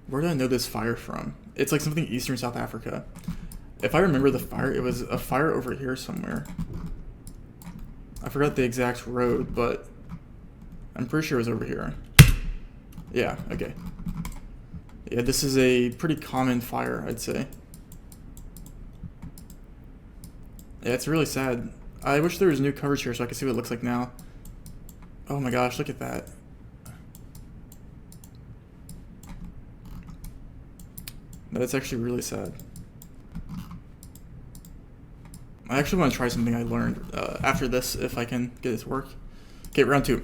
Where do I know this fire from? It's like something eastern South Africa. If I remember the fire, it was a fire over here somewhere. I forgot the exact road, but I'm pretty sure it was over here. Yeah, okay. Yeah, this is a pretty common fire, I'd say. Yeah, it's really sad. I wish there was new coverage here so I could see what it looks like now. Oh my gosh, look at that. That's actually really sad. I actually want to try something I learned after this, if I can get it to work. Okay, round 2.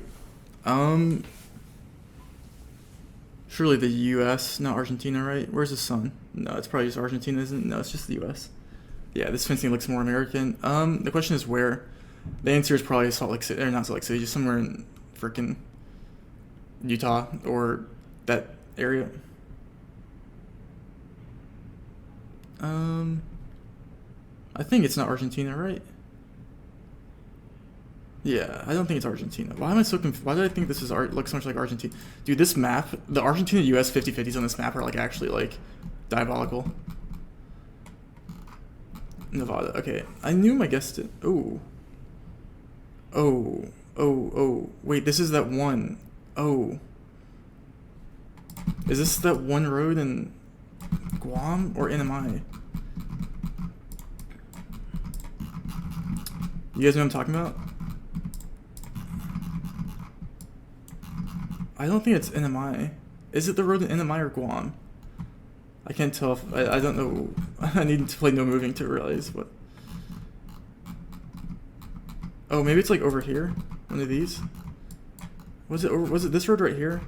Surely the U.S., not Argentina, right? Where's the sun? No, it's probably just Argentina, isn't it? No, it's just the U.S. Yeah, this fencing looks more American. The question is where? The answer is probably Salt Lake City, or not Salt Lake City, just somewhere in frickin' Utah or that area. I think it's not Argentina, right? Yeah, I don't think it's Argentina. Why am I so confused? Why did I think this is looks so much like Argentina? Dude, this map, the Argentina-US 50-50s on this map are like actually like diabolical. Nevada, okay. I knew my guess did. Oh. Oh. Oh, oh. Wait, this is that one. Oh. Is this that one road in Guam or NMI? You guys know what I'm talking about? I don't think it's NMI. Is it the road in NMI or Guam? I can't tell if I don't know. I need to play No Moving to realize what. Oh, maybe it's like over here. One of these. Was it this road right here?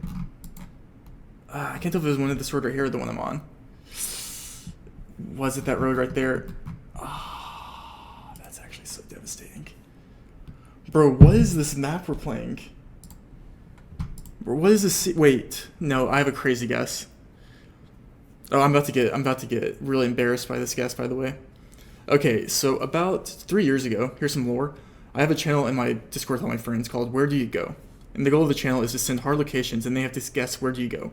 I can't tell if it was one of this road right here or the one I'm on. Was it that road right there? Ah, that's actually so devastating. Bro, what is this map we're playing? Bro, what is this? Wait, no, I have a crazy guess. Oh, I'm about to get really embarrassed by this guess, by the way. Okay, so about 3 years ago, here's some lore. I have a channel in my Discord with all my friends called Where Do You Go? And the goal of the channel is to send hard locations and they have to guess where do you go.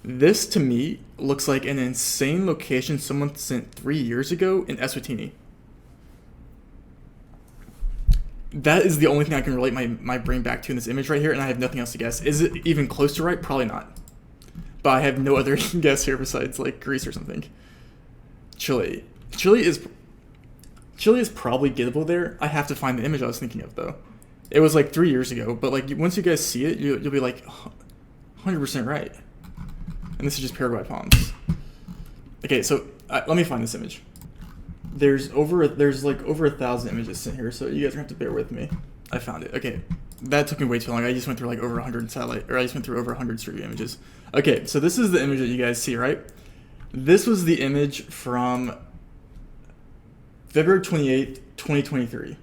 This, to me, looks like an insane location someone sent 3 years ago in Eswatini. That is the only thing I can relate my brain back to in this image right here, and I have nothing else to guess. Is it even close to right? Probably not. But I have no other guess here besides, like, Greece or something. Chile. Chile is probably gettable there. I have to find the image I was thinking of, though. It was, like, 3 years ago, but, like, once you guys see it, you'll be, like, 100% right. And this is just Paraguay palms. Okay, so let me find this image. There's like over 1,000 images sent here, so you guys are gonna have to bear with me. I found it. Okay, that took me way too long. I just went through like over 100 satellite, or I just went through over 100 street view images. Okay, so this is the image that you guys see, right? This was the image from February 28th, 2023.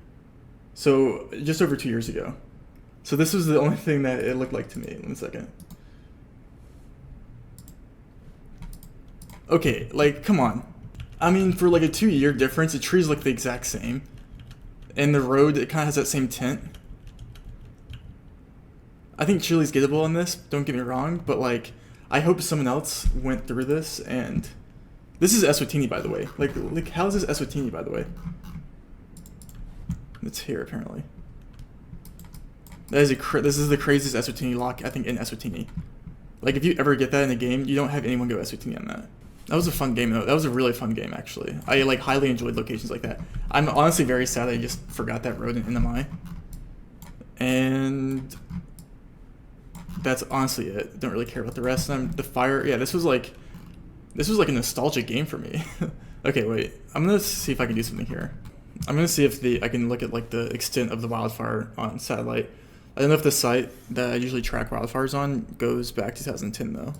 So just over 2 years ago. So this was the only thing that it looked like to me. 1 second. Okay, like, come on. I mean, for like a 2-year difference, the trees look the exact same. And the road, it kind of has that same tint. I think Chile's gettable on this, don't get me wrong, but like, I hope someone else went through this and... This is Eswatini, by the way. Like how is this Eswatini, by the way? It's here, apparently. This is the craziest Eswatini lock, I think, in Eswatini. Like, if you ever get that in a game, you don't have anyone go Eswatini on that. That was a fun game, though. That was a really fun game, actually. I, like, highly enjoyed locations like that. I'm honestly very sad I just forgot that road in NMI. And... that's honestly it. Don't really care about the rest. The fire... yeah, this was like a nostalgic game for me. Okay, wait. I'm gonna see if I can do something here. I'm gonna see if I can look at, like, the extent of the wildfire on satellite. I don't know if the site that I usually track wildfires on goes back to 2010, though.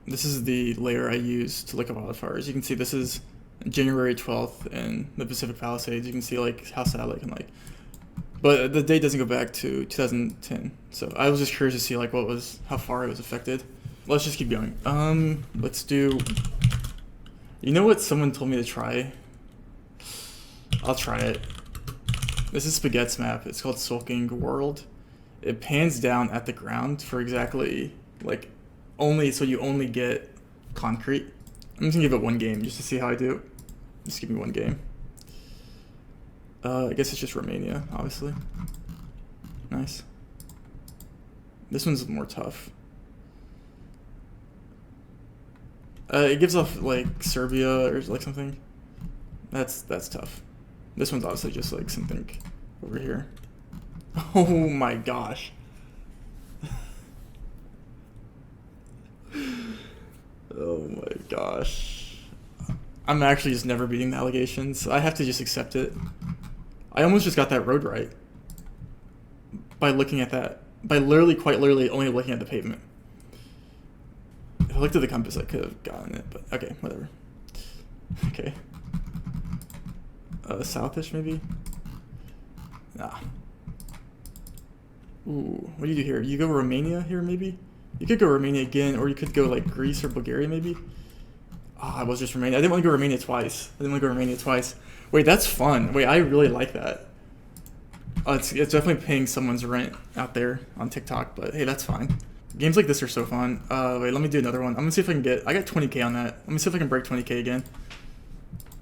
This is the layer I use to look at wildfires. You can see this is January 12th in the Pacific Palisades. You can see like how satellite can like, but the date doesn't go back to 2010. So I was just curious to see like how far it was affected. Let's just keep going. Let's do, you know what someone told me to try? I'll try it. This is Spaghetti's map. It's called Sulking World. It pans down at the ground for exactly like, so you only get concrete. I'm just gonna give it one game just to see how I do. Just give me one game. I guess it's just Romania, obviously. Nice. This one's more tough. It gives off like Serbia or like something. That's tough. This one's obviously just like something over here. Oh my gosh. Oh my gosh. I'm actually just never beating the allegations. I have to just accept it. I almost just got that road right. By looking at that. By literally, quite literally, only looking at the pavement. If I looked at the compass, I could have gotten it, but okay, whatever. Okay. Southish, maybe? Nah. Ooh, what do you do here? You go Romania here, maybe? You could go Romania again, or you could go, like, Greece or Bulgaria, maybe? Ah, I was just Romania. I didn't want to go Romania twice. Wait, that's fun. Wait, I really like that. It's definitely paying someone's rent out there on TikTok, but hey, that's fine. Games like this are so fun. Wait, let me do another one. I'm gonna see if I can get... I got 20k on that. Let me see if I can break 20k again.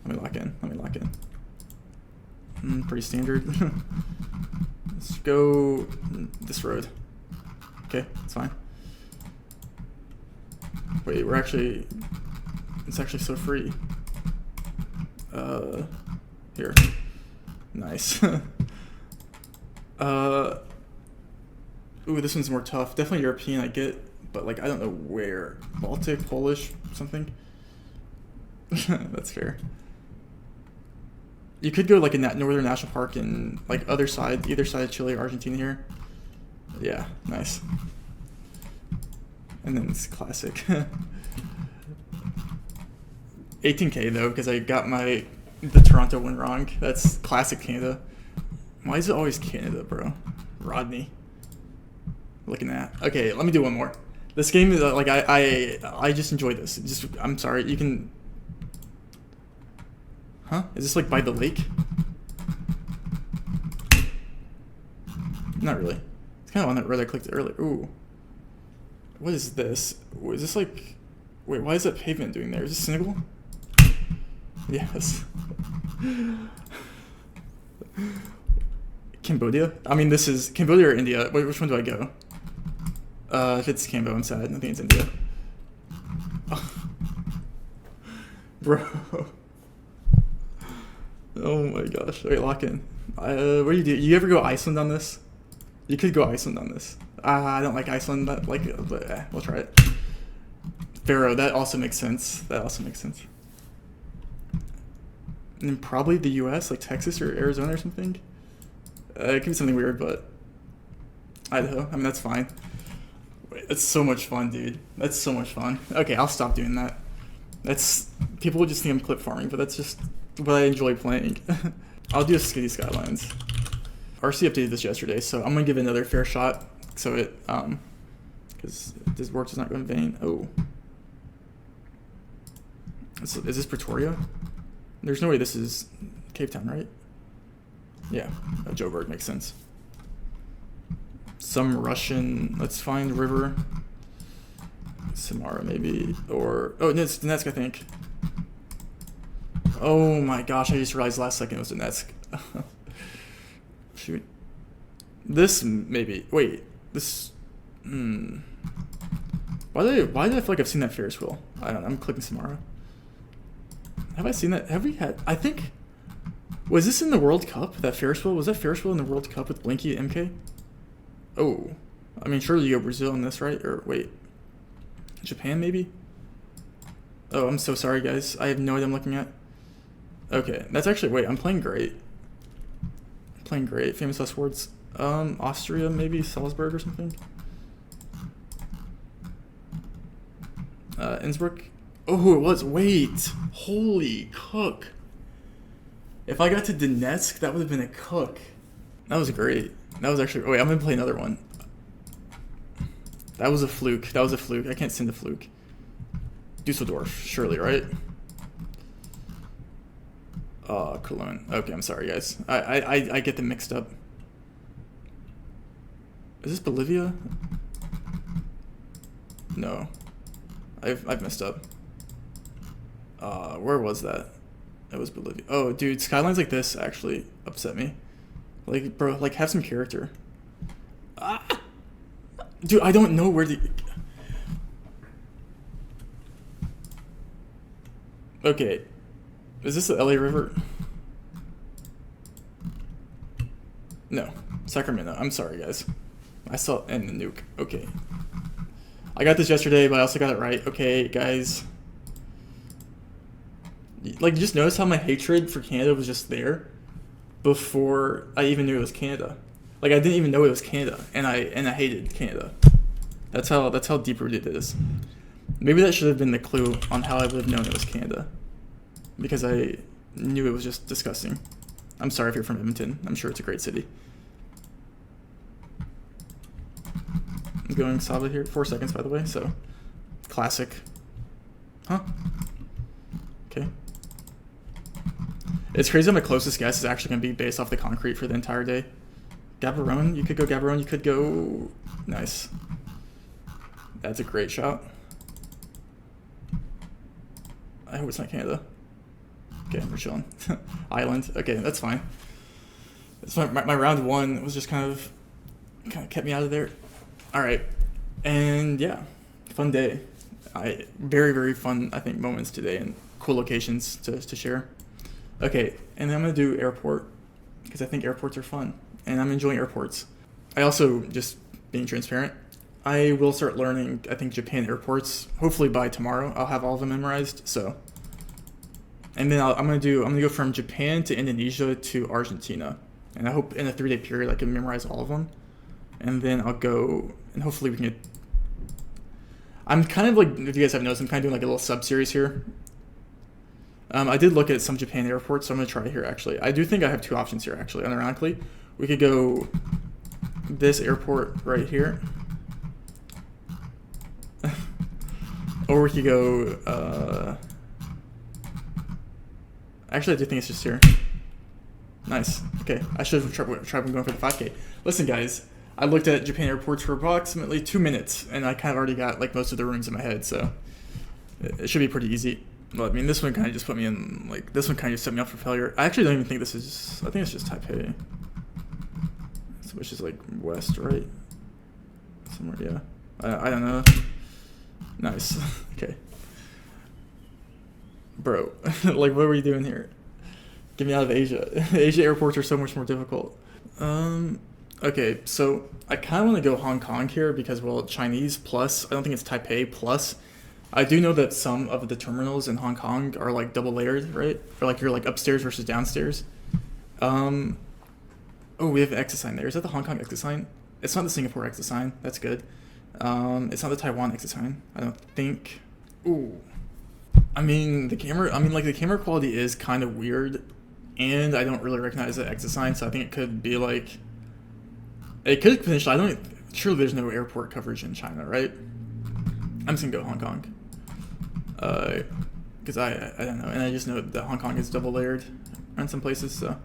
Let me lock in. Pretty standard. Let's go this road. Okay, it's fine. Wait, it's actually so free. Here. Nice. Ooh, this one's more tough. Definitely European, I get, but like I don't know where. Baltic, Polish, something. That's fair. You could go like in that northern national park in like either side of Chile or Argentina here. Yeah, nice. And then it's classic. 18k though, because I got the Toronto one wrong. That's classic Canada. Why is it always Canada, bro? Rodney. Looking at. Okay, let me do one more. This game is like I just enjoy this. I'm sorry. You can. Huh? Is this like by the lake? Not really. It's kind of on that road I clicked earlier. Ooh. What is this? Is this like... Wait, why is that pavement doing there? Is this Senegal? Yes. Cambodia? I mean, this is... Cambodia or India? Wait, which one do I go? If it's Cambo, I'm sad. I think it's India. Bro. Oh my gosh. Wait, lock in. What do you do? You ever go Iceland on this? You could go Iceland on this. I don't like Iceland, but we'll try it. Faroe, that also makes sense. And then probably the US, like Texas or Arizona or something. It could be something weird, but Idaho. I mean, that's fine. Wait, that's so much fun, dude. That's so much fun. Okay, I'll stop doing that. People would just think I'm clip farming, but that's just what I enjoy playing. I'll do a Skitty Skylines. RC updated this yesterday, so I'm gonna give it another fair shot. So it, because this work does not go in vain. Oh. Is this Pretoria? There's no way this is Cape Town, right? Yeah, Joburg makes sense. Some Russian, let's find river. Samara maybe, or, oh, it's Donetsk, I think. Oh my gosh, I just realized last second it was Donetsk. Shoot. This maybe, wait, this, Why do I feel like I've seen that Ferris wheel? I don't know, I'm clicking Samara. Have I seen that? Have we had, I think, was this in the World Cup, that Ferris wheel? Was that Ferris wheel in the World Cup with Blinky and MK? Oh, I mean, surely you go Brazil in this, right? Or wait, Japan maybe? Oh, I'm so sorry, guys. I have no idea I'm looking at. Okay, that's actually, wait, I'm playing great. Famous last words. Austria, maybe Salzburg or something. Innsbruck. Oh, it was. Wait, holy cook. If I got to Donetsk, that would have been a cook. That was great. That was actually. Wait, I'm gonna play another one. That was a fluke. I can't send a fluke. Dusseldorf, surely, right? Cologne. Okay, I'm sorry, guys. I get them mixed up. Is this Bolivia? No. I've messed up. Where was that? It was Bolivia. Oh, dude, skylines like this actually upset me. Like, bro, like have some character. Ah! Dude, I don't know where the... Okay. Is this the LA River? No. Sacramento. I'm sorry, guys. I saw... And the nuke. Okay. I got this yesterday, but I also got it right. Okay, guys. Like, just notice how my hatred for Canada was just there before I even knew it was Canada. Like, I didn't even know it was Canada, and I hated Canada. That's how deep rooted it is. Maybe that should have been the clue on how I would have known it was Canada, because I knew it was just disgusting. I'm sorry if you're from Edmonton. I'm sure it's a great city. I'm going Saba here. 4 seconds, by the way. So, classic. Huh? Okay. It's crazy how my closest guess is actually going to be based off the concrete for the entire day. Gaborone, you could go Gaborone, you could go... Nice. That's a great shot. I hope it's not Canada. Okay, we're chilling. Island. Okay, that's fine. That's fine. My round one was just kind of kept me out of there. All right. And yeah, fun day. Very, very fun, I think, moments today and cool locations to share. Okay, and then I'm going to do airport because I think airports are fun and I'm enjoying airports. I also, just being transparent, I will start learning, I think, Japan airports. Hopefully by tomorrow, I'll have all of them memorized. So, and then I'm gonna go from Japan to Indonesia to Argentina, and I hope in a 3-day period I can memorize all of them. And then I'll go, and hopefully we can get. I'm kind of like, if you guys have noticed, I'm kind of doing like a little sub-series here. I did look at some Japan airports, so I'm gonna try here actually. I do think I have 2 options here actually. Unironically, we could go this airport right here. Or we could go, actually I do think it's just here. Nice. Okay, I should have tried going for the 5K. Listen guys, I looked at Japan airports for approximately 2 minutes, and I kind of already got like most of the rooms in my head, so it should be pretty easy. Well, I mean, this one kind of just put me in, like, this one kind of just set me up for failure. I actually don't even think this is, I think it's just Taipei. Which is like west, right? Somewhere, yeah. I don't know. Nice. Okay. Bro, like, what are we doing here? Get me out of Asia. Asia airports are so much more difficult. Okay, so I kind of want to go Hong Kong here because, well, Chinese plus, I don't think it's Taipei plus. I do know that some of the terminals in Hong Kong are like double layered, right? Or like you're like upstairs versus downstairs. Oh, we have an exit sign there. Is that the Hong Kong exit sign? It's not the Singapore exit sign. That's good. It's not the Taiwan exit sign. I don't think. Ooh. I mean, the camera quality is kind of weird, and I don't really recognize the exit sign, so I think it could be like. It could potentially. Surely there's no airport coverage in China, right? I'm just gonna go Hong Kong. Because I don't know, and I just know that Hong Kong is double layered in some places, so.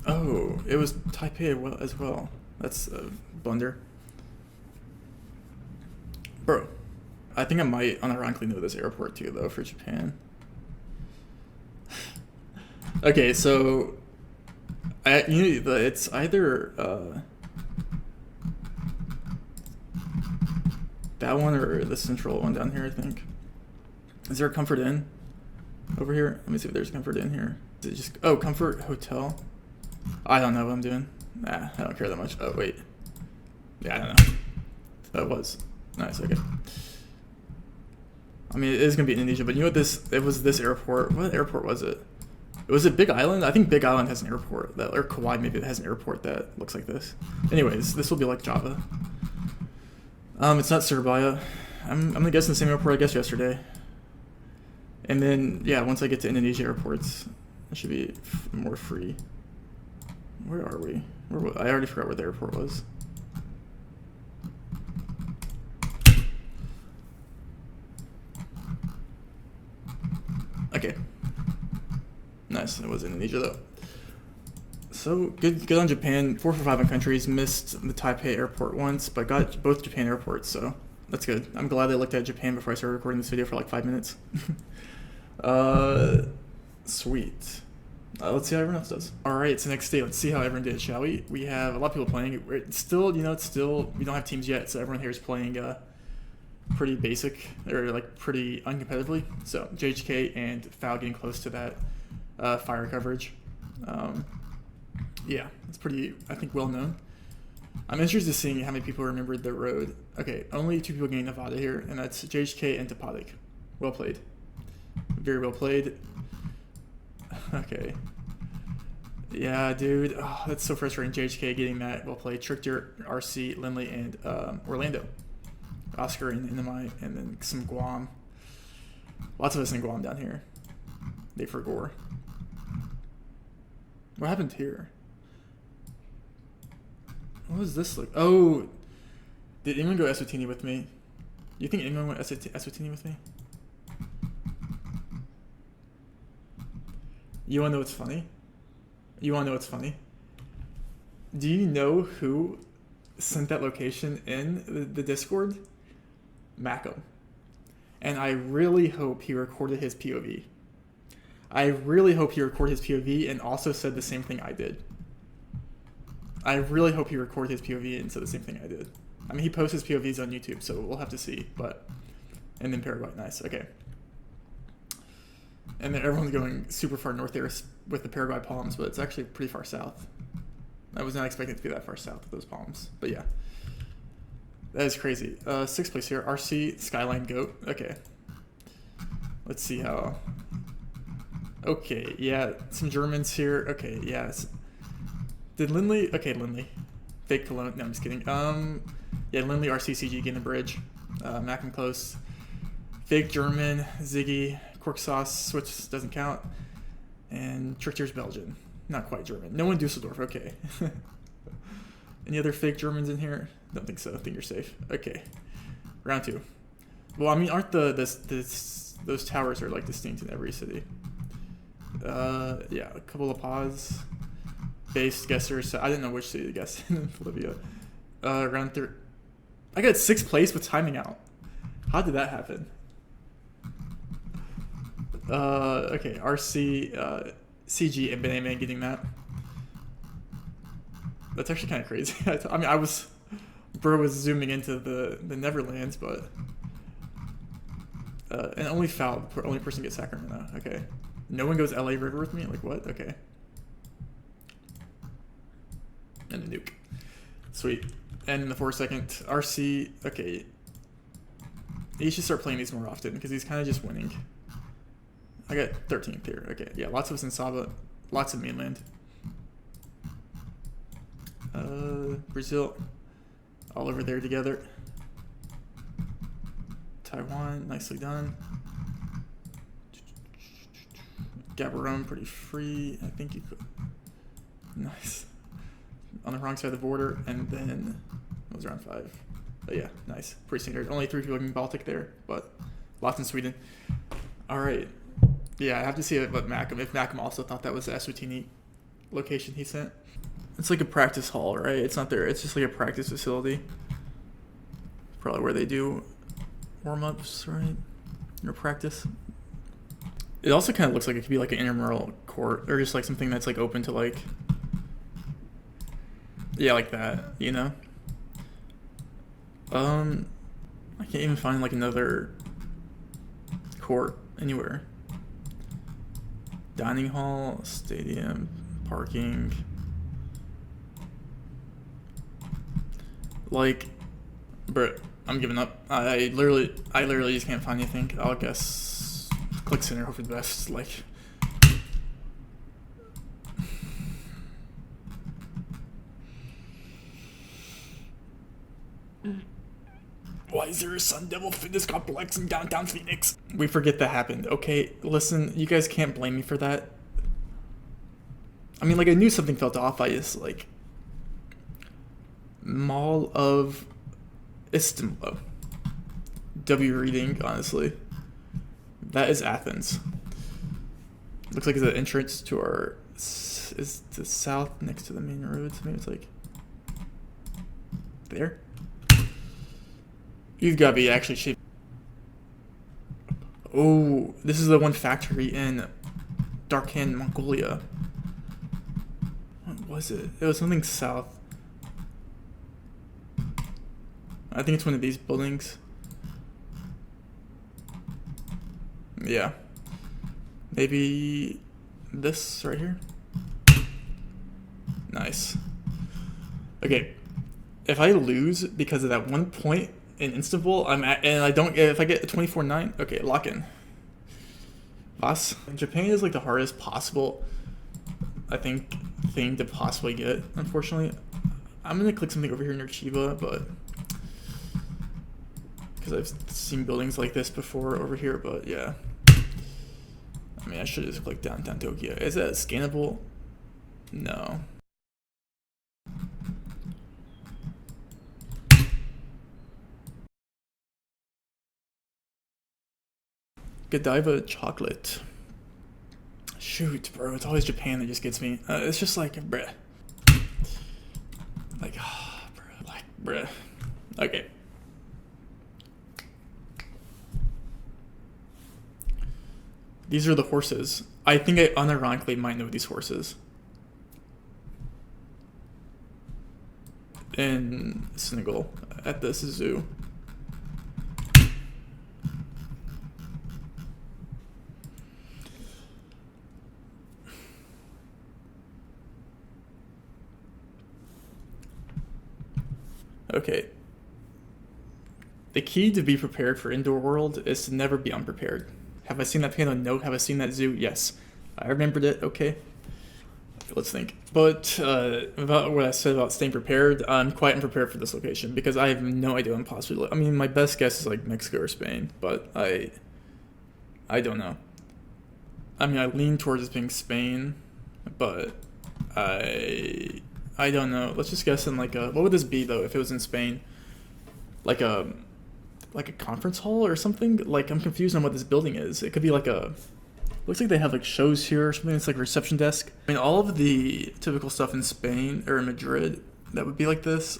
Oh, it was Taipei as well. That's a blunder. Bro, I think I might unironically know this airport too, though, for Japan. Okay, so it's either that one or the central one down here, I think. Is there a Comfort Inn over here? Let me see if there's a Comfort Inn here. Is it just, oh, Comfort Hotel? I don't know what I'm doing. Nah, I don't care that much. Oh, wait. Yeah, I don't know. That was. Nice, okay. I mean, it is going to be Indonesia, but you know what it was this airport. What airport was it? Was it Big Island? I think Big Island has an airport, or Kauai maybe that has an airport that looks like this. Anyways, this will be like Java. It's not Surabaya. I'm going to guess the same airport I guessed yesterday. And then, yeah, once I get to Indonesia airports, it should be more free. Where are we? I already forgot where the airport was. Okay. Nice. It was Indonesia though. So good on Japan. 4 for 5 on countries. Missed the Taipei airport once, but got both Japan airports. So That's good. I'm glad I looked at Japan before I started recording this video for like 5 minutes. Sweet. Let's see how everyone else does. All right, so next day, let's see how everyone did, shall we? We have a lot of people playing. It's still, you know, we don't have teams yet, so everyone here is playing pretty basic, or like pretty uncompetitively. So JHK and Foul getting close to that fire coverage. Yeah, it's pretty, I think, well known. I'm interested in seeing how many people remembered the road. Okay, only 2 people getting Nevada here, and that's JHK and Topotic. Well played. Very well played. Okay. Yeah, dude. Oh, that's so frustrating. JHK getting that well played. Trickter, RC, Lindley, and Orlando. Oscar and Inamai, and then some Guam. Lots of us in Guam down here. They for gore. What happened here? What does this look? Oh, did anyone go Eswatini with me? You think anyone went Eswatini with me? You wanna know what's funny? You wanna know what's funny? Do you know who sent that location in the Discord? Macom. And I really hope he recorded his POV. I really hope he recorded his POV and also said the same thing I did. I really hope he recorded his POV and said the same thing I did. I mean, he posts his POVs on YouTube, so we'll have to see. But and then Paraguay, nice, okay. And then everyone's going super far north there with the Paraguay palms, but it's actually pretty far south. I was not expecting it to be that far south with those palms, but yeah. That is crazy. 6th place here, RC Skyline Goat. Okay. Let's see how. Okay, yeah, some Germans here. Okay, yes. Did Lindley? Okay, Lindley. Fake Cologne. No, I'm just kidding. Yeah, Lindley, RCCG getting the bridge. Macam close. Fake German, Ziggy, Cork Sauce, Switch doesn't count. And Trickter's Belgian. Not quite German. No one Dusseldorf, okay. Any other fake Germans in here? Don't think so. I think you're safe. Okay. Round 2. Well, I mean, aren't those towers are like distinct in every city? Yeah, a couple of pause. Base guessers. So I didn't know which city to guess in Bolivia. Round 3. I got 6th place with timing out. How did that happen? Okay, RC, CG, and Beneman getting that. That's actually kind of crazy. I mean, bro was zooming into the Netherlands, but and only Foul, only person gets Sacramento. Okay, no one goes LA River with me. Like what? Okay, and the nuke, sweet. And in the 4-second RC. Okay, he should start playing these more often because he's kind of just winning. I got 13th here. Okay, yeah, lots of us in Saba, lots of mainland. Brazil, all over there together. Taiwan, nicely done. Gaborone, pretty free. I think you could. Nice. On the wrong side of the border, and then it was round 5. But yeah, nice. Pretty standard. Only 3 people in Baltic there, but lots in Sweden. All right. Yeah, I have to see what Macam, if Macam also thought that was the Eswatini location he sent. It's like a practice hall, right? It's not there. It's just like a practice facility. Probably where they do warm-ups, right? Or practice. It also kind of looks like it could be like an intramural court, or just like something that's like open to like, yeah, like that, you know? I can't even find like another court anywhere. Dining hall, stadium, parking. Like, bro, I'm giving up. I literally just can't find anything. I'll guess click center, hope for the best. Like, why is there a Sun Devil Fitness Complex in downtown Phoenix? We forget that happened. Okay, listen, you guys can't blame me for that. I mean, like, I knew something felt off. I just, like, Mall of Istanbul. W reading, honestly. That is Athens. Looks like it's an entrance to our, is the south next to the main roads. Maybe it's like there. You've got to be actually cheap. Oh, this is the one factory in Darkhan, Mongolia. What was it? It was something south. I think it's one of these buildings. Yeah. Maybe this right here. Nice. Okay. If I lose because of that 1 point in Istanbul, I'm at, and I don't get, if I get a 24-9, okay, lock in. Boss. Japan is like the hardest possible, I think, thing to possibly get, unfortunately. I'm gonna click something over here near Chiba, but because I've seen buildings like this before over here, but yeah. I mean, I should just click downtown Tokyo. Is that scannable? No. Godiva chocolate. Shoot, bro, it's always Japan that just gets me. It's just like, bruh. Like, bruh. Like, bruh. Okay. These are the horses. I think I unironically might know these horses. In Senegal, at this zoo. Okay. The key to be prepared for indoor world is to never be unprepared. Have I seen that piano? No. Have I seen that zoo? Yes. I remembered it. Okay. Let's think. But about what I said about staying prepared, I'm quite unprepared for this location because I have no idea I'm possibly. I mean, my best guess is like Mexico or Spain, but I don't know. I mean, I lean towards it being Spain, but I don't know. Let's just guess in like a. What would this be though if it was in Spain? Like a conference hall or something? Like, I'm confused on what this building is. It could be like a. Looks like they have like shows here or something. It's like a reception desk. I mean, all of the typical stuff in Spain or in Madrid that would be like this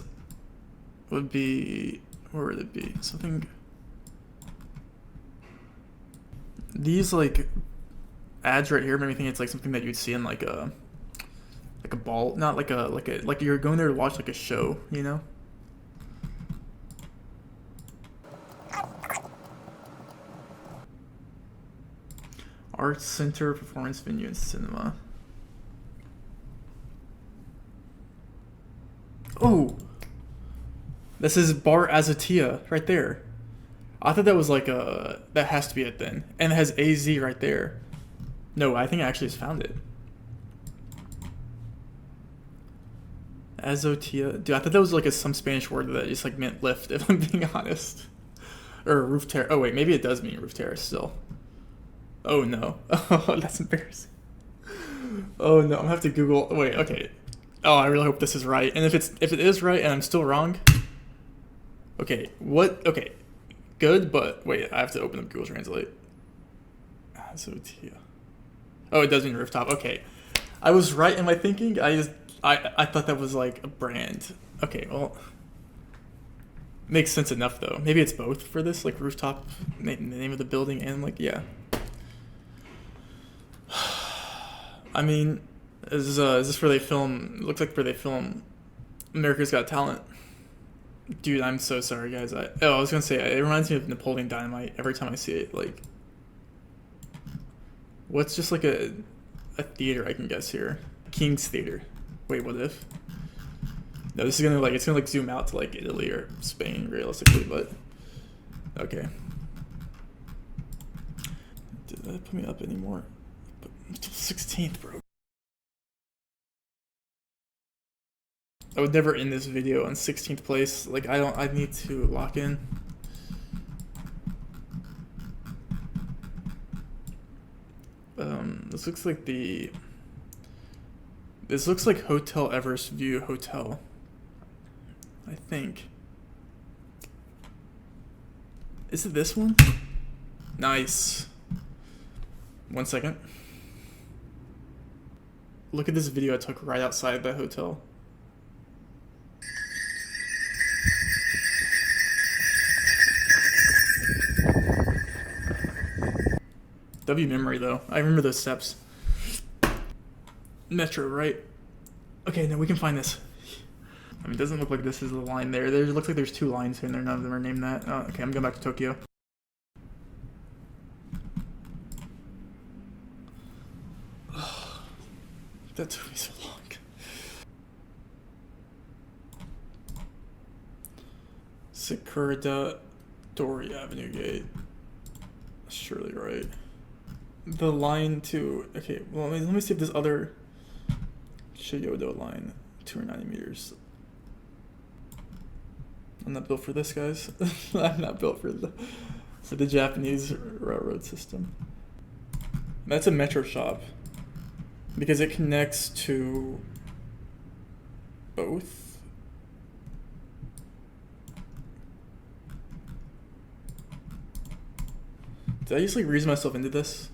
would be. Where would it be? Something. These like ads right here make me think it's like something that you'd see in like a ball, not like like you're going there to watch like a show, you know? Arts Center, Performance Venue, and Cinema. Oh! This is Bar Azotea right there. I thought that was like a. That has to be it then. And it has AZ right there. No, I think I actually just found it. Azotea. Dude, I thought that was like some Spanish word that just like meant lift, if I'm being honest. Or roof terrace. Oh, wait, maybe it does mean roof terrace still. Oh, no. Oh, that's embarrassing. Oh, no. I'm gonna have to Google. Wait, okay. Oh, I really hope this is right. And if it is right and I'm still wrong. Okay, what? Okay. Good, but wait, I have to open up Google Translate. Azotea. Oh, it does mean rooftop. Okay. I was right in my thinking. I thought that was like a brand. Okay, well, makes sense enough though. Maybe it's both for this, like rooftop, the name of the building, and like yeah. I mean, is this where they film? It looks like where they film America's Got Talent. Dude, I'm so sorry, guys. I was gonna say it reminds me of Napoleon Dynamite every time I see it. Like, what's just like a theater I can guess here? King's Theater. Wait, what if? No, this is gonna like, it's gonna like zoom out to like Italy or Spain realistically, but okay. Did that put me up anymore? 16th, bro. I would never end this video on 16th place. Like, I need to lock in. This looks like this looks like Hotel Everest View Hotel. I think. Is it this one? Nice. 1 second. Look at this video I took right outside that hotel. W memory though. I remember those steps. Metro, right? Okay, now we can find this. I mean, it doesn't look like this is the line there. There looks like there's 2 lines here and none of them are named that. Oh, okay, I'm going back to Tokyo. That took me so long. Sakurada Dori Avenue Gate. Surely right. The line to... Okay, well, let me see if this other Shiyodo line, 290 meters. I'm not built for this, guys. I'm not built for the Japanese railroad system. That's a metro shop because it connects to both. Did I just like reason myself into this?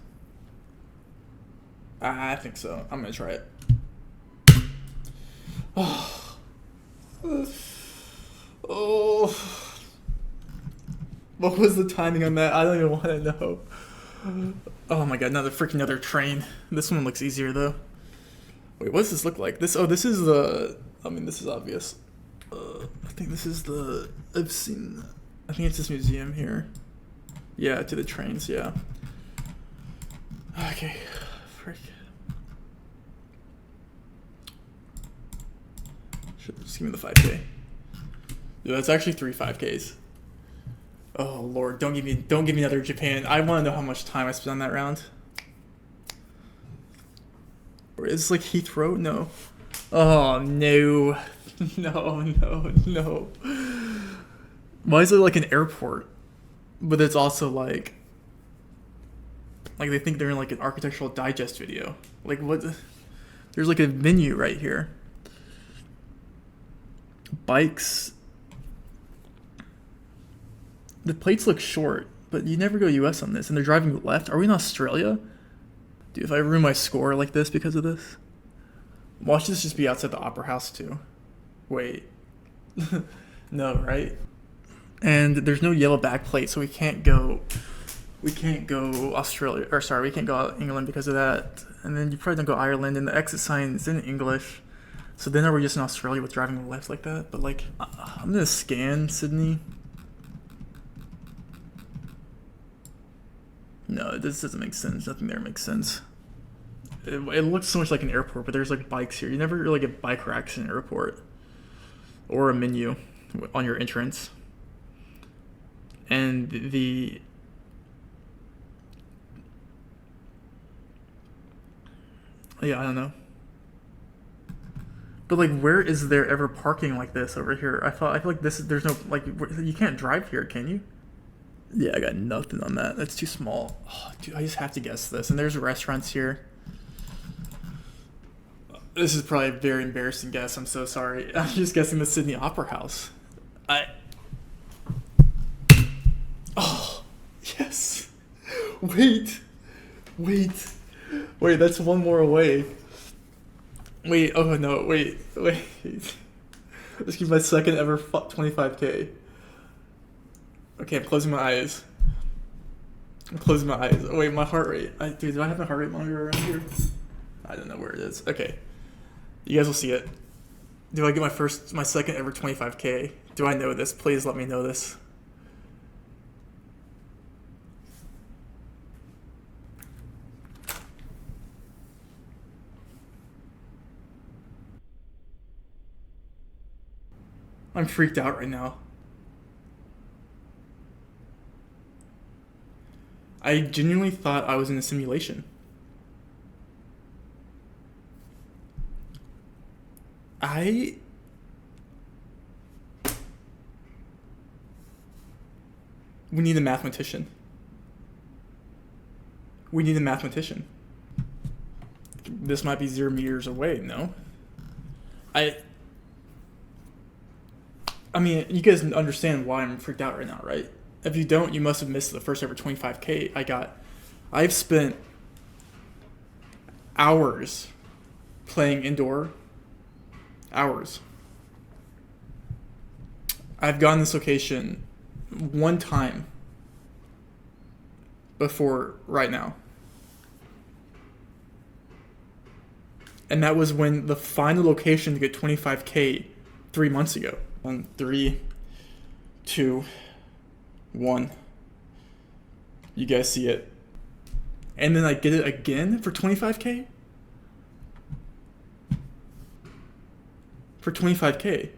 I think so. I'm gonna try it. Oh. Oh. What was the timing on that? I don't even want to know. Oh my god, another train. This one looks easier though. Wait, what does this look like? This is the... I mean, this is obvious. I think this is the... I've seen... I think it's this museum here. Yeah, to the trains, yeah. Okay. Frick. Just give me the 5K. Dude, that's actually 3 5Ks. Oh lord, don't give me another Japan. I want to know how much time I spent on that round. Or is this like Heathrow? No. Oh no. No. Why is it like an airport? But it's also like they think they're in like an Architectural Digest video. Like what? There's like a menu right here. Bikes. The plates look short, but you never go US on this, and they're driving left. Are we in Australia? Dude, if I ruin my score like this because of this. Watch this just be outside the Opera House too. Wait. No, right? And there's no yellow back plate, so we can't go Australia, or sorry, we can't go England because of that. And then you probably don't go Ireland, and the exit sign is in English. So then are we just in Australia with driving left like that? But like, I'm gonna scan Sydney. No, this doesn't make sense. Nothing there makes sense. It looks so much like an airport, but there's like bikes here. You never really get bike racks in an airport. Or a menu on your entrance. And the... Yeah, I don't know. But like, where is there ever parking like this over here? I feel like there's no, like, you can't drive here, can you? Yeah, I got nothing on that. That's too small. Oh, dude, I just have to guess this. And there's restaurants here. This is probably a very embarrassing guess. I'm so sorry. I'm just guessing the Sydney Opera House. Oh, yes. Wait, that's one more away. Wait, oh no, wait. Let's give my second ever 25K. Okay, I'm closing my eyes. Oh, wait, my heart rate. Dude, do I have my heart rate monitor around here? I don't know where it is. Okay. You guys will see it. Do I get my second ever 25K? Do I know this? Please let me know this. I'm freaked out right now. I genuinely thought I was in a simulation. We need a mathematician. This might be 0 meters away, no? I mean, you guys understand why I'm freaked out right now, right? If you don't, you must have missed the first ever 25K I got. I've spent hours playing indoor. Hours. I've gone this location one time before right now. And that was when the final location to get 25K 3 months ago. 3, 2, 1. You guys see it. And then I get it again for 25K? For 25K.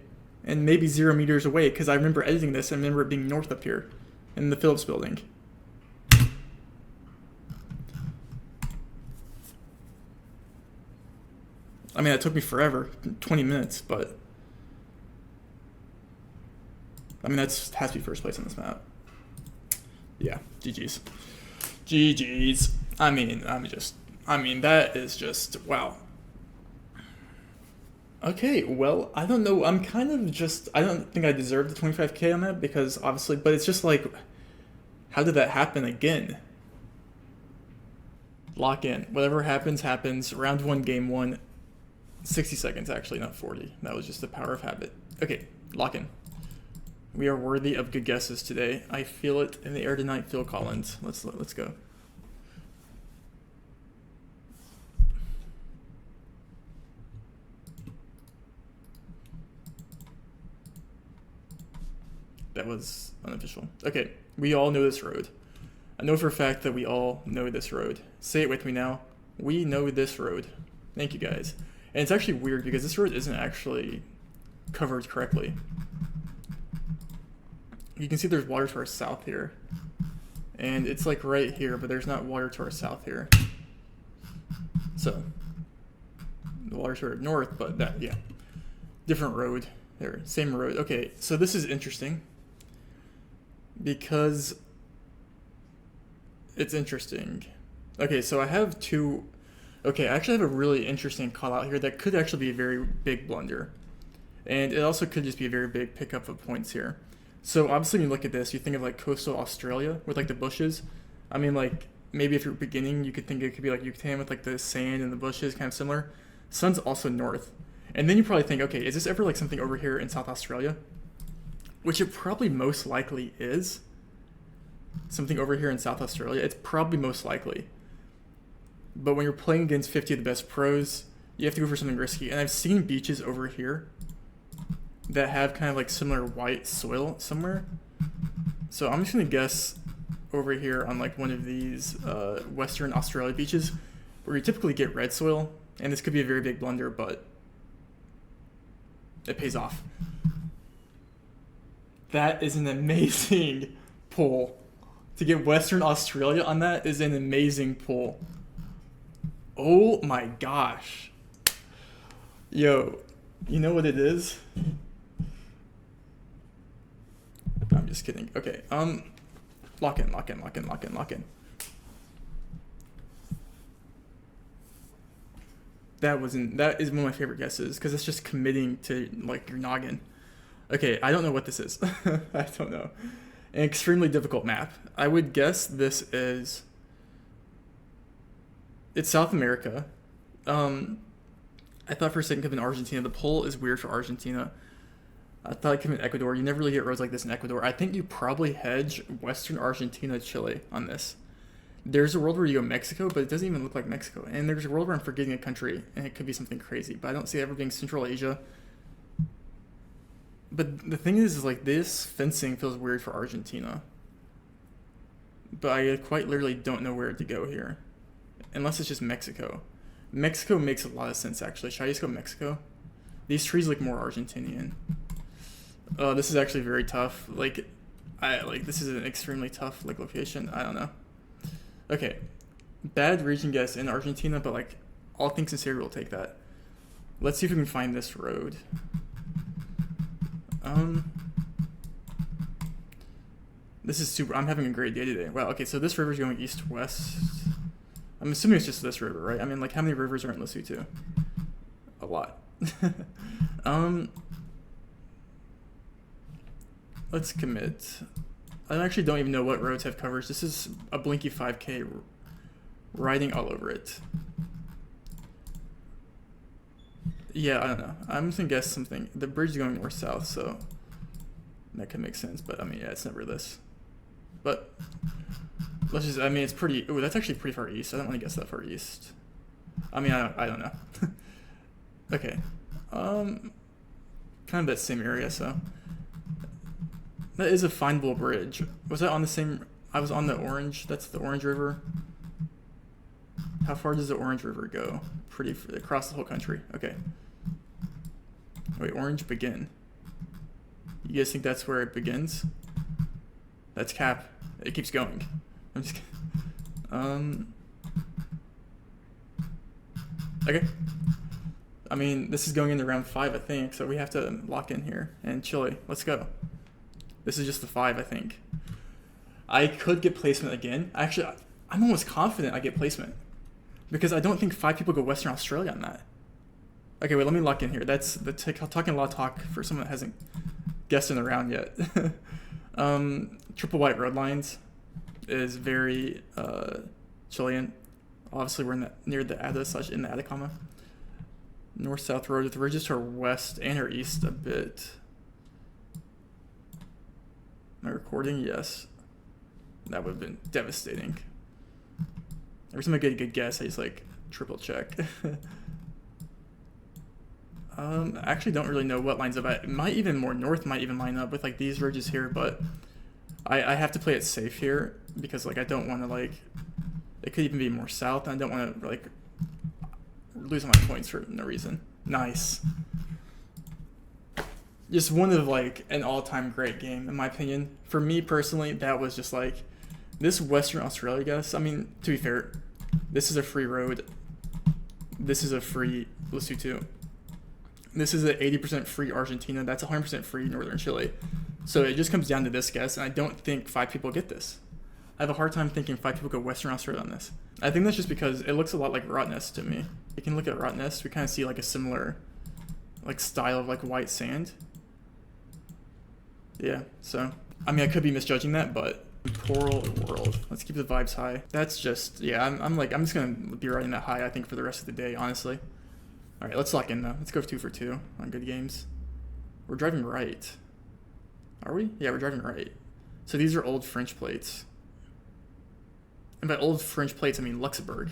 And maybe 0 meters away, because I remember editing this and I remember it being north up here in the Phillips building. I mean, it took me forever, 20 minutes, but I mean, that's has to be first place on this map. Yeah, GG's. GG's. I mean, that is just, wow. Okay, well, I don't know. I'm kind of just, I don't think I deserve the 25K on that because obviously, but it's just like, how did that happen again? Lock in. Whatever happens, happens. Round 1, game 1. 60 seconds, actually, not 40. That was just the power of habit. Okay, lock in. We are worthy of good guesses today. I feel it in the air tonight, Phil Collins. Let's go. That was unofficial. Okay, we all know this road. I know for a fact that we all know this road. Say it with me now. We know this road. Thank you, guys. And it's actually weird because this road isn't actually covered correctly. You can see there's water to our south here. And it's like right here, but there's not water to our south here. So, the water's to our north, but that, yeah. Different road there, same road. Okay, so this is interesting. Because it's interesting. Okay, so I have two... Okay, I actually have a really interesting call out here that could actually be a very big blunder. And it also could just be a very big pickup of points here. So obviously when you look at this, you think of like coastal Australia with like the bushes. I mean, like maybe if you're beginning, you could think it could be like Yucatan with like the sand and the bushes, kind of similar. Sun's also north. And then you probably think, okay, is this ever like something over here in South Australia? Which it probably most likely is. Something over here in South Australia, it's probably most likely. But when you're playing against 50 of the best pros, you have to go for something risky. And I've seen beaches over here that have kind of like similar white soil somewhere. So I'm just going to guess over here on like one of these Western Australia beaches where you typically get red soil. And this could be a very big blunder, but it pays off. That is an amazing pull. To get Western Australia on that is an amazing pull. Oh my gosh. Yo, you know what it is? I'm just kidding. Okay, lock in. That is one of my favorite guesses because it's just committing to like your noggin. Okay, I don't know what this is. I don't know. An extremely difficult map. I would guess this is... It's South America. I thought for a second it could have been Argentina. The poll is weird for Argentina. I thought it could have been Ecuador. You never really get roads like this in Ecuador. I think you probably hedge Western Argentina, Chile on this. There's a world where you go Mexico, but it doesn't even look like Mexico. And there's a world where I'm forgetting a country, and it could be something crazy. But I don't see it ever being Central Asia. But the thing is like this fencing feels weird for Argentina. But I quite literally don't know where to go here. Unless it's just Mexico. Mexico makes a lot of sense, actually. Should I just go Mexico? These trees look more Argentinian. This is actually very tough. This is an extremely tough location. I don't know. Okay, bad region guess in Argentina, but like all things considered, we'll take that. Let's see if we can find this road. This is super. I'm having a great day today. Wow. Okay, so this river's going east-west. I'm assuming it's just this river, right? I mean, like, how many rivers are in Lesotho? A lot. Let's commit. I actually don't even know what roads have coverage. This is a Blinky 5K riding all over it. Yeah, I don't know. I'm just gonna guess something. The bridge is going north-south, so that could make sense. But I mean, yeah, it's never this. But let's just. I mean, it's pretty. Ooh, that's actually pretty far east. I don't want to guess that far east. I mean, I don't know. Okay. Kind of that same area, so. That is a findable bridge. Was that on the same... I was on the Orange. That's the Orange River. How far does the Orange River go? Pretty across the whole country. Okay. Wait, Orange begin. You guys think that's where it begins? That's cap. It keeps going. I'm just kidding. Okay. I mean, this is going into round 5, I think, so we have to lock in here. And Chile, let's go. This is just the 5, I think. I could get placement again. Actually, I'm almost confident I get placement. Because I don't think 5 people go Western Australia on that. Okay, wait, let me lock in here. That's talking a lot of talk for someone that hasn't guessed in the round yet. Triple white road lines is very Chilean. Obviously, we're near the Ada / in the Atacama. North-south road with ridges to our west and our east a bit. Am I recording? Yes. That would have been devastating. Every time I get a good guess, I just like triple check. I actually don't really know what lines up. It might even more north might even line up with like these ridges here, but I have to play it safe here because like I don't want to like, it could even be more south and I don't want to like lose my points for no reason. Nice. Just one of like an all-time great game in my opinion. For me personally, that was just like this Western Australia guess. I mean, to be fair, this is a free road. This is a free Lesotho. This is an 80% free Argentina. That's 100% free Northern Chile. So it just comes down to this guess, and I don't think 5 people get this. I have a hard time thinking 5 people go Western Australia on this. I think that's just because it looks a lot like Rottnest to me. You can look at Rottnest. We kind of see like a similar like style of like white sand. Yeah, so I mean I could be misjudging that, but Coral World. Let's keep the vibes high. That's just yeah. I'm just gonna be riding that high. I think for the rest of the day, honestly. All right, let's lock in though. Let's go 2 for 2 on good games. We're driving right. Are we? Yeah, we're driving right. So these are old French plates. And by old French plates, I mean Luxembourg.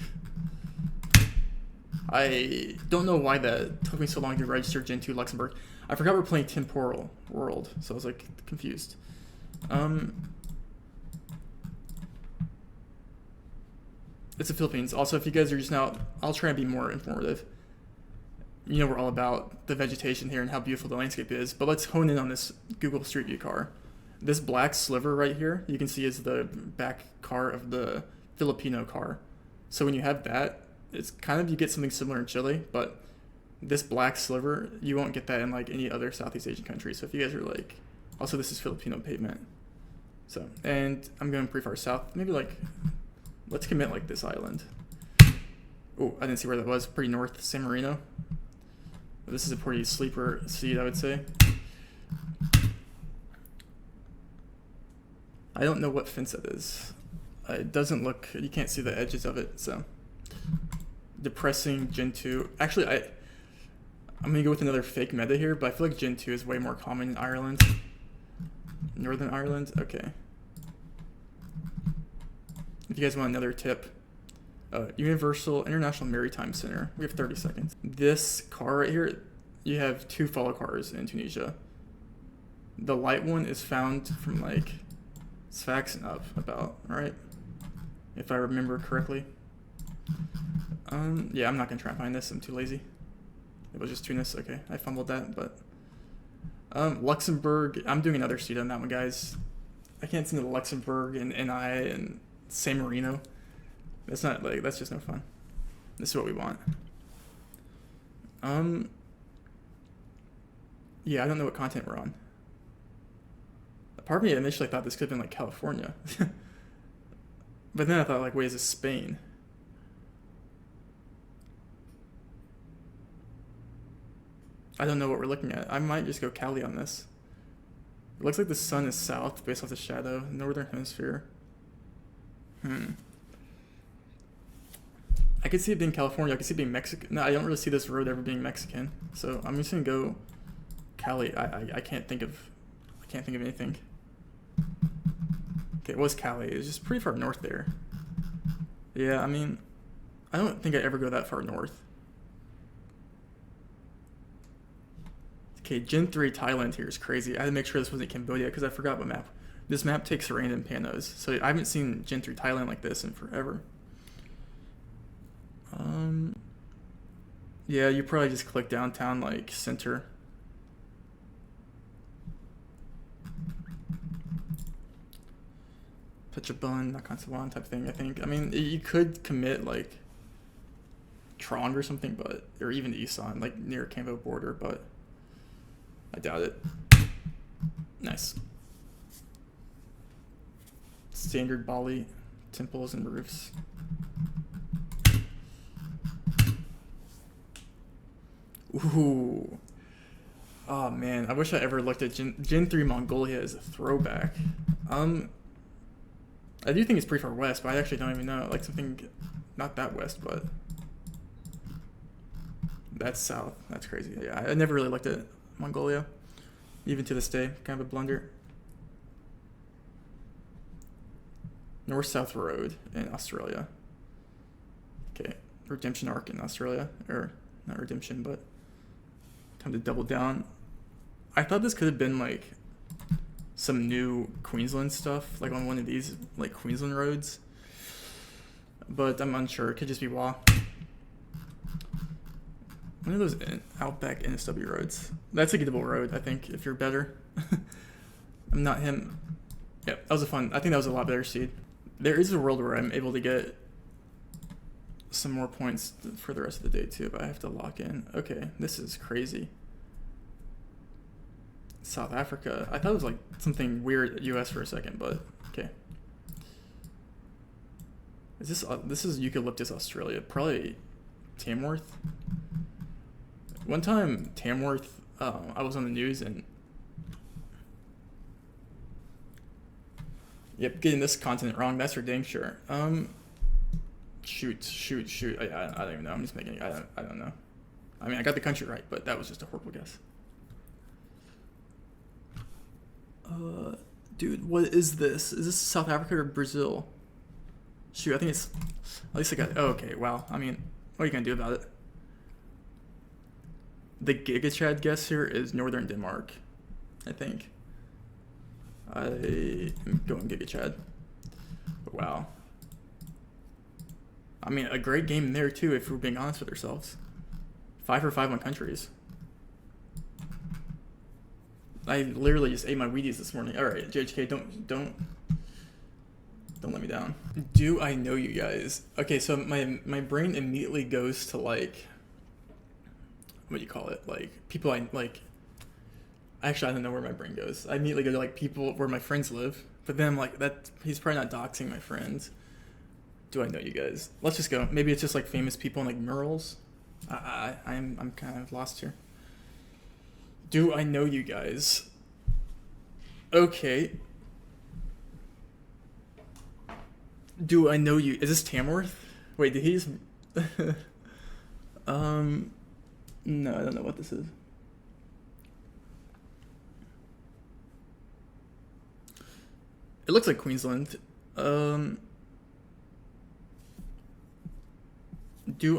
I don't know why that took me so long to register Gen 2 Luxembourg. I forgot we're playing Temporal World, so I was like confused. It's the Philippines. Also, if you guys are just now, I'll try and be more informative. You know we're all about the vegetation here and how beautiful the landscape is, but let's hone in on this Google Street View car. This black sliver right here, you can see is the back car of the Filipino car. So when you have that, it's kind of, you get something similar in Chile, but this black sliver, you won't get that in like any other Southeast Asian country. So if you guys are like, also this is Filipino pavement. So, and I'm going pretty far south, maybe like, let's commit like this island. Oh, I didn't see where that was, pretty north, San Marino. This is a pretty sleeper seed, I would say. I don't know what fence that is. It doesn't look, you can't see the edges of it, so. Depressing Gen 2. Actually, I'm gonna go with another fake meta here, but I feel like Gen 2 is way more common in Ireland. Northern Ireland, okay. If you guys want another tip, Universal International Maritime Center. We have 30 seconds. This car right here, you have 2 follow cars in Tunisia. The light one is found from like Sfax and up about, right? If I remember correctly. Yeah, I'm not gonna try and find this. I'm too lazy. It was just Tunis. Okay, I fumbled that, but Luxembourg. I'm doing another seed on that one, guys. I can't see the Luxembourg and NI and San Marino. That's not like, that's just no fun. This is what we want. Yeah, I don't know what content we're on. Part of me initially thought this could have been like California. But then I thought like, wait, is this Spain? I don't know what we're looking at. I might just go Cali on this. It looks like the sun is south based off the shadow. Northern hemisphere. I could see it being California. I could see it being Mexico. No, I don't really see this road ever being Mexican. So I'm just gonna go Cali. I can't think of anything. Okay, it was Cali. It was just pretty far north there. Yeah, I mean, I don't think I ever go that far north. Okay, Gen 3 Thailand here is crazy. I had to make sure this wasn't Cambodia because I forgot what map. This map takes random panos, so I haven't seen Gen 3 Thailand like this in forever. Yeah, you probably just click downtown, like, center. Phetchabun, Nakhon type thing, I think. I mean, you could commit, like, Trong or something, but, or even Isan, like, near Cambo border, but I doubt it. Nice. Standard Bali temples and roofs. Ooh. Oh man, I wish I ever looked at Gen 3 Mongolia as a throwback. I do think it's pretty far west, but I actually don't even know. Like something, not that west, but that's south. That's crazy. Yeah, I never really looked at Mongolia, even to this day. Kind of a blunder. North-South Road in Australia. Okay, Redemption Arc in Australia, or not Redemption, but time to double down. I thought this could have been like some new Queensland stuff, like on one of these like Queensland roads, but I'm unsure. It could just be WA. One of those Outback NSW roads. That's a gettable road, I think, if you're better. I'm not him. Yeah, that was a fun. I think that was a lot better seed. There is a world where I'm able to get some more points for the rest of the day too, but I have to lock in. Okay, this is crazy. South Africa. I thought it was like something weird US for a second, but okay. Is this is Eucalyptus, Australia? Probably Tamworth. One time Tamworth, I was on the news and yep, getting this continent wrong. That's for dang sure. Shoot. I don't even know. I'm just making. I don't know. I mean, I got the country right, but that was just a horrible guess. Dude, what is this? Is this South Africa or Brazil? Shoot, I think it's. At least I got. Oh, okay. Wow. I mean, what are you gonna do about it? The Giga Chad guess here is Northern Denmark, I think. I am going Giga Chad. Wow. I mean, a great game there too, if we're being honest with ourselves. 5 for 5 on countries. I literally just ate my Wheaties this morning. All right, JHK, don't let me down. Do I know you guys? Okay, so my brain immediately goes to like, what do you call it? Like people I like. Actually, I don't know where my brain goes. I immediately go to like people where my friends live, but then I'm like, that he's probably not doxing my friends. Do I know you guys? Let's just go. Maybe it's just like famous people and like murals. I'm kind of lost here. Do I know you guys? Okay. Do I know you? Is this Tamworth? Wait, did he just... No, I don't know what this is. It looks like Queensland. Do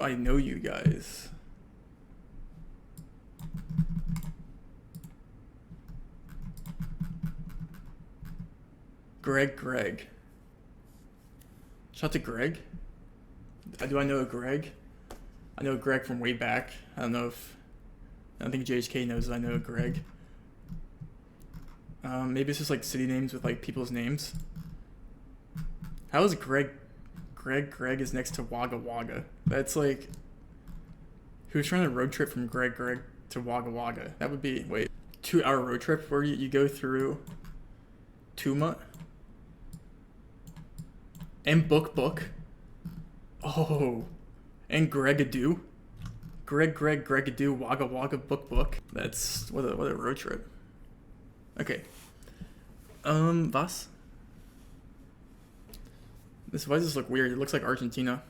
I know you guys? Greg. Shout out to Greg. Do I know a Greg? I know Greg from way back. I don't think JHK knows I know a Greg. Maybe it's just like city names with like people's names. How is Greg is next to Wagga Wagga? That's like, who's trying to road trip from Greg to Wagga Wagga? That would be, wait, 2-hour road trip where you go through Tuma and Book. Oh, and Gregadoo. Gregadoo, Wagga Wagga, Book. That's, what a road trip. Okay. Was? Why does this look weird? It looks like Argentina.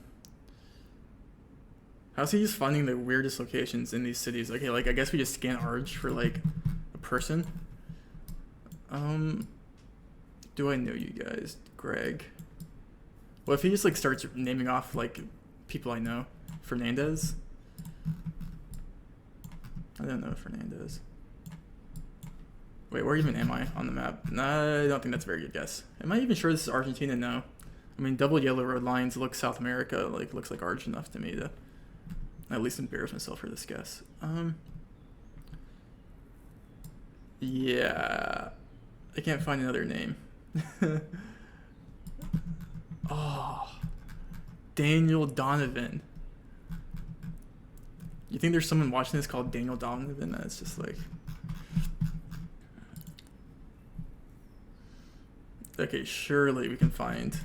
How's he just finding the weirdest locations in these cities? Okay, like, I guess we just scan Arg for, like, a person. Do I know you guys? Greg. Well, if he just, like, starts naming off, like, people I know. Fernandez? I don't know Fernandez. Wait, where even am I on the map? Nah, I don't think that's a very good guess. Am I even sure this is Argentina? No. I mean, double yellow road lines look South America, like looks like Arch enough to me to at least embarrass myself for this guess. Yeah, I can't find another name. Oh, Daniel Donovan. You think there's someone watching this called Daniel Donovan? That's just like... Okay, surely we can find...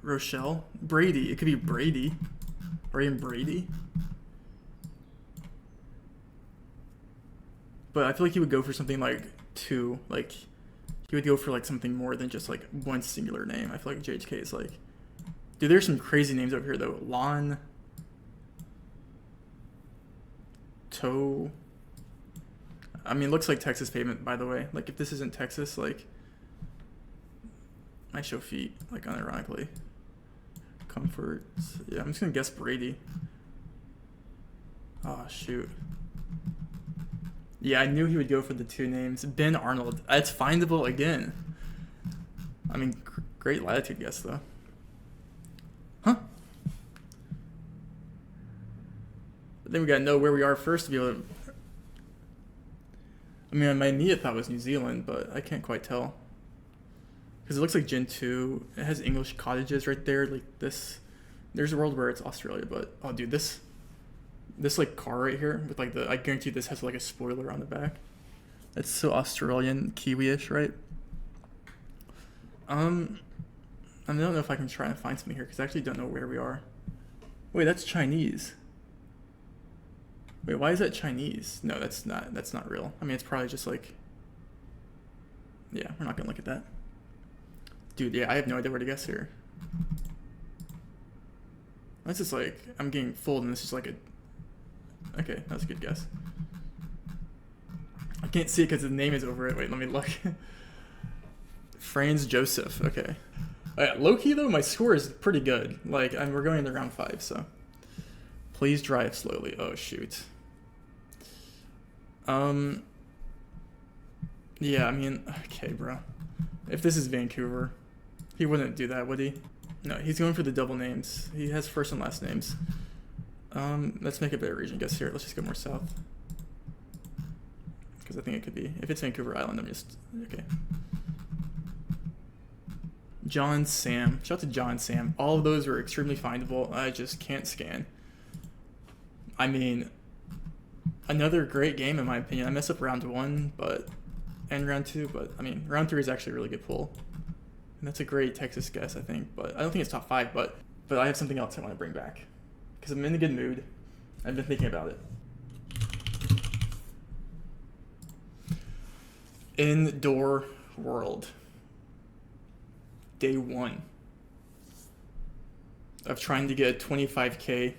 Rochelle? Brady. It could be Brady. Or even Brady. But I feel like he would go for something like two. Like, he would go for like something more than just like one singular name. I feel like JHK is like... Dude, there's some crazy names over here though. Lon... Toe... I mean, it looks like Texas pavement, by the way. Like, if this isn't Texas, like... I show feet, like, unironically. Comfort. Yeah, I'm just gonna guess Brady. Oh, shoot. Yeah, I knew he would go for the two names. Ben Arnold. It's findable again. I mean, great latitude guess, though. Huh? But then we gotta know where we are first to be able to... I mean, my immediate thought was New Zealand, but I can't quite tell. Because it looks like Gen 2. It has English cottages right there, like this. There's a world where it's Australia, but... Oh, dude, this like car right here with like the... I guarantee this has like a spoiler on the back. It's so Australian, Kiwi-ish, right? I don't know if I can try and find something here because I actually don't know where we are. Wait, that's Chinese. Wait, why is that Chinese? No, that's not real. I mean, it's probably just like... Yeah, we're not gonna look at that. Dude, yeah, I have no idea where to guess here. That's just like... I'm getting fooled and this is like a... Okay, that's a good guess. I can't see it because the name is over it. Wait, let me look. Franz Joseph. Okay. Low-key, though, my score is pretty good. Like, we're going into round 5, so... Please drive slowly. Oh, shoot. Yeah, I mean... Okay, bro. If this is Vancouver, he wouldn't do that, would he? No, he's going for the double names. He has first and last names. Let's make a better region guess here. Let's just go more south. Because I think it could be. If it's Vancouver Island, I'm just... Okay. John Sam. Shout out to John Sam. All of those were extremely findable. I just can't scan. I mean, another great game in my opinion. I messed up round 1, and round 2, but I mean, round 3 is actually a really good pull. And that's a great Texas guess, I think. But I don't think it's top 5, but I have something else I want to bring back. Because I'm in a good mood. I've been thinking about it. Indoor world. Day 1 of trying to get a 25K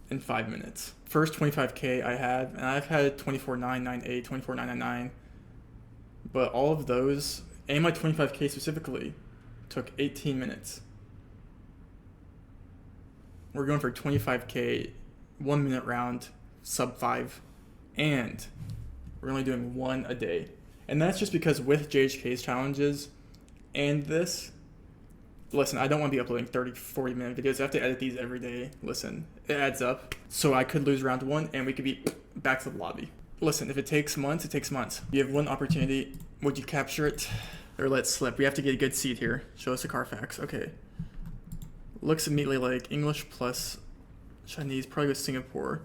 in 5 minutes. First 25K I had, and I've had 24,998, 24,999, but all of those, and my 25K specifically, took 18 minutes. We're going for 25K, 1 minute round, sub 5, and we're only doing 1 a day. And that's just because with JHK's challenges and this, listen, I don't want to be uploading 30, 40 minute videos. I have to edit these every day. Listen, it adds up. So I could lose round 1 and we could be back to the lobby. Listen, if it takes months, it takes months. You have one opportunity. Would you capture it or let it slip? We have to get a good seat here. Show us a Carfax. Okay. Looks immediately like English plus Chinese, probably with Singapore.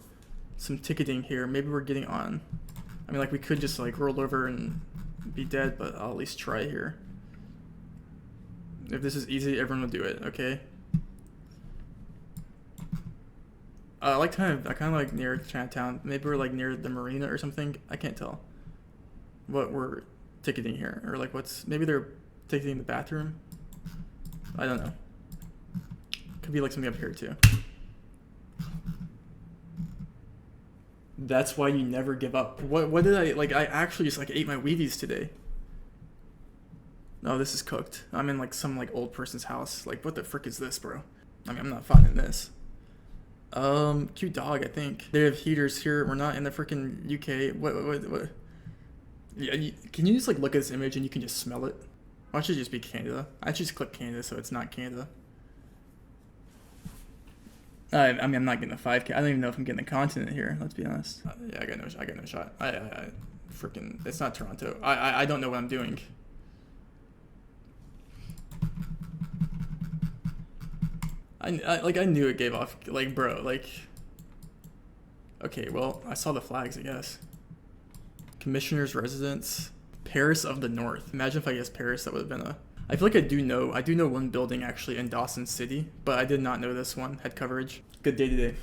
Some ticketing here. Maybe we're getting on. I mean, like, we could just like roll over and be dead, but I'll at least try here. If this is easy, everyone will do it, okay? I kind of like near Chinatown. Maybe we're like near the marina or something. I can't tell what we're ticketing here, or like maybe they're ticketing the bathroom. I don't know. Could be like something up here too. That's why you never give up. What did I, like, I actually just like ate my Wheaties today. No, this is cooked. I'm in like some like old person's house. Like, what the frick is this, bro? I mean, I'm not finding this. Cute dog, I think. They have heaters here. We're not in the freaking UK. What? Yeah, can you just like look at this image and you can just smell it? Why should it just be Canada? I should just click Canada so it's not Canada. I mean, I'm not getting a 5K. I don't even know if I'm getting the continent here. Let's be honest. Yeah, I got no shot. I freaking, it's not Toronto. I don't know what I'm doing. I knew it gave off, like, bro, like, okay, well, I saw the flags, I guess. Commissioner's residence, Paris of the North. Imagine if I guessed Paris, that would have been a, I feel like I do know one building actually in Dawson City, but I did not know this one had coverage. Good day today.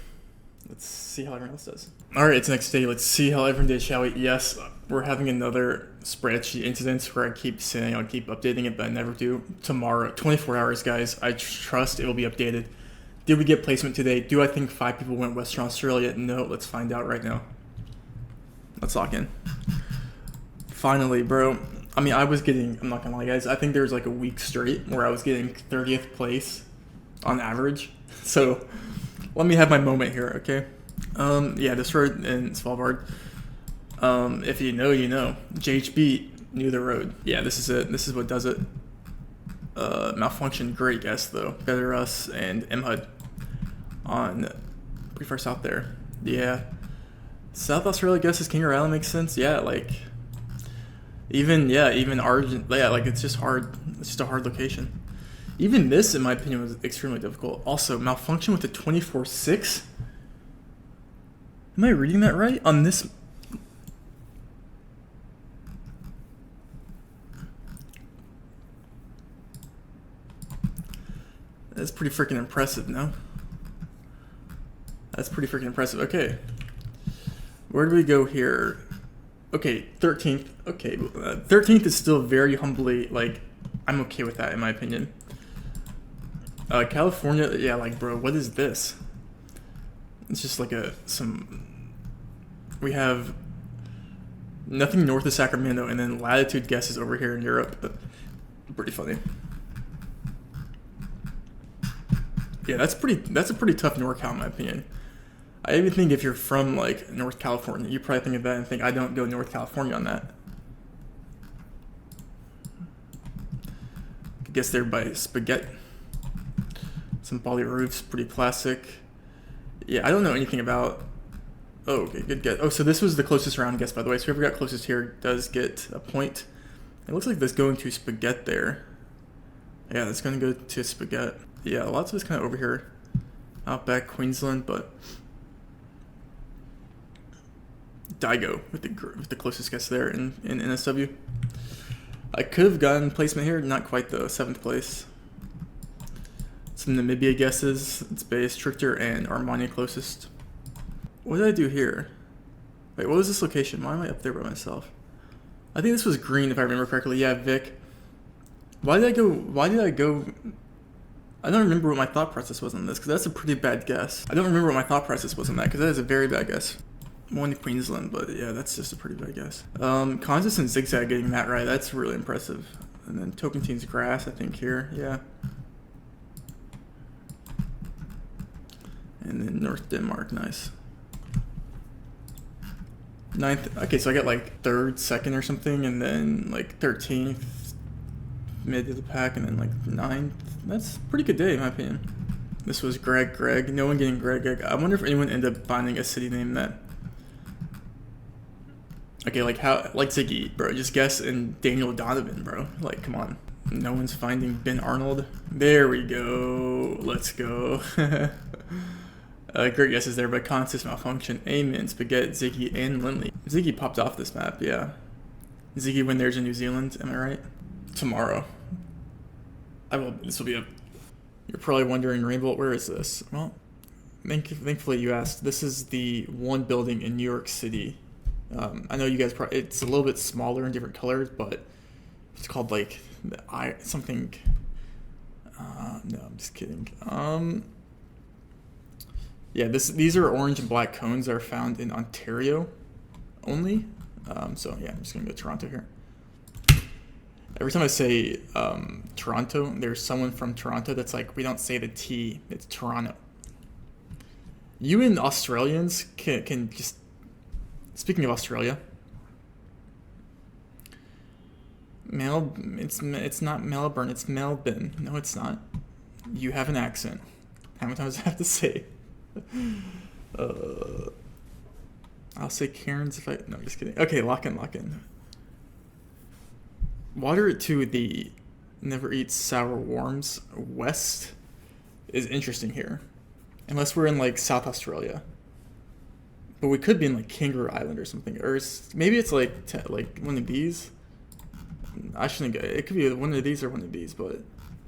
Let's see how everyone else does. All right, it's next day. Let's see how everyone did, shall we? Yes, we're having another spreadsheet incident where I keep saying I'll keep updating it, but I never do. Tomorrow, 24 hours, guys. I trust it will be updated. Did we get placement today? Do I think 5 people went Western Australia? No, let's find out right now. Let's lock in. Finally, bro. I mean, I'm not gonna lie, guys. I think there was like a week straight where I was getting 30th place on average. So let me have my moment here, okay? Yeah, this road in Svalbard. If you know, you know. JHB knew the road. Yeah, this is it. This is what does it. Malfunction, great guess though. Better Us and MHUD on pretty far south there. Yeah. South Australia guesses Kangaroo Island makes sense. Yeah, like even Argent, yeah, like it's just hard. It's just a hard location. Even this, in my opinion, was extremely difficult. Also, malfunction with the 24/6. Am I reading that right? On this. That's pretty freaking impressive, no? That's pretty freaking impressive. Okay. Where do we go here? Okay, 13th. Okay, 13th is still very humbly, like, I'm okay with that, in my opinion. California, yeah, like, bro, what is this? It's just like we have nothing north of Sacramento, and then latitude guesses over here in Europe. Pretty funny. Yeah, that's a pretty tough NorCal in my opinion. I even think if you're from like North California, you probably think of that and think I don't go North California on that. I guess they're by Spaghetti. Some poly roofs, pretty classic. Yeah, I don't know anything about. Oh, okay, good guess. Oh, so this was the closest round guess, by the way. So whoever got closest here does get a point. It looks like that's going to Spaghetti there. Yeah, that's going to go to Spaghetti. Yeah, lots of it's kind of over here, outback Queensland, but Dago with the closest guess there in NSW. I could have gotten placement here, not quite though. 7th place. Some Namibia guesses. It's Base, Trichter, and Armani closest. What did I do here? Wait, what was this location? Why am I up there by myself? I think this was green if I remember correctly. Yeah, Vic. Why did I go? I don't remember what my thought process was on this, because that's a pretty bad guess. I don't remember what my thought process was on that, because that is a very bad guess. One Queensland, but yeah, that's just a pretty bad guess. Kansas and Zigzag getting that right, that's really impressive. And then Tocantins Grass, I think here, yeah. And then North Denmark, nice. 9th, okay, so I got like 3rd, 2nd or something, and then like 13th, mid of the pack, and then like 9th. That's a pretty good day in my opinion. This was Greg. No one getting Greg. I wonder if anyone ended up finding a city name that. Okay, like Ziggy, bro. Just guess and Daniel Donovan, bro. Like, come on. No one's finding Ben Arnold. There we go. Let's go. Great guesses there, but consist malfunction. Amen, Spaghetti, Ziggy, and Lindley. Ziggy popped off this map, yeah. Ziggy when there's in New Zealand, am I right? Tomorrow. This will be a. You're probably wondering, Rainbolt, where is this? Well, thankfully you asked. This is the one building in New York City. I know you guys probably. It's a little bit smaller in different colors, but it's called like something. No, I'm just kidding. Yeah, these are orange and black cones that are found in Ontario only. So yeah, I'm just gonna go Toronto here. Every time I say Toronto, there's someone from Toronto that's like, we don't say the T, it's Toronto. You and Australians can just... Speaking of Australia, it's not Melbourne, it's Melbourne. No, it's not. You have an accent. How many times do I have to say? I'll say Karen's if I... No, I'm just kidding. Okay, lock in. Water to the never eat sour worms west is interesting here. Unless we're in like South Australia. But we could be in like Kangaroo Island or something. Or maybe it's like one of these. I shouldn't go. It could be one of these or one of these, but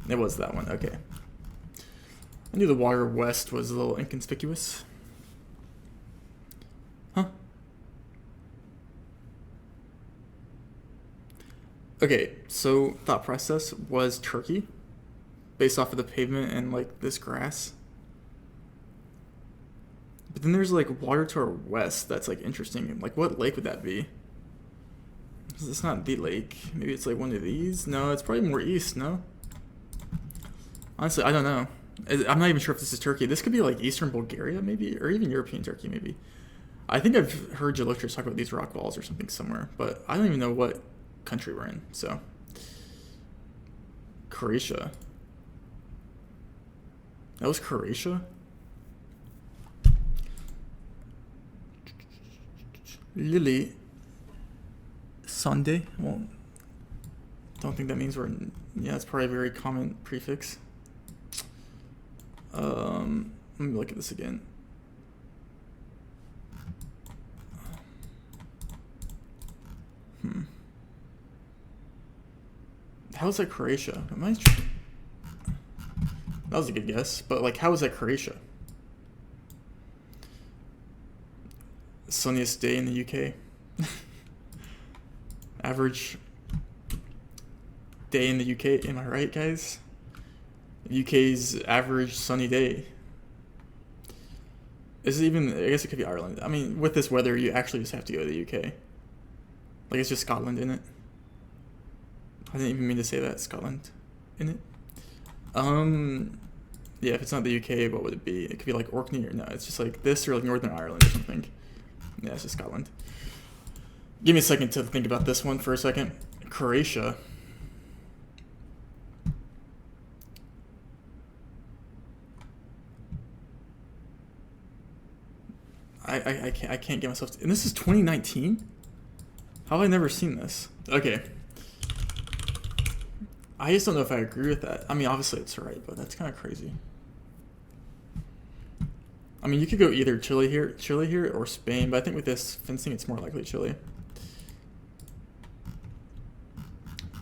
it was that one. Okay. I knew the water west was a little inconspicuous. Huh? Okay, so thought process was Turkey, based off of the pavement and like this grass. But then there's like water to our west that's like interesting. Like what lake would that be? It's not the lake. Maybe it's like one of these? No, it's probably more east, no? Honestly, I don't know. I'm not even sure if this is Turkey. This could be like eastern Bulgaria maybe, or even European Turkey maybe. I think I've heard geologists talk about these rock walls or something somewhere, but I don't even know what country we're in, so. Croatia. That was Croatia? Lily. Sunday? Well, don't think that means we're in... Yeah, it's probably a very common prefix. Let me look at this again. How is that Croatia? That was a good guess, but like, how is that Croatia? Sunniest day in the UK. Average day in the UK. Am I right, guys? UK's average sunny day. Is it even... I guess it could be Ireland. I mean, with this weather, you actually just have to go to the UK. Like, it's just Scotland, in it? I didn't even mean to say that. Scotland, in it? Yeah, if it's not the UK, what would it be? It could be like Orkney, or no, it's just like this, or like Northern Ireland or something. Yeah, it's just Scotland. Give me a second to think about this one for a second. Croatia. I can't get myself to... And this is 2019? How have I never seen this? Okay. I just don't know if I agree with that. I mean, obviously it's right, but that's kind of crazy. I mean, you could go either Chile here, or Spain, but I think with this fencing, it's more likely Chile.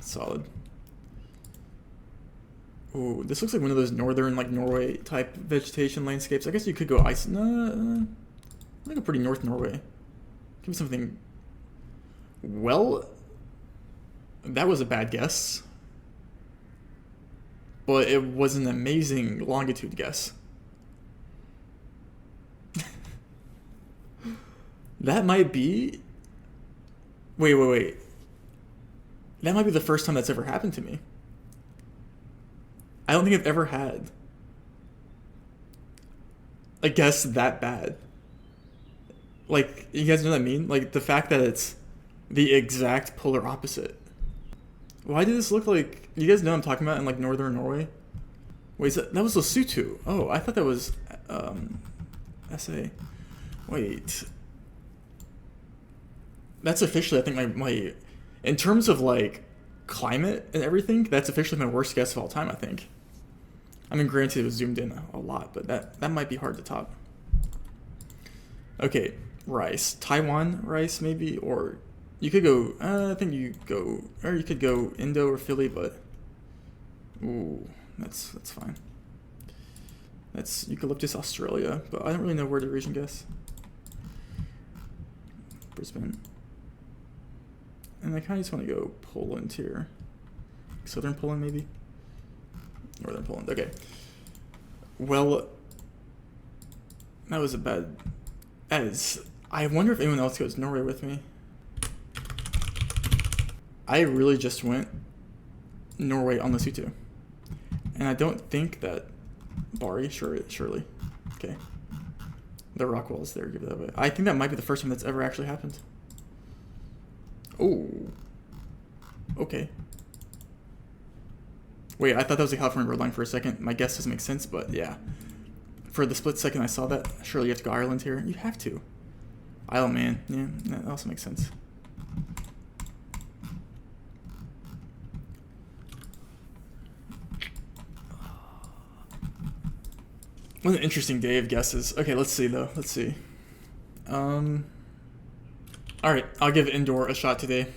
Solid. Ooh, this looks like one of those northern, like Norway type vegetation landscapes. I guess you could go Iceland. Like a pretty North Norway. Give me something. Well, that was a bad guess, but it was an amazing longitude guess. That might be... Wait. That might be the first time that's ever happened to me. I don't think I've ever had a guess that bad. Like, you guys know what I mean? Like, the fact that it's the exact polar opposite. Why did this look like... You guys know what I'm talking about in, like, northern Norway? Wait, that was Lesotho. Oh, I thought that was, SA. Wait. That's officially, I think, my... In terms of, like, climate and everything, that's officially my worst guess of all time, I think. I mean, granted, it was zoomed in a lot, but that might be hard to top. Okay, rice. Taiwan rice, maybe? Or you could go... I think you go... Or you could go Indo or Philly, but... Ooh, that's fine. That's Eucalyptus, Australia, but I don't really know where the region guess. Brisbane. And I kind of just want to go Poland here. Southern Poland, maybe? Northern Poland, okay. Well, that was a bad... I wonder if anyone else goes Norway with me. I really just went Norway on Lesotho. And I don't think that Bari, surely. Okay. The rock walls there, give it that way. I think that might be the first time that's ever actually happened. Oh. Okay. Wait, I thought that was a California road line for a second. My guess doesn't make sense, but yeah. For the split second I saw that, surely you have to go Ireland here. You have to. Isle of Man. Yeah, that also makes sense. What an interesting day of guesses. Okay, let's see though. Let's see. Alright, I'll give indoor a shot today.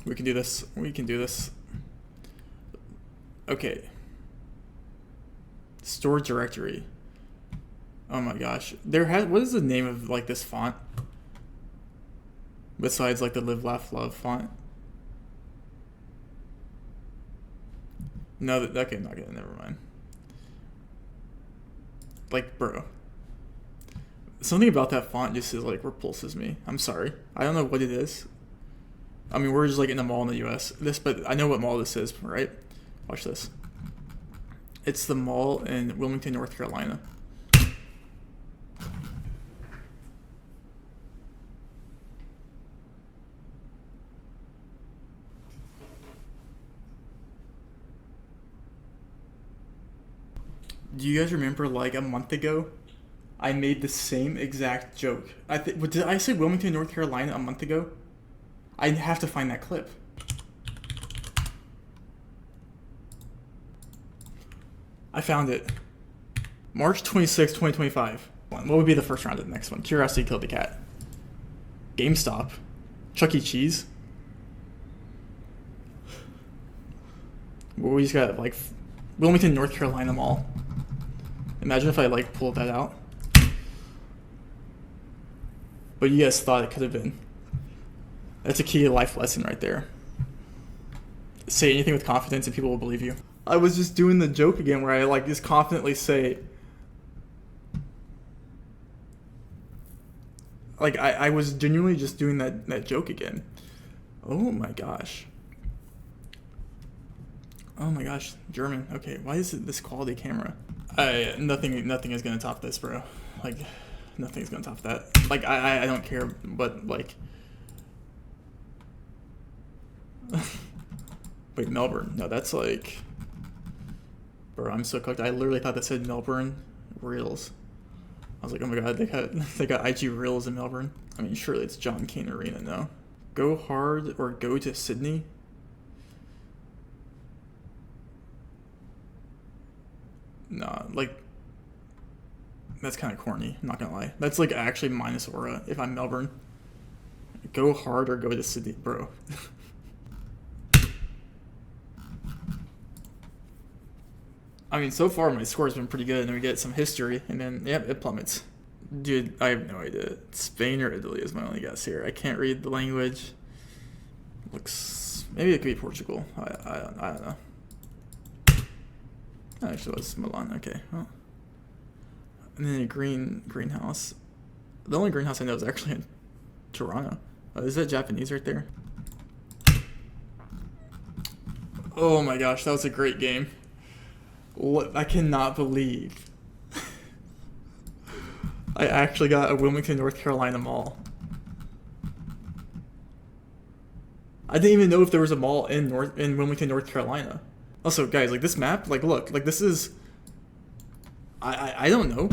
We can do this. We can do this. Okay. Store directory. Oh my gosh. What is the name of like this font? Besides like the Live Laugh Love font? No, okay, not gonna, never mind. Like, bro. Something about that font just is like repulses me. I'm sorry. I don't know what it is. I mean, we're just like in a mall in the US. But I know what mall this is, right? Watch this. It's the mall in Wilmington, North Carolina. Do you guys remember like a month ago, I made the same exact joke? Did I say Wilmington, North Carolina a month ago? I have to find that clip. I found it. March 26, 2025. What would be the first round of the next one? Curiosity killed the cat. GameStop. Chuck E. Cheese. Well, we just got like Wilmington, North Carolina Mall. Imagine if I like pulled that out. But you guys thought it could have been. That's a key life lesson right there. Say anything with confidence and people will believe you. I was just doing the joke again where I like just confidently say, like I was genuinely just doing that joke again. Oh my gosh. Oh my gosh, German. Okay, why is it this quality camera? Nothing is gonna top this, bro. Like, nothing's gonna top that. Like, I don't care, but like. Wait, Melbourne. No, that's like. Bro, I'm so cooked. I literally thought that said Melbourne Reels. I was like, oh my god, they got IG Reels in Melbourne. I mean, surely it's John Cain Arena, no. Go hard or go to Sydney. Nah, like, that's kind of corny, I'm not gonna lie. That's like actually minus aura if I'm Melbourne. Go hard or go to Sydney, bro. I mean, so far my score's been pretty good, and then we get some history, and then, yep, it plummets. Dude, I have no idea. Spain or Italy is my only guess here. I can't read the language. Looks, maybe it could be Portugal. I don't know. Actually, it was Milan. Okay. Well. And then a greenhouse. The only greenhouse I know is actually in Toronto. Is that Japanese right there? Oh my gosh, that was a great game. I cannot believe I actually got a Wilmington, North Carolina mall. I didn't even know if there was a mall in Wilmington, North Carolina. Also, guys, like this map, like look, like this is, I don't know.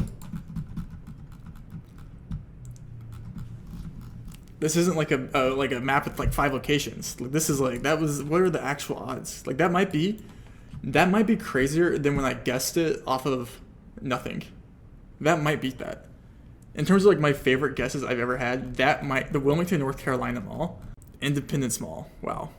This isn't like a map with like 5 locations. Like this is like, what are the actual odds? Like that might be crazier than when I guessed it off of nothing. That might beat that. In terms of like my favorite guesses I've ever had, the Wilmington, North Carolina Mall, Independence Mall. Wow.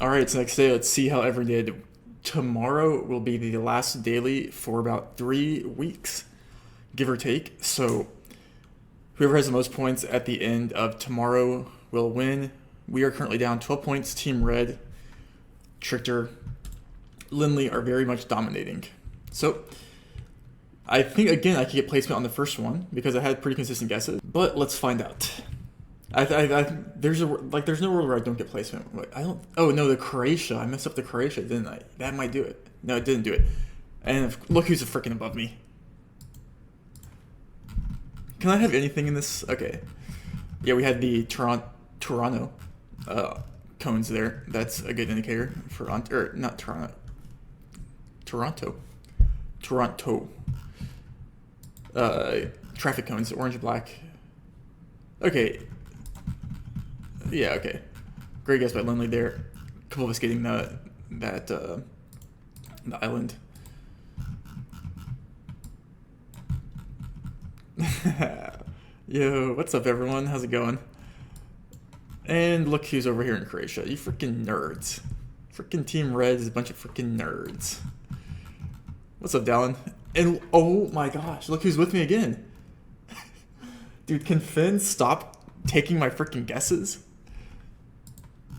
Alright, so next day, let's see how every day did. Tomorrow will be the last daily for about 3 weeks, give or take. So whoever has the most points at the end of tomorrow will win. We are currently down 12 points. Team Red, Trichter, Lindley are very much dominating. So I think, again, I could get placement on the first one because I had pretty consistent guesses. But let's find out. There's no world where I don't get placement. Like, I don't. Oh no, the Croatia. I messed up the Croatia, didn't I? That might do it. No, it didn't do it. And look who's freaking above me. Can I have anything in this? Okay. Yeah, we had the Toronto cones there. That's a good indicator for not Toronto. Toronto. Traffic cones, orange, black. Okay. Yeah, okay. Great guess by Lindley there. A couple of us getting the island. Yo, what's up everyone? How's it going? And look who's over here in Croatia. You freaking nerds. Freaking Team Red is a bunch of freaking nerds. What's up, Dallin? And oh my gosh, look who's with me again. Dude, can Finn stop taking my freaking guesses?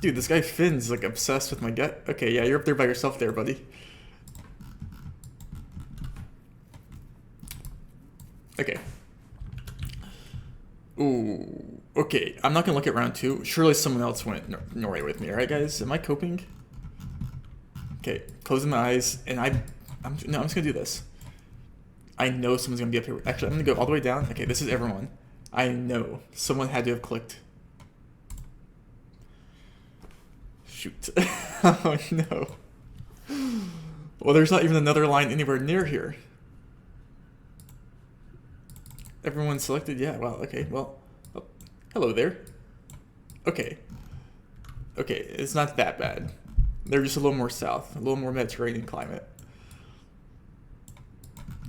Dude, this guy Finn's like obsessed with my get. Okay, yeah, you're up there by yourself there, buddy. Okay. Ooh. Okay, I'm not gonna look at round 2. Surely someone else went Norway with me, alright guys? Am I coping? Okay, closing my eyes, and I'm just gonna do this. I know someone's gonna be up here. Actually, I'm gonna go all the way down. Okay, this is everyone. I know someone had to have clicked. Shoot. Oh no. Well, there's not even another line anywhere near here. Everyone selected? Yeah, wow, okay, well. Oh, hello there. Okay. Okay, it's not that bad. They're just a little more south, a little more Mediterranean climate.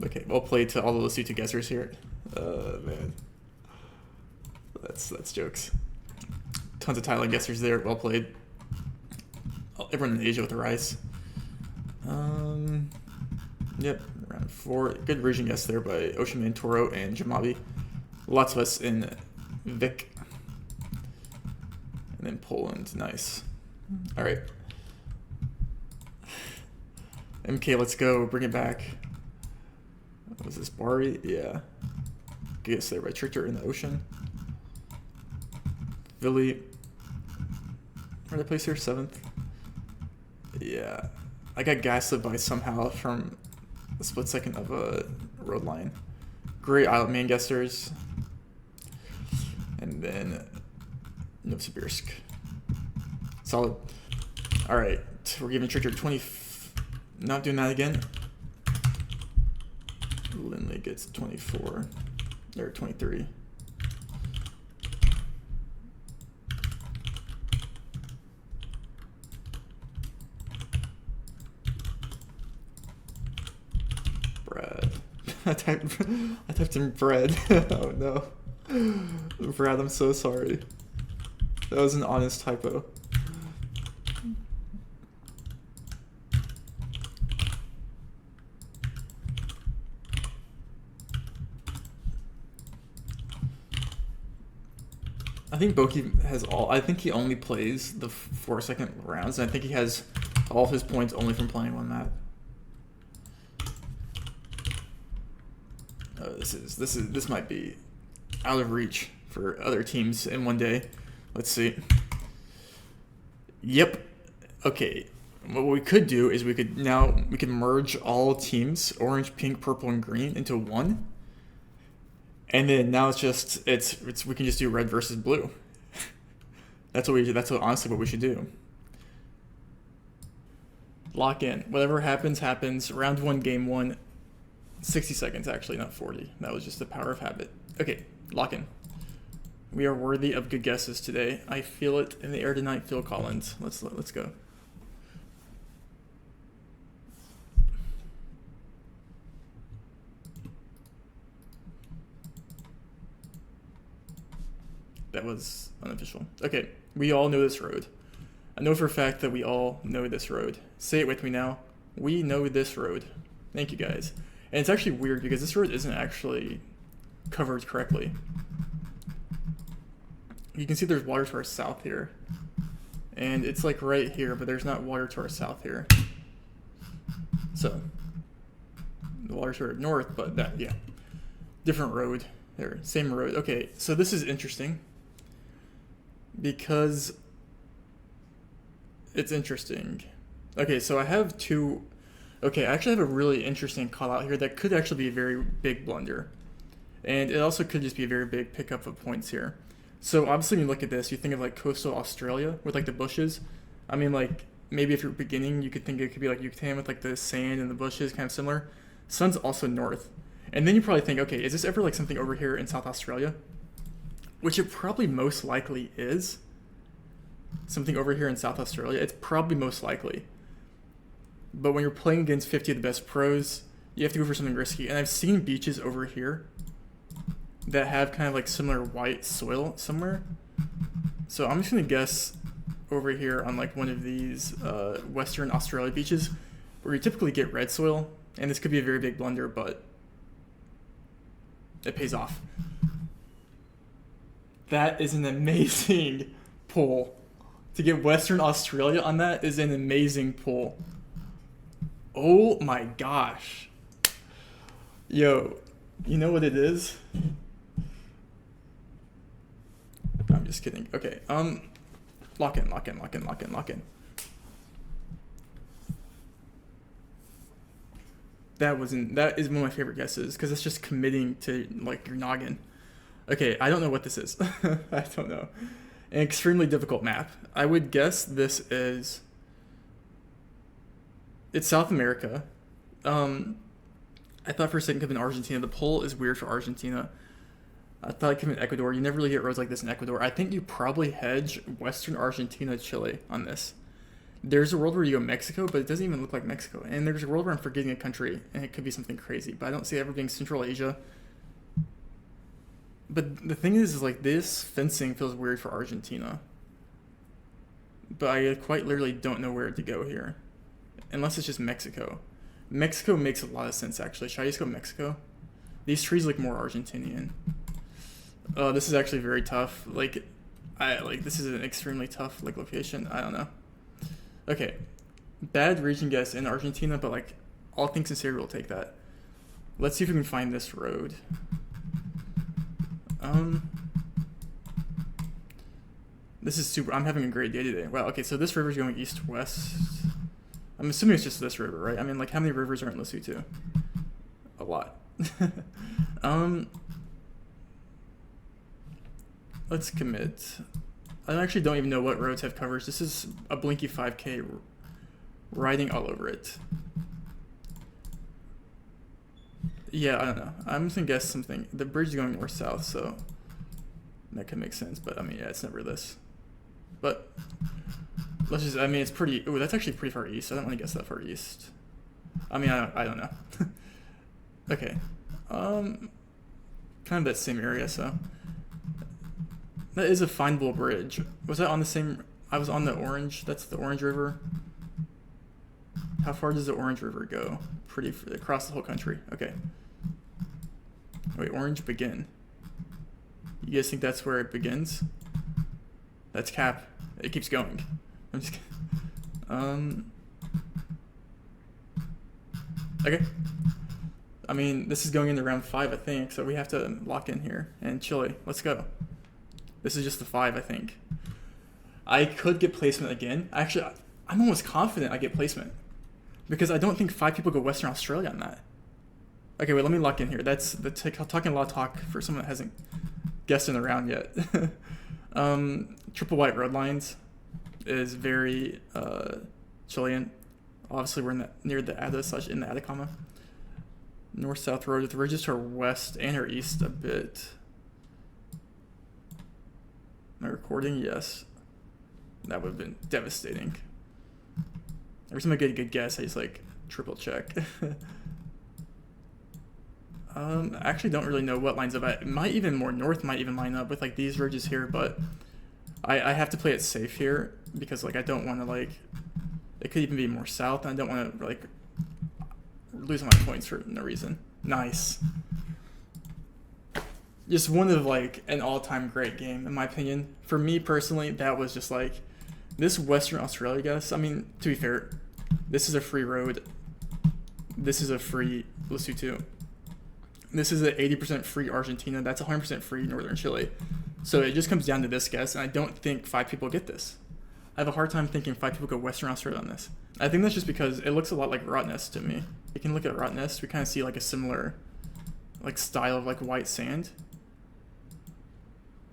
Okay, well played to all of those C2 guessers here. Man. That's jokes. Tons of Thailand guessers there, well played. Everyone in Asia with the rice. Yep, round 4. Good version guess there by Ocean Man, Toro, and Jamabi. Lots of us in Vic. And then Poland, nice. Alright. MK, let's go, bring it back. What was this, Bari? Yeah. Good guess there by Trichter in the Ocean. Philly. Where did I place here? 7th? Yeah. I got gaslit by somehow from a split second of a road line. Great Isle main guessers. And then Novosibirsk. Solid. Alright. We're giving Trichter 20. Not doing that again. Lindley gets 24. Or 23. Brad. I typed in bread. Oh no. Brad, I'm so sorry. That was an honest typo. I think Boki has all. I think he only plays the 4-second rounds, and I think he has all of his points only from playing one map. Oh, this might be out of reach for other teams in one day. Let's see. Yep. Okay. What we could do is we could merge all teams, orange, pink, purple, and green, into one. And then now we can just do red versus blue. That's honestly what we should do. Lock in. Whatever happens, happens. Round 1, game 1. 60 seconds actually, not 40. That was just the power of habit. Okay, lock in. We are worthy of good guesses today. I feel it in the air tonight, Phil Collins. Let's go. That was unofficial. Okay, we all know this road. I know for a fact that we all know this road. Say it with me now. We know this road. Thank you guys. And it's actually weird because this road isn't actually covered correctly. You can see there's water to our south here. And it's like right here, but there's not water to our south here. So, the water's sort of north, but that, yeah. Different road there, same road. Okay, so this is interesting because it's interesting. Okay, so I have two. Okay, I actually have a really interesting call out here that could actually be a very big blunder. And it also could just be a very big pickup of points here. So obviously when you look at this, you think of like coastal Australia with like the bushes. I mean, like maybe if you're beginning, you could think it could be like Yucatan with like the sand and the bushes, kind of similar. Sun's also north. And then you probably think, okay, is this ever like something over here in South Australia? Which it probably most likely is. Something over here in South Australia. It's probably most likely. But when you're playing against 50 of the best pros, you have to go for something risky. And I've seen beaches over here that have kind of like similar white soil somewhere. So I'm just going to guess over here on like one of these Western Australia beaches where you typically get red soil. And this could be a very big blunder, but it pays off. That is an amazing pull. To get Western Australia on that is an amazing pull. Oh my gosh. Yo, you know what it is? I'm just kidding. Okay, lock in. That is one of my favorite guesses because it's just committing to like your noggin. Okay, I don't know what this is. I don't know. An extremely difficult map. I would guess this is. It's South America. I thought for a second it could have been Argentina. The poll is weird for Argentina. I thought it could have been Ecuador. You never really get roads like this in Ecuador. I think you probably hedge Western Argentina, Chile on this. There's a world where you go Mexico, but it doesn't even look like Mexico. And there's a world where I'm forgetting a country, and it could be something crazy. But I don't see it ever being Central Asia. But the thing is like this fencing feels weird for Argentina. But I quite literally don't know where to go here. Unless it's just Mexico. Mexico makes a lot of sense, actually. Should I just go Mexico? These trees look more Argentinian. This is actually very tough. This is an extremely tough location. I don't know. Okay, bad region guess in Argentina, but like all things considered, we'll take that. Let's see if we can find this road. This is super. I'm having a great day today. Wow. Okay, so this river's going east-west. I'm assuming it's just this river, right? I mean, like how many rivers are in Lesotho? A lot. Let's commit. I actually don't even know what roads have coverage. This is a Blinky 5K riding all over it. Yeah, I don't know. I'm just gonna guess something. The bridge is going north-south, so that could make sense. But I mean, yeah, it's never this. But let's just. I mean, it's pretty. Ooh, that's actually pretty far east. I don't want to guess that far east. I mean, I don't know. Okay. Kind of that same area, so. That is a findable bridge. Was that on the same... I was on the Orange. That's the Orange River. How far does the Orange River go? Pretty across the whole country. Okay. Wait, Orange begin. You guys think that's where it begins? That's cap. It keeps going. I'm just kidding. Okay. I mean, this is going into round 5, I think, so we have to lock in here. And Chile, let's go. This is just the 5, I think. I could get placement again. Actually, I'm almost confident I get placement. Because I don't think 5 people go Western Australia on that. Okay, wait, let me lock in here. That's talking a lot of talk for someone that hasn't guessed in the round yet. Triple white road lines is very Chilean. Obviously, we're near the in the Atacama. North-south road with the ridges to our west and our east a bit. Am I recording? Yes. That would have been devastating. Every time I get a good guess, I just triple check. I actually don't really know what lines up. It might even more north might even line up with these ridges here, but I have to play it safe here because I don't want to it could even be more south, and I don't want to lose my points for no reason. Nice. Just one of an all-time great game in my opinion. For me personally, that was just this Western Australia guess. I mean, to be fair, this is a free road. This is a free Let's do 2. This is at 80% free Argentina. That's 100% free Northern Chile. So it just comes down to this guess, and I don't think 5 people get this. I have a hard time thinking 5 people go Western Australia on this. I think that's just because it looks a lot like Rottnest to me. You can look at Rottnest. We kind of see like a similar like style of like white sand.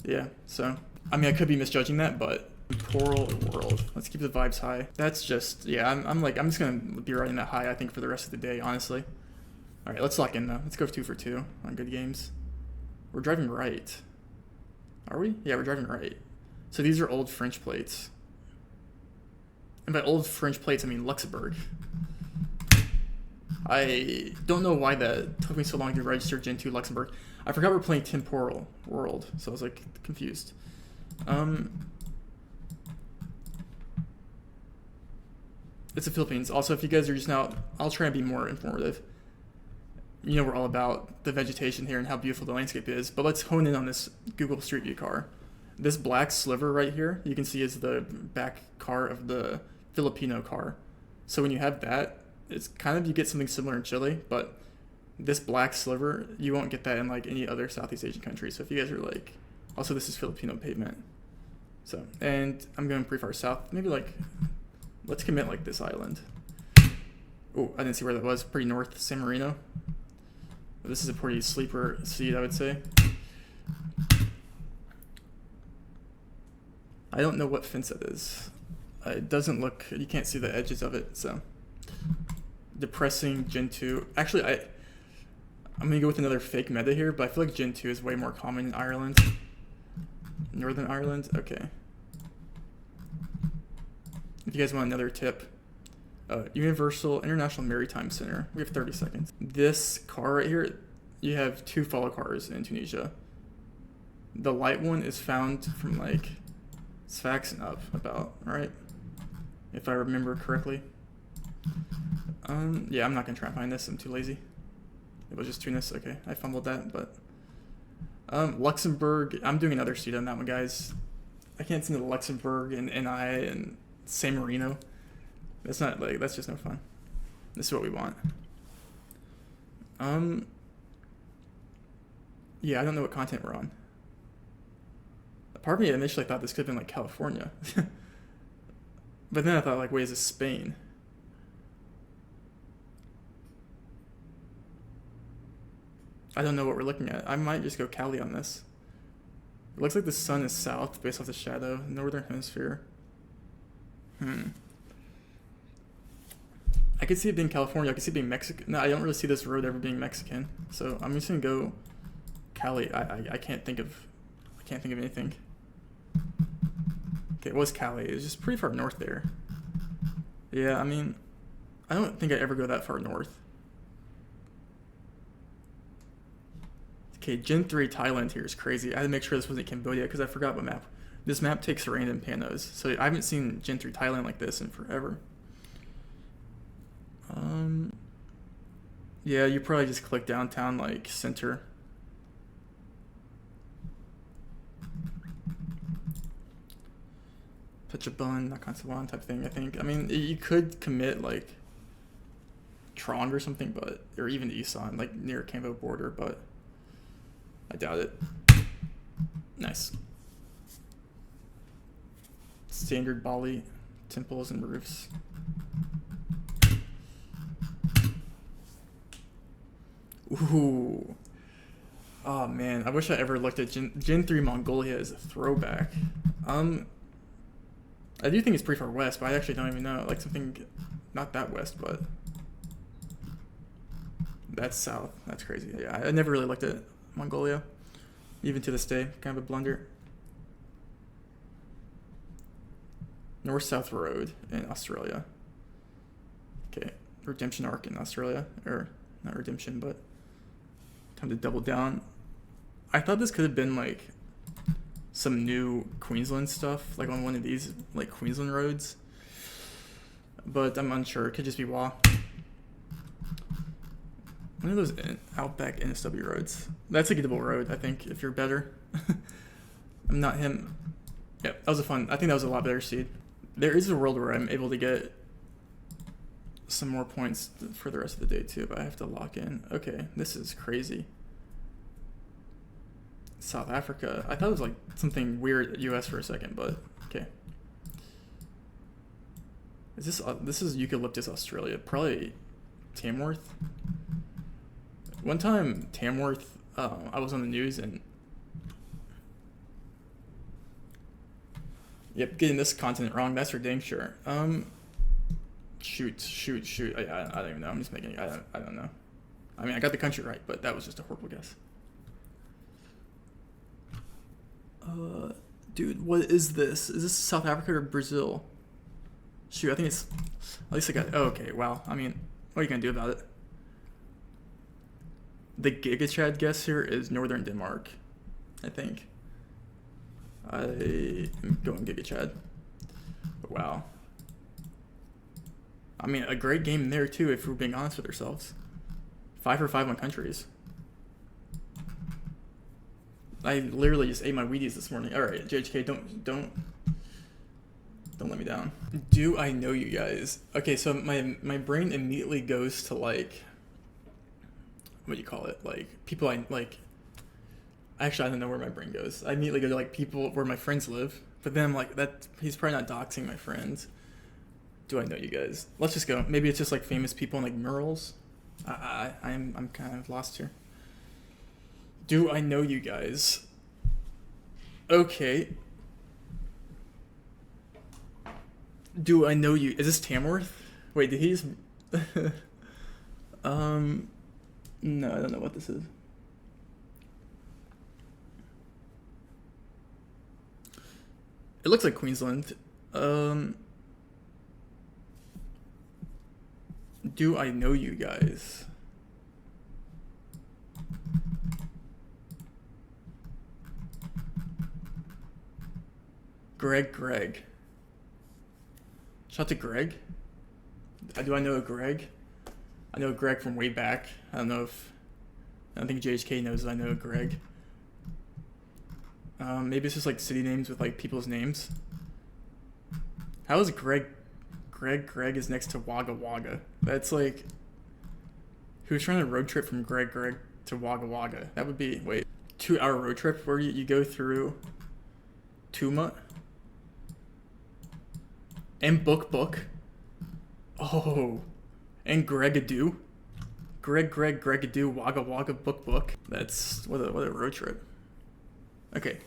Yeah, so I mean I could be misjudging that, but Coral World. Let's keep the vibes high. That's just, yeah, I'm just gonna be riding that high I think for the rest of the day, honestly. All right, let's lock in though. Let's go 2 for 2 on good games. We're driving right. Are we? Yeah, we're driving right. So these are old French plates. And by old French plates, I mean Luxembourg. I don't know why that took me so long to register Gen 2 Luxembourg. I forgot we're playing Temporal World, so I was like confused. It's the Philippines. Also, if you guys are just now, I'll try and be more informative. You know we're all about the vegetation here and how beautiful the landscape is, but let's hone in on this Google Street View car. This black sliver right here, you can see is the back car of the Filipino car. So when you have that, it's kind of, you get something similar in Chile, but this black sliver, you won't get that in like any other Southeast Asian country. So if you guys are like, also this is Filipino pavement. So, and I'm going pretty far south, maybe like, let's commit like this island. Oh, I didn't see where that was, pretty north, San Marino. This is a pretty sleeper seed, I would say. I don't know what fence that is. It doesn't look, you can't see the edges of it, so. Depressing Gen 2. Actually, I'm going to go with another fake meta here, but I feel like Gen 2 is way more common in Ireland. Northern Ireland? Okay. If you guys want another tip, Universal International Maritime Center. We have 30 seconds. This car right here, you have 2 follow cars in Tunisia. The light one is found from like Sfax and up about, right? If I remember correctly. Yeah, I'm not gonna try and find this. I'm too lazy. It was just Tunis. Okay, I fumbled that, but Luxembourg. I'm doing another seed on that one, guys. I can't see the Luxembourg and NI and San Marino. That's not like, that's just no fun. This is what we want. Yeah, I don't know what content we're on. Part of me initially thought this could have been like California. But then I thought like, wait, is this Spain? I don't know what we're looking at. I might just go Cali on this. It looks like the sun is south based off the shadow. Northern hemisphere. I could see it being California. I could see it being Mexico. No, I don't really see this road ever being Mexican. So I'm just gonna go Cali. I can't think of anything. Okay, it was Cali. It was just pretty far north there. Yeah, I mean, I don't think I ever go that far north. Okay, Gen 3 Thailand here is crazy. I had to make sure this wasn't Cambodia because I forgot what map. This map takes random panos. So I haven't seen Gen 3 Thailand like this in forever. Yeah, you probably just click downtown like center. Phetchabun, Nakhon type thing, I think. I mean, you could commit like Trong or something, but, or even Isan, like near Cambo border, but I doubt it. Nice. Standard Bali temples and roofs. Ooh. Oh man, I wish I ever looked at Gen 3 Mongolia as a throwback. I do think it's pretty far west, but I actually don't even know. Like something, not that west, but that's south. That's crazy. Yeah, I never really looked at Mongolia, even to this day. Kind of a blunder. North-South Road in Australia. Okay, Redemption Arc in Australia, or not Redemption, but time to double down. I thought this could have been like some new Queensland stuff, like on one of these like Queensland roads, but I'm unsure. It could just be WA. One of those Outback NSW roads. That's a gettable road, I think, if you're better. I'm not him. Yep, that was a fun. I think that was a lot better seed. There is a world where I'm able to get some more points for the rest of the day too, but I have to lock in. Okay, this is crazy. South Africa. I thought it was like something weird US for a second, but okay. Is this is Eucalyptus, Australia? Probably Tamworth. One time, Tamworth, I was on the news and yep, getting this continent wrong. That's for dang sure. Shoot. I don't even know. I'm just making. I don't know. I mean, I got the country right, but that was just a horrible guess. Dude, what is this? Is this South Africa or Brazil? Shoot, I think it's. At least I got. Oh, okay, wow. I mean, what are you gonna do about it? The GigaChad guess here is Northern Denmark, I think. I am going GigaChad. Wow. I mean, a great game there too, if we're being honest with ourselves. 5 for 5 on countries. I literally just ate my Wheaties this morning. All right, JHK, don't let me down. Do I know you guys? Okay, so my brain immediately goes to like, what do you call it? Like people I like. Actually, I don't know where my brain goes. I immediately go to like people where my friends live, but then I'm like, that he's probably not doxing my friends. Do I know you guys? Let's just go. Maybe it's just like famous people and like murals. I'm kind of lost here. Do I know you guys? Okay. Do I know you? Is this Tamworth? Wait, did he just... No, I don't know what this is. It looks like Queensland. Do I know you guys? Greg. Shout out to Greg. Do I know a Greg? I know Greg from way back. I don't think JHK knows I know Greg. Maybe it's just like city names with like people's names. How is Greg is next to Wagga Wagga? That's like, who's trying to road trip from Greg to Wagga Wagga? That would be, wait, 2-hour road trip where you go through Tuma and Book. Oh, and Gregadoo. Gregadoo, Wagga Wagga, Book. That's, what a road trip. Okay.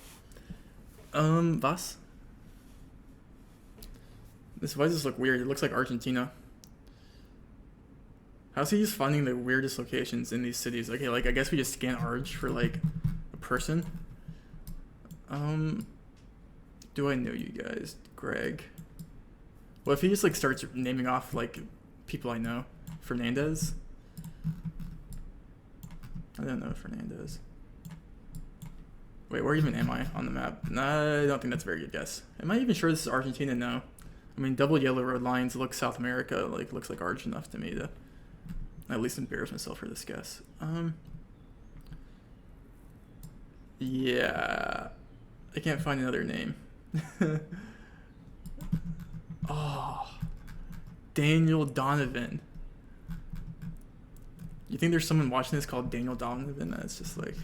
Was? Why does this look weird? It looks like Argentina. How's he just finding the weirdest locations in these cities? Okay, like, I guess we just scan Arg for, like, a person. Do I know you guys? Greg. What if he just, like, starts naming off, like, people I know? Fernandez? I don't know Fernandez. Wait, where even am I on the map? Nah, I don't think that's a very good guess. Am I even sure this is Argentina? No. I mean, double yellow road lines look South America, like, looks like Arch enough to me to at least embarrass myself for this guess. Yeah. I can't find another name. Oh. Daniel Donovan. You think there's someone watching this called Daniel Donovan? That's just like...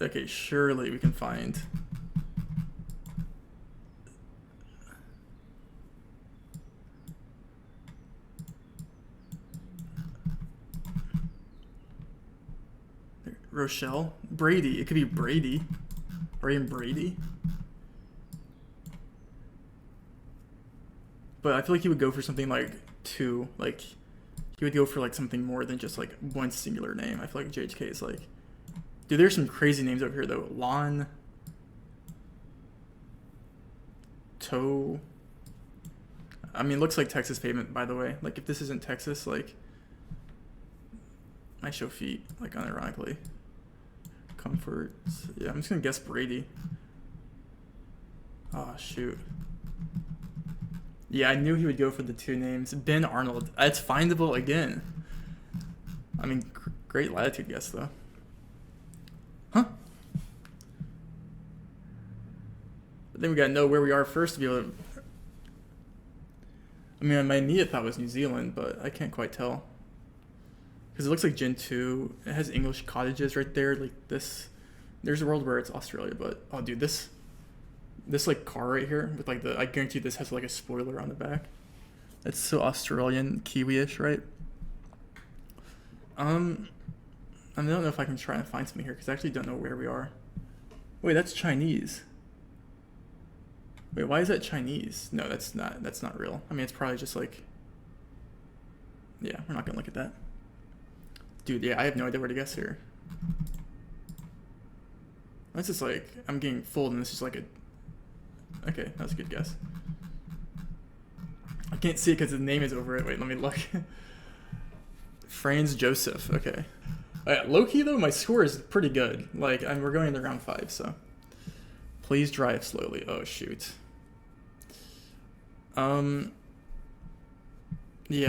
Okay, surely we can find... Rochelle? Brady. It could be Brady. Or even Brady. But I feel like he would go for something like two. Like, he would go for like something more than just like one singular name. I feel like JHK is like... Dude, there's some crazy names over here though. Lon. Toe. I mean, it looks like Texas pavement, by the way. Like, if this isn't Texas, like... I show feet, like, unironically. Comforts. Yeah, I'm just gonna guess Brady. Oh, shoot. Yeah, I knew he would go for the two names. Ben Arnold. That's findable again. I mean, great latitude guess, though. Huh? But then we gotta know where we are first to be able to mean, my immediate thought was New Zealand, but I can't quite tell. Because it looks like Gen 2. It has English cottages right there. Like this. There's a world where it's Australia, but oh, dude, this like car right here with like I guarantee this has like a spoiler on the back. It's so Australian, Kiwi-ish, right? I don't know if I can try and find something here because I actually don't know where we are. Wait, that's Chinese. Wait, why is that Chinese? No, that's not real. I mean, it's probably just like, yeah, we're not gonna look at that. Dude, yeah, I have no idea where to guess here. That's just like, I'm getting fooled and this is like a, okay, that's a good guess. I can't see it because the name is over it. Wait, let me look. Franz Joseph, okay. Low-key though, my score is pretty good. Like, we're going into round 5, so. Please drive slowly. Oh, shoot. Yeah,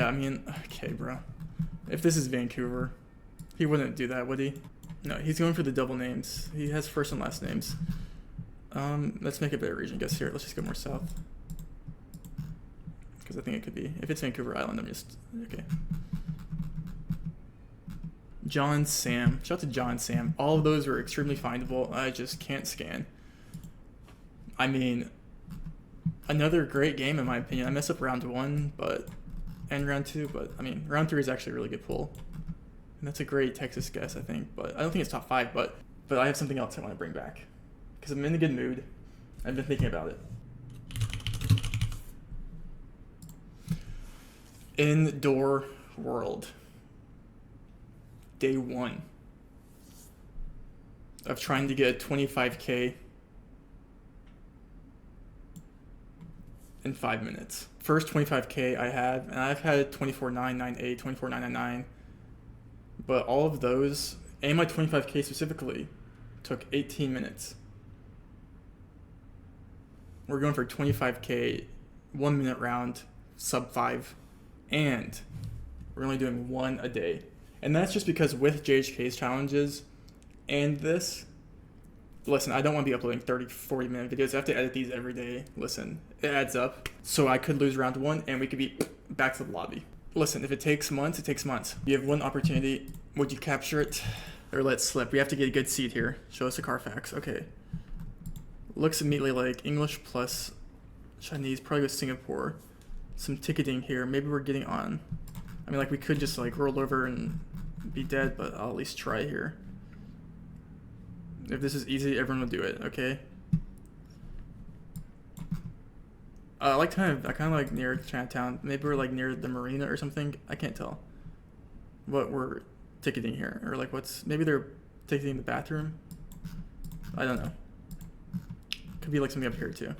I mean, okay, bro. If this is Vancouver, he wouldn't do that, would he? No, he's going for the double names. He has first and last names. Let's make a better region guess here. Let's just go more south. Because I think it could be. If it's Vancouver Island, I'm just, okay. John Sam. Shout out to John Sam. All of those are extremely findable. I just can't scan. I mean, another great game in my opinion. I messed up round 1, and round 2, but I mean, round 3 is actually a really good pull. And that's a great Texas guess, I think. But I don't think it's top 5, but I have something else I want to bring back. Because I'm in a good mood. I've been thinking about it. Indoor world. Day 1 of trying to get a 25K in 5 minutes. First 25K I have, and I've had 24,998, 24,999, but all of those, and my 25K specifically, took 18 minutes. We're going for 25K, 1 minute round, sub 5, and we're only doing 1 a day. And that's just because with JHK's challenges and this, listen, I don't want to be uploading 30, 40 minute videos. I have to edit these every day. Listen, it adds up. So I could lose round 1 and we could be back to the lobby. Listen, if it takes months, it takes months. You have 1 opportunity. Would you capture it or let it slip? We have to get a good seat here. Show us a Carfax. Okay. Looks immediately like English plus Chinese, probably with Singapore. Some ticketing here. Maybe we're getting on. I mean, like, we could just, like, roll over and be dead, but I'll at least try here. If this is easy, everyone will do it, okay? I kind of like near Chinatown. Maybe we're, like, near the marina or something. I can't tell what we're ticketing here. Or, like, maybe they're ticketing the bathroom? I don't know. Could be, like, something up here, too.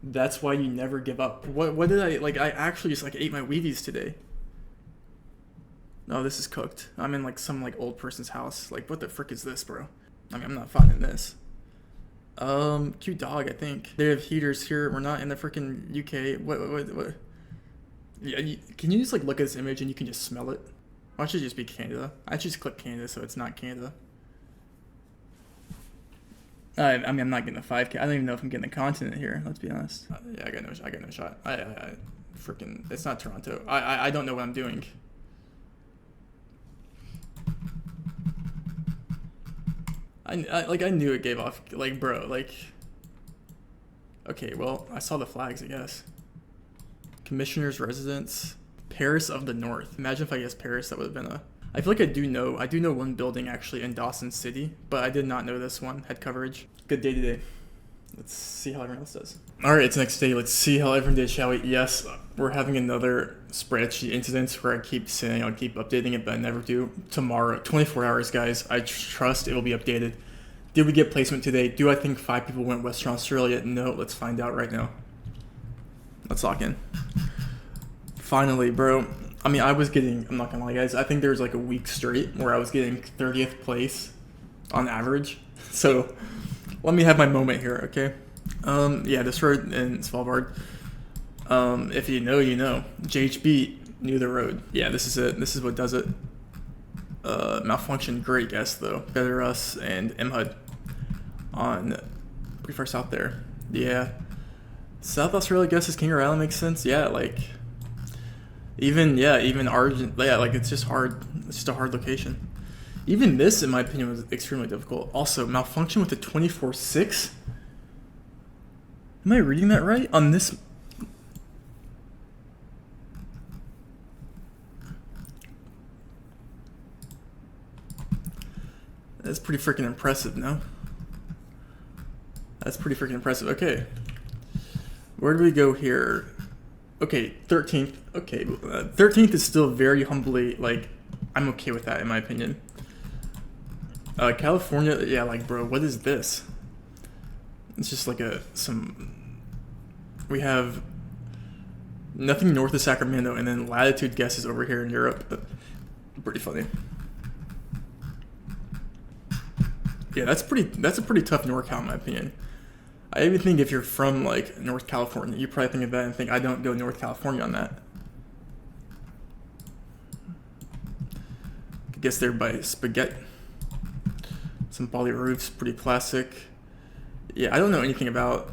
That's why you never give up. What did I actually just like ate my Wheaties today. No, this is cooked. I'm in like some like old person's house. Like what the frick is this, bro? I mean, I'm not finding this. Cute dog, I think. They have heaters here. We're not in the freaking UK. What? Yeah, can you just like look at this image and you can just smell it? Why should it just be Canada? I should just click Canada so it's not Canada. I mean, I'm not getting a 5K. I don't even know if I'm getting a continent here. Let's be honest. Yeah, I got no shot. I freaking. It's not Toronto. I don't know what I'm doing. I knew it gave off. Like, bro, like. Okay, well, I saw the flags, I guess. Commissioner's residence, Paris of the North. Imagine if I guessed Paris. That would have been a. I feel like I do know one building actually in Dawson City, but I did not know this one had coverage. Good day today. Let's see how everyone else does. All right, it's next day. Let's see how everyone did, shall we? Yes, we're having another spreadsheet incident where I keep saying I'll keep updating it, but I never do. Tomorrow, 24 hours, guys. I trust it will be updated. Did we get placement today? Do I think 5 people went Western Australia? No, let's find out right now. Let's lock in. Finally, bro. I mean, I'm not gonna lie, guys, I think there was like a week straight where I was getting 30th place on average. So, let me have my moment here, okay? Yeah, this road in Svalbard, if you know, you know. JHB knew the road. Yeah, this is it. This is what does it. Malfunction, great guess, though. Better Us and MHUD on pretty far south there. Yeah. South Australia guesses Kangaroo Island makes sense. Yeah, like even Argent. Yeah, like it's just hard. It's just a hard location. Even this, in my opinion, was extremely difficult. Also, malfunction with the 24/6. Am I reading that right? On this. That's pretty freaking impressive, no? That's pretty freaking impressive. Okay. Where do we go here? Okay, 13th. Okay, 13th is still very humbly, like, I'm okay with that, in my opinion. California, yeah, like, bro, what is this? It's just like we have nothing north of Sacramento, and then latitude guesses over here in Europe. Pretty funny. Yeah, that's a pretty tough NorCal in my opinion. I even think if you're from like North California, you probably think of that and think I don't go North California on that. I guess they're by Spaghetti. Some poly roofs, pretty classic. Yeah, I don't know anything about.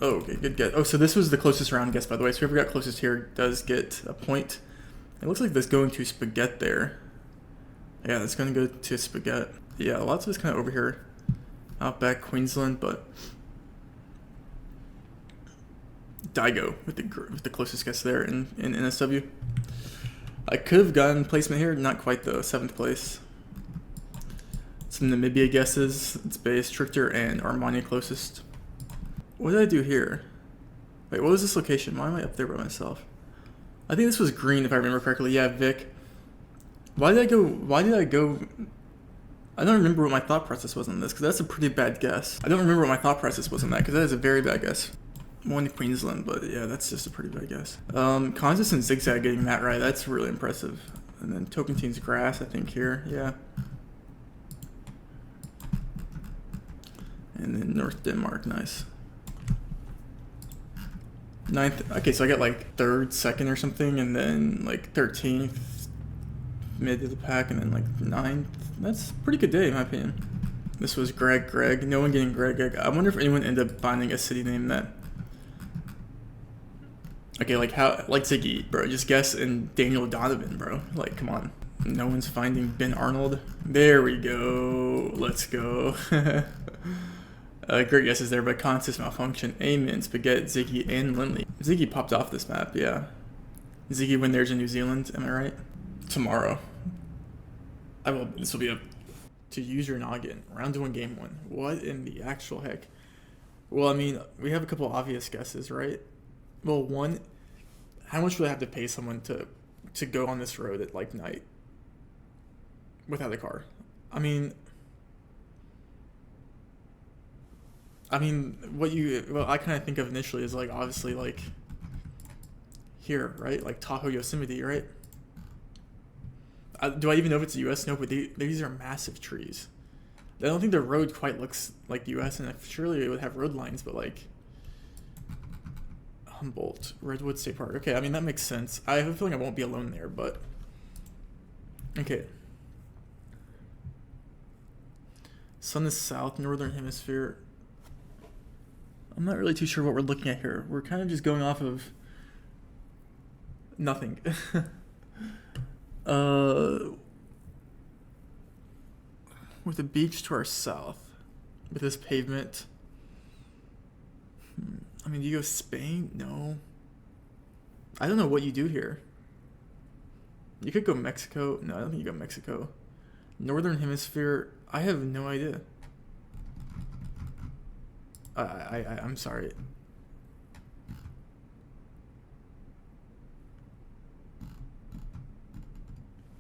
Oh, okay, good guess. Oh, so this was the closest round guess, by the way. So whoever got closest here does get a point. It looks like that's going to Spaghetti there. Yeah, that's going to go to Spaghetti. Yeah, lots of it's kind of over here, outback Queensland, but Daigo with the closest guess there in NSW. I could have gotten placement here, not quite though. 7th place. Some Namibia guesses. It's base, Trichter, and Armani closest. What did I do here? Wait, what was this location? Why am I up there by myself? I think this was green if I remember correctly. Yeah, Vic. Why did I go? I don't remember what my thought process was on this because that's a pretty bad guess. I don't remember what my thought process was on that because that is a very bad guess. One to Queensland, but yeah, that's just a pretty bad guess. Kansas and Zigzag getting that right, that's really impressive. And then Tocantins Grass, I think here, yeah. And then North Denmark, nice. 9th, okay, so I got like 3rd, 2nd or something, and then like 13th, mid of the pack, and then like 9th. That's a pretty good day in my opinion. This was Greg. No one getting Greg. I wonder if anyone ended up finding a city name that. Okay, like Ziggy, bro. Just guess and Daniel Donovan, bro. Like, come on. No one's finding Ben Arnold. There we go. Let's go. Great guesses there, but conscious malfunction. Amen, Spaghetti, Ziggy, and Lindley. Ziggy popped off this map, yeah. Ziggy when there's in New Zealand, am I right? Tomorrow. This will be to use your noggin. Round 1, game 1. What in the actual heck? Well, I mean, we have a couple obvious guesses, right? Well, one, how much would I have to pay someone to go on this road at like night without a car? I mean, what I kind of think of initially is like obviously like here, right? Like Tahoe, Yosemite, right? Do I even know if it's the U.S.? No, but these are massive trees. I don't think the road quite looks like the U.S. and surely it would have road lines, but like Humboldt, Redwood State Park. Okay, I mean that makes sense. I have a feeling I won't be alone there, but okay. Sun is south, northern hemisphere. I'm not really too sure what we're looking at here. We're kind of just going off of nothing. With a beach to our south, with this pavement. I mean, do you go Spain? No. I don't know what you do here. You could go Mexico. No, I don't think you go Mexico. Northern hemisphere. I have no idea. I'm sorry.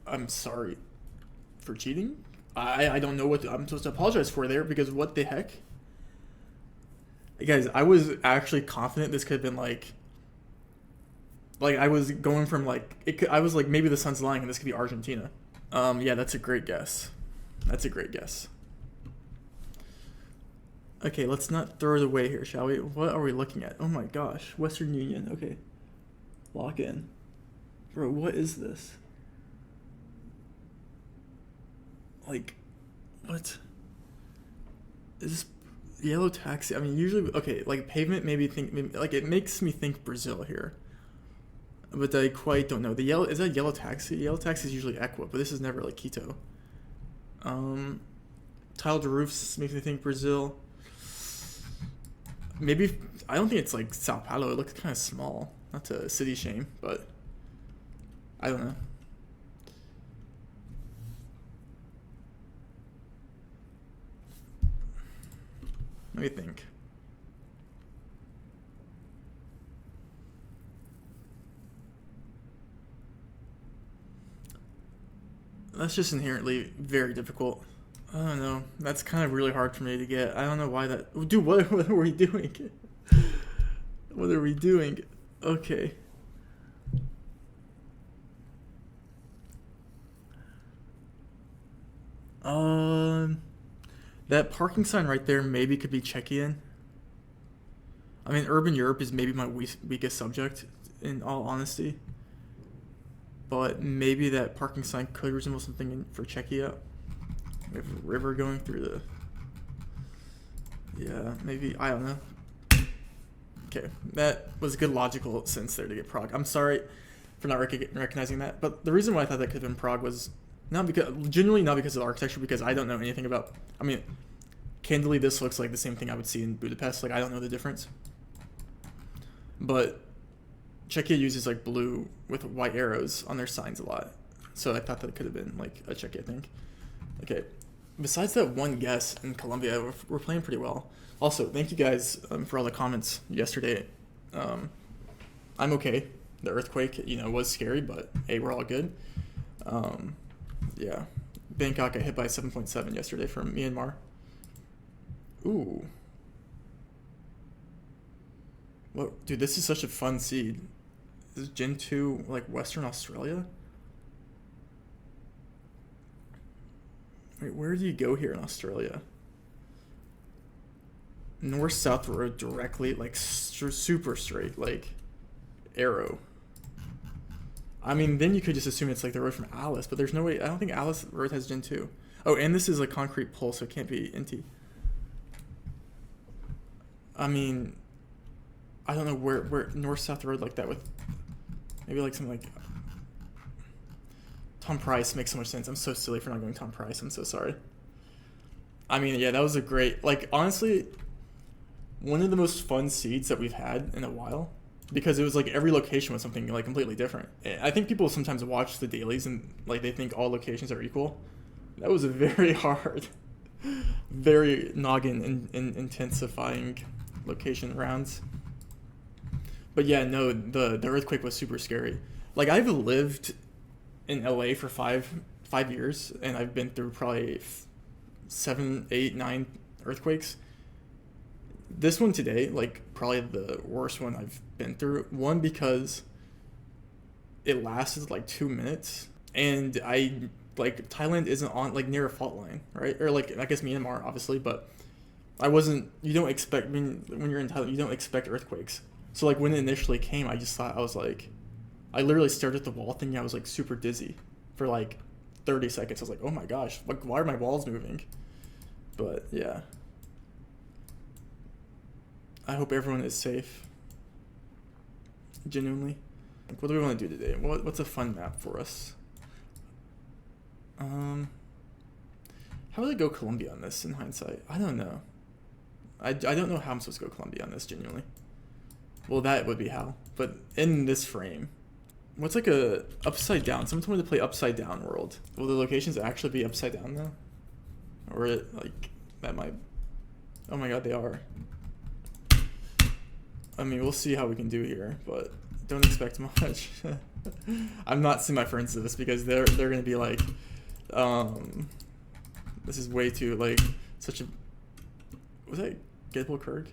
I'm sorry for cheating. I don't know what I'm supposed to apologize for there because what the heck? Guys, I was actually confident this could have been like I was going from I was like maybe the sun's lying and this could be Argentina. Yeah, that's a great guess. That's a great guess. Okay, let's not throw it away here, shall we? What are we looking at? Oh my gosh, Western Union. Okay, lock in, bro. What is this? Like, what? Is Yellow taxi. I mean, usually, okay, like pavement. Maybe like it makes me think Brazil here, but I quite don't know. The yellow is that yellow taxi. Yellow taxi is usually Equa, but this is never like Quito. Um, Tiled roofs makes me think Brazil. Maybe I don't think it's like Sao Paulo. It looks kind of small. Not to city shame, but I don't know. Let me think. That's just inherently very difficult. I don't know. That's kind of really hard for me to get. I don't know why that. Dude, what are we doing? What are we doing? Okay. That parking sign right there maybe could be Czechian. I mean, urban Europe is maybe my weakest subject, in all honesty. But maybe that parking sign could resemble something for Czechia. We have a river going through the. Yeah, maybe. I don't know. Okay, that was a good logical sense there to get Prague. I'm sorry for not recognizing that. But the reason why I thought that could have been Prague was genuinely not because of the architecture, because I don't know anything about. I mean, candidly, this looks like the same thing I would see in Budapest. Like, I don't know the difference. But Czechia uses like blue with white arrows on their signs a lot, so I thought that could have been like a Czechia thing. Okay, besides that one guess in Colombia, we're playing pretty well. Also, thank you guys for all the comments yesterday. I'm okay. The earthquake, was scary, but hey, we're all good. Yeah, Bangkok got hit by 7.7 yesterday from Myanmar. Ooh. What, dude, this is such a fun seed. This is Gen 2, like, Western Australia? Wait, where do you go here in Australia? North-south road directly, like, super straight, like, arrow. I mean, then you could just assume it's, like, the road from Alice, but there's no way. I don't think Alice Road has Gen 2. Oh, and this is, like, concrete pole, so it can't be NT. I mean, I don't know where north-south road like that with maybe like something like Tom Price makes so much sense. I'm so silly for not going Tom Price. I'm so sorry. I mean, yeah, that was a great, like, honestly, one of the most fun seeds that we've had in a while, because it was like every location was something like completely different. I think people sometimes watch the dailies and like they think all locations are equal. That was a very hard, very noggin intensifying location rounds. But yeah, no, the earthquake was super scary. Like, I've lived in LA for five years, and I've been through probably 7, 8, 9 earthquakes. This one today, like, probably the worst one I've been through. One, because it lasted like 2 minutes, and Thailand isn't on like near a fault line, right? Or like, I guess Myanmar obviously, but you don't expect, when you're in Thailand, you don't expect earthquakes. So like when it initially came, I just thought, I literally stared at the wall thinking I was like super dizzy for like 30 seconds. I was like, oh my gosh, like, why are my walls moving? But yeah. I hope everyone is safe. Genuinely. Like, what do we want to do today? What's a fun map for us? How would I go Colombia on this in hindsight? I don't know. I don't know how I'm supposed to go Colombia on this, genuinely. Well, that would be how. But in this frame, what's like a upside down? Someone told me to play upside down world. Will the locations actually be upside down though? Or like that might. Oh my god, they are. I mean, we'll see how we can do here, but don't expect much. I'm not seeing my friends do this because they're gonna be like, this is way too like such a. Was that Gedwell Kirk?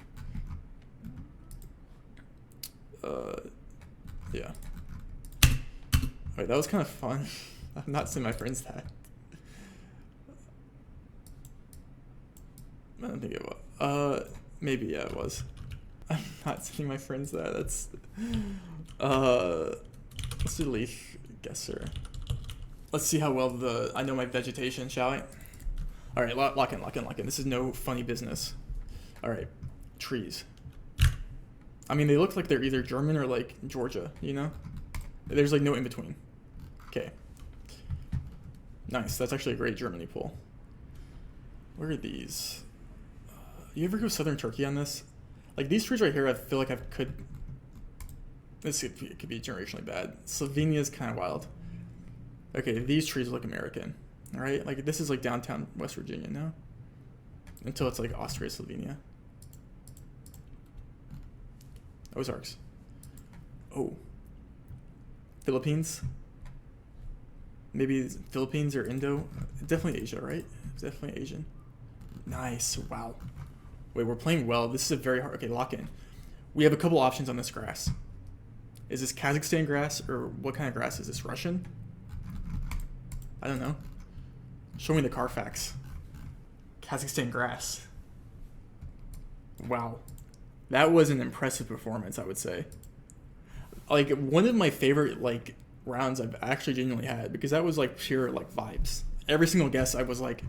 Yeah. Wait, that was kind of fun. I'm not seeing my friends that. I don't think it was. Maybe, yeah, it was. I'm not seeing my friends that. That's. Let's do leaf guesser. Let's see how well I know my vegetation, shall we? Alright, lock in. This is no funny business. All right, trees. I mean, they look like they're either German or like Georgia, you know? There's like no in between. Okay. Nice. That's actually a great Germany pool. Where are these? You ever go southern Turkey on this? Like these trees right here, I feel like I could. This could be generationally bad. Slovenia is kind of wild. Okay, these trees look American. All right, like this is like downtown West Virginia now. Until it's like Austria, Slovenia. Ozarks. Oh. Philippines. Maybe Philippines or Indo. Definitely Asia, right? Definitely Asian. Nice. Wow. Wait, we're playing well. This is a very hard. Okay, lock in. We have a couple options on this grass. Is this Kazakhstan grass or what kind of grass is this? Russian? I don't know. Show me the Carfax. Kazakhstan grass. Wow. That was an impressive performance, I would say. Like one of my favorite like rounds I've actually genuinely had, because that was like pure like vibes. Every single guess I was like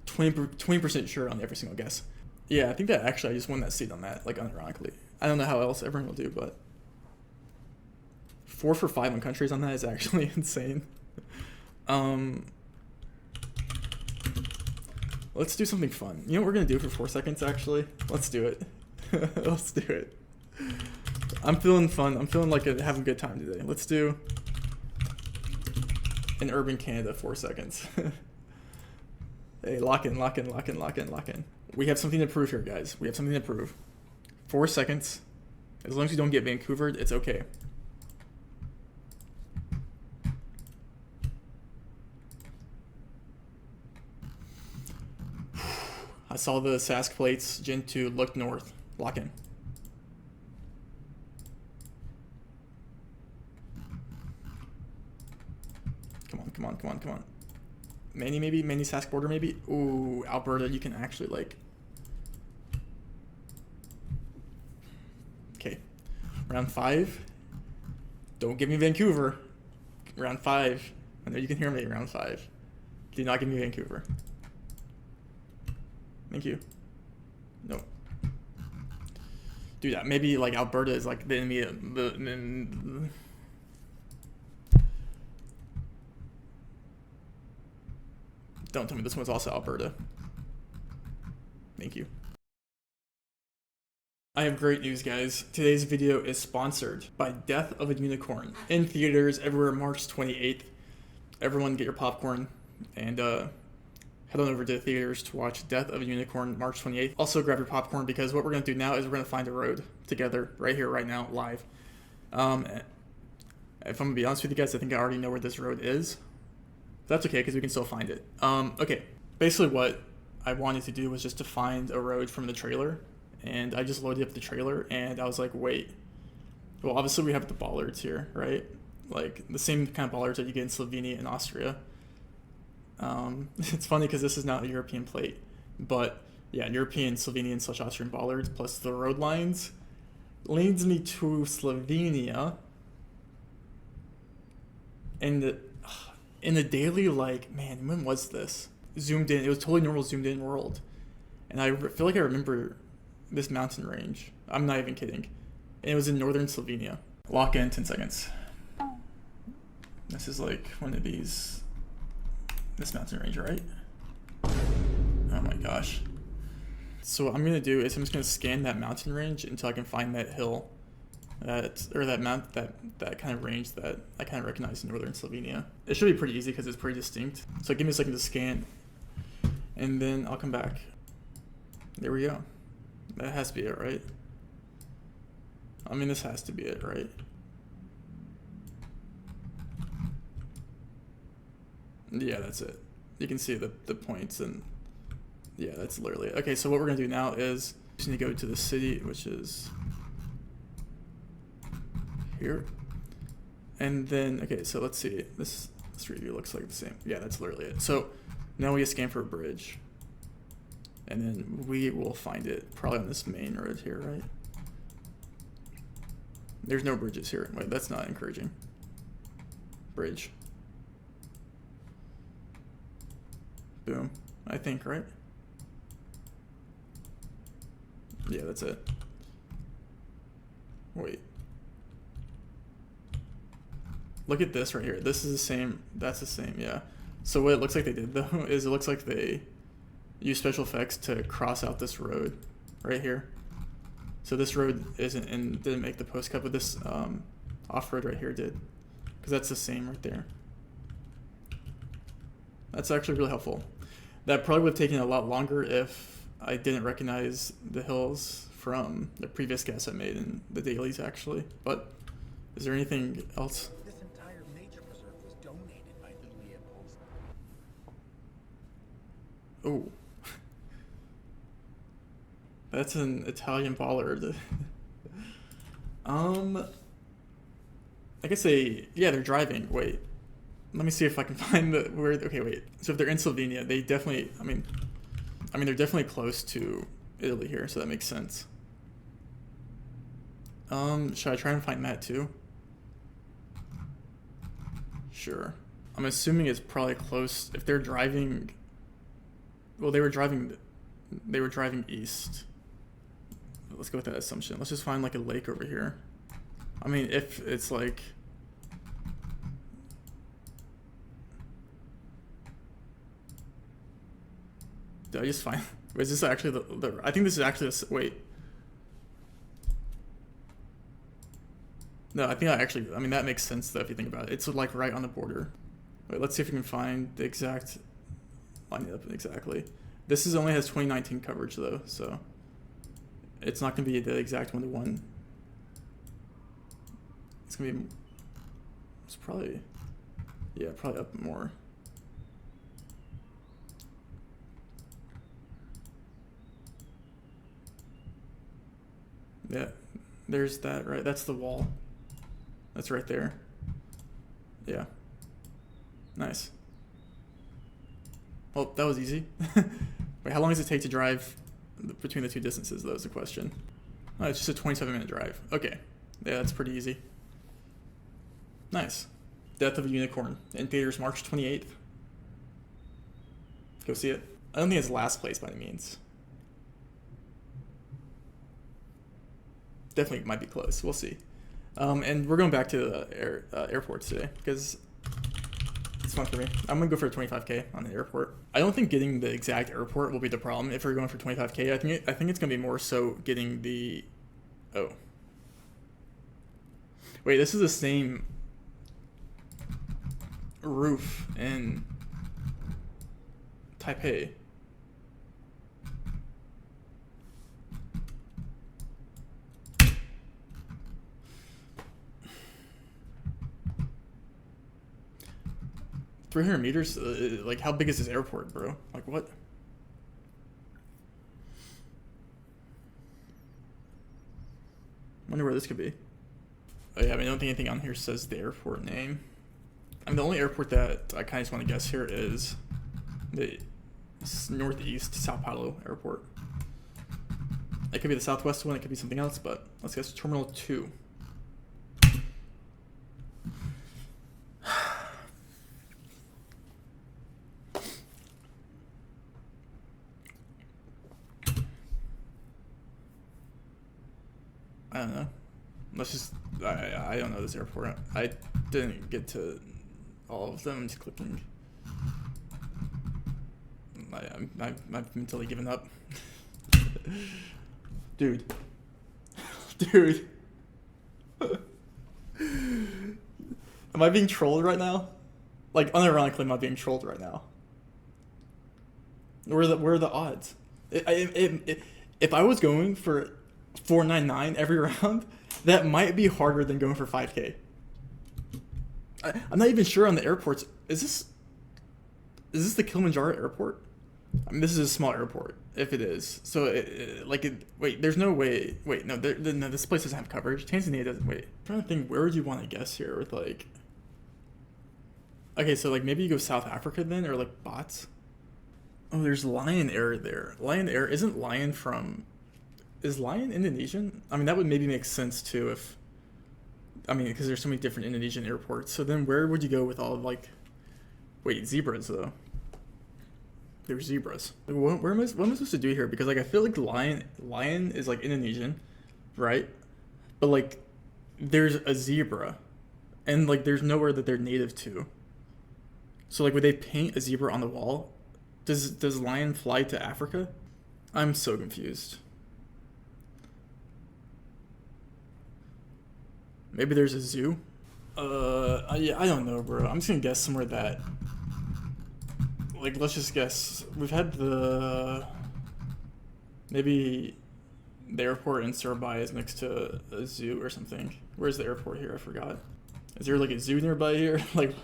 20% sure on every single guess. Yeah, I think that actually I just won that seat on that, like unironically. I don't know how else everyone will do, but 4 for 5 on countries on that is actually insane. Let's do something fun. You know what we're gonna do for 4 seconds actually? Let's do it. Let's do it. I'm feeling fun. I'm feeling like having a good time today. Let's do an urban Canada 4 seconds. Hey, lock in, lock in, lock in, lock in, lock in. We have something to prove here, guys. We have something to prove. 4 seconds. As long as you don't get Vancouvered, it's okay. I saw the Sask plates. Gen 2, look north. Lock in. Come on, come on, come on, come on. Manny maybe? Manny Sask border maybe? Ooh, Alberta, you can actually like... Okay. Round 5. Don't give me Vancouver. Round 5. I know you can hear me. Round 5. Do not give me Vancouver. Thank you. Nope. Dude, maybe like Alberta is like the enemy of the... Don't tell me this one's also Alberta. Thank you. I have great news, guys. Today's video is sponsored by Death of a Unicorn. In theaters everywhere March 28th. Everyone get your popcorn and head on over to the theaters to watch Death of a Unicorn March 28th. Also grab your popcorn because what we're going to do now is we're going to find a road together right here, right now, live. If I'm going to be honest with you guys, I think I already know where this road is. That's okay because we can still find it. Okay, basically what I wanted to do was just to find a road from the trailer, and I just loaded up the trailer and I was like, wait, well obviously we have the bollards here, right? Like the same kind of bollards that you get in Slovenia and Austria. It's funny because this is not a European plate, but yeah, European, Slovenian / Austrian bollards plus the road lines leads me to Slovenia. And in the daily, like, man, when was this? Zoomed in. It was totally normal zoomed in world. And I feel like I remember this mountain range. I'm not even kidding. And it was in northern Slovenia. Lock in 10 seconds. This is like one of these, this mountain range, right? Oh my gosh. So what I'm going to do is I'm just going to scan that mountain range until I can find that hill. That kind of range that I kind of recognize in northern Slovenia. It should be pretty easy because it's pretty distinct. So give me a second to scan, and then I'll come back. There we go. That has to be it, right? I mean, this has to be it, right? Yeah, that's it. You can see the points, and yeah, that's literally it. Okay, so what we're gonna do now is we just need to go to the city, which is here. And then, okay, so let's see. This street view looks like the same. Yeah, that's literally it. So now we scan for a bridge. And then we will find it probably on this main road here, right? There's no bridges here. Wait, that's not encouraging. Bridge. Boom. I think, right? Yeah, that's it. Wait. Look at this right here. This is the same. That's the same, yeah. So what it looks like they did, though, is it looks like they used special effects to cross out this road right here. So this road didn't make the post cut, but this off-road right here did. Because that's the same right there. That's actually really helpful. That probably would have taken a lot longer if I didn't recognize the hills from the previous guess I made in the dailies, actually. But is there anything else? This entire nature preserve was donated by Leopold. Oh. That's an Italian bollard. I guess they're driving. Wait. Let me see if I can find the word. Okay, wait. So if they're in Slovenia, they definitely, I mean they're definitely close to Italy here, so that makes sense. Should I try and find that too? Sure. I'm assuming it's probably close. If they're driving, well, they were driving east. Let's go with that assumption. Let's just find like a lake over here. I mean, if it's like, did I just find, is this actually the I think this is actually wait. No, I think I mean, that makes sense though if you think about it. It's like right on the border. Wait, let's see if we can find the exact, line it up exactly. This only has 2019 coverage though, so it's not going to be the exact 1-to-1. It's going to be, it's probably, yeah, probably up more. Yeah, there's that, right? That's the wall. That's right there. Yeah. Nice. Well, that was easy. Wait, how long does it take to drive between the two distances, though, is the question. Oh, it's just a 27-minute drive. Okay. Yeah, that's pretty easy. Nice. Death of a Unicorn. In theaters March 28th. Go see it. I don't think it's last place by any means. Definitely might be close. We'll see. And we're going back to the airports today because it's fun for me. I'm going to go for a 25K on the airport. I don't think getting the exact airport will be the problem if we're going for 25K. I think it's going to be more so getting the... Oh. Wait, this is the same roof in Taipei. $300 meters? Like, how big is this airport, bro? Like, what? Wonder where this could be. Oh, yeah, I mean, I don't think anything on here says the airport name. I mean, the only airport that I kind of just want to guess here is the northeast Sao Paulo airport. It could be the southwest one, it could be something else, but let's guess Terminal 2. I don't know. Let's just, I don't know this airport. I didn't get to all of them. I'm just clicking. I've mentally given up. Dude. Dude. Am I being trolled right now? Like, unironically, am I being trolled right now? Where are the odds? If I was going for 499 every round, that might be harder than going for 5K. I'm not even sure on the airports. Is this the Kilimanjaro airport? I mean, this is a small airport, if it is. So, wait, there's no way. Wait, no, no, this place doesn't have coverage. Tanzania doesn't. Wait, I'm trying to think, where would you want to guess here with, like... Okay, so, like, maybe you go South Africa then, or, like, bots? Oh, there's Lion Air there. Lion Air, isn't Lion from... Is Lion Indonesian? I mean, that would maybe make sense, too, if... I mean, because there's so many different Indonesian airports. So then where would you go with all of, like... Wait, zebras, though. They're zebras. Like, what am I supposed to do here? Because like I feel like lion is like Indonesian, right? But like there's a zebra, and like there's nowhere that they're native to. So like would they paint a zebra on the wall? Does lion fly to Africa? I'm so confused. Maybe there's a zoo. Yeah, I don't know, bro. I'm just gonna guess somewhere that, like, let's just guess. We've had maybe the airport in Surabaya is next to a zoo or something. Where's the airport here? I forgot. Is there like a zoo nearby here? Like,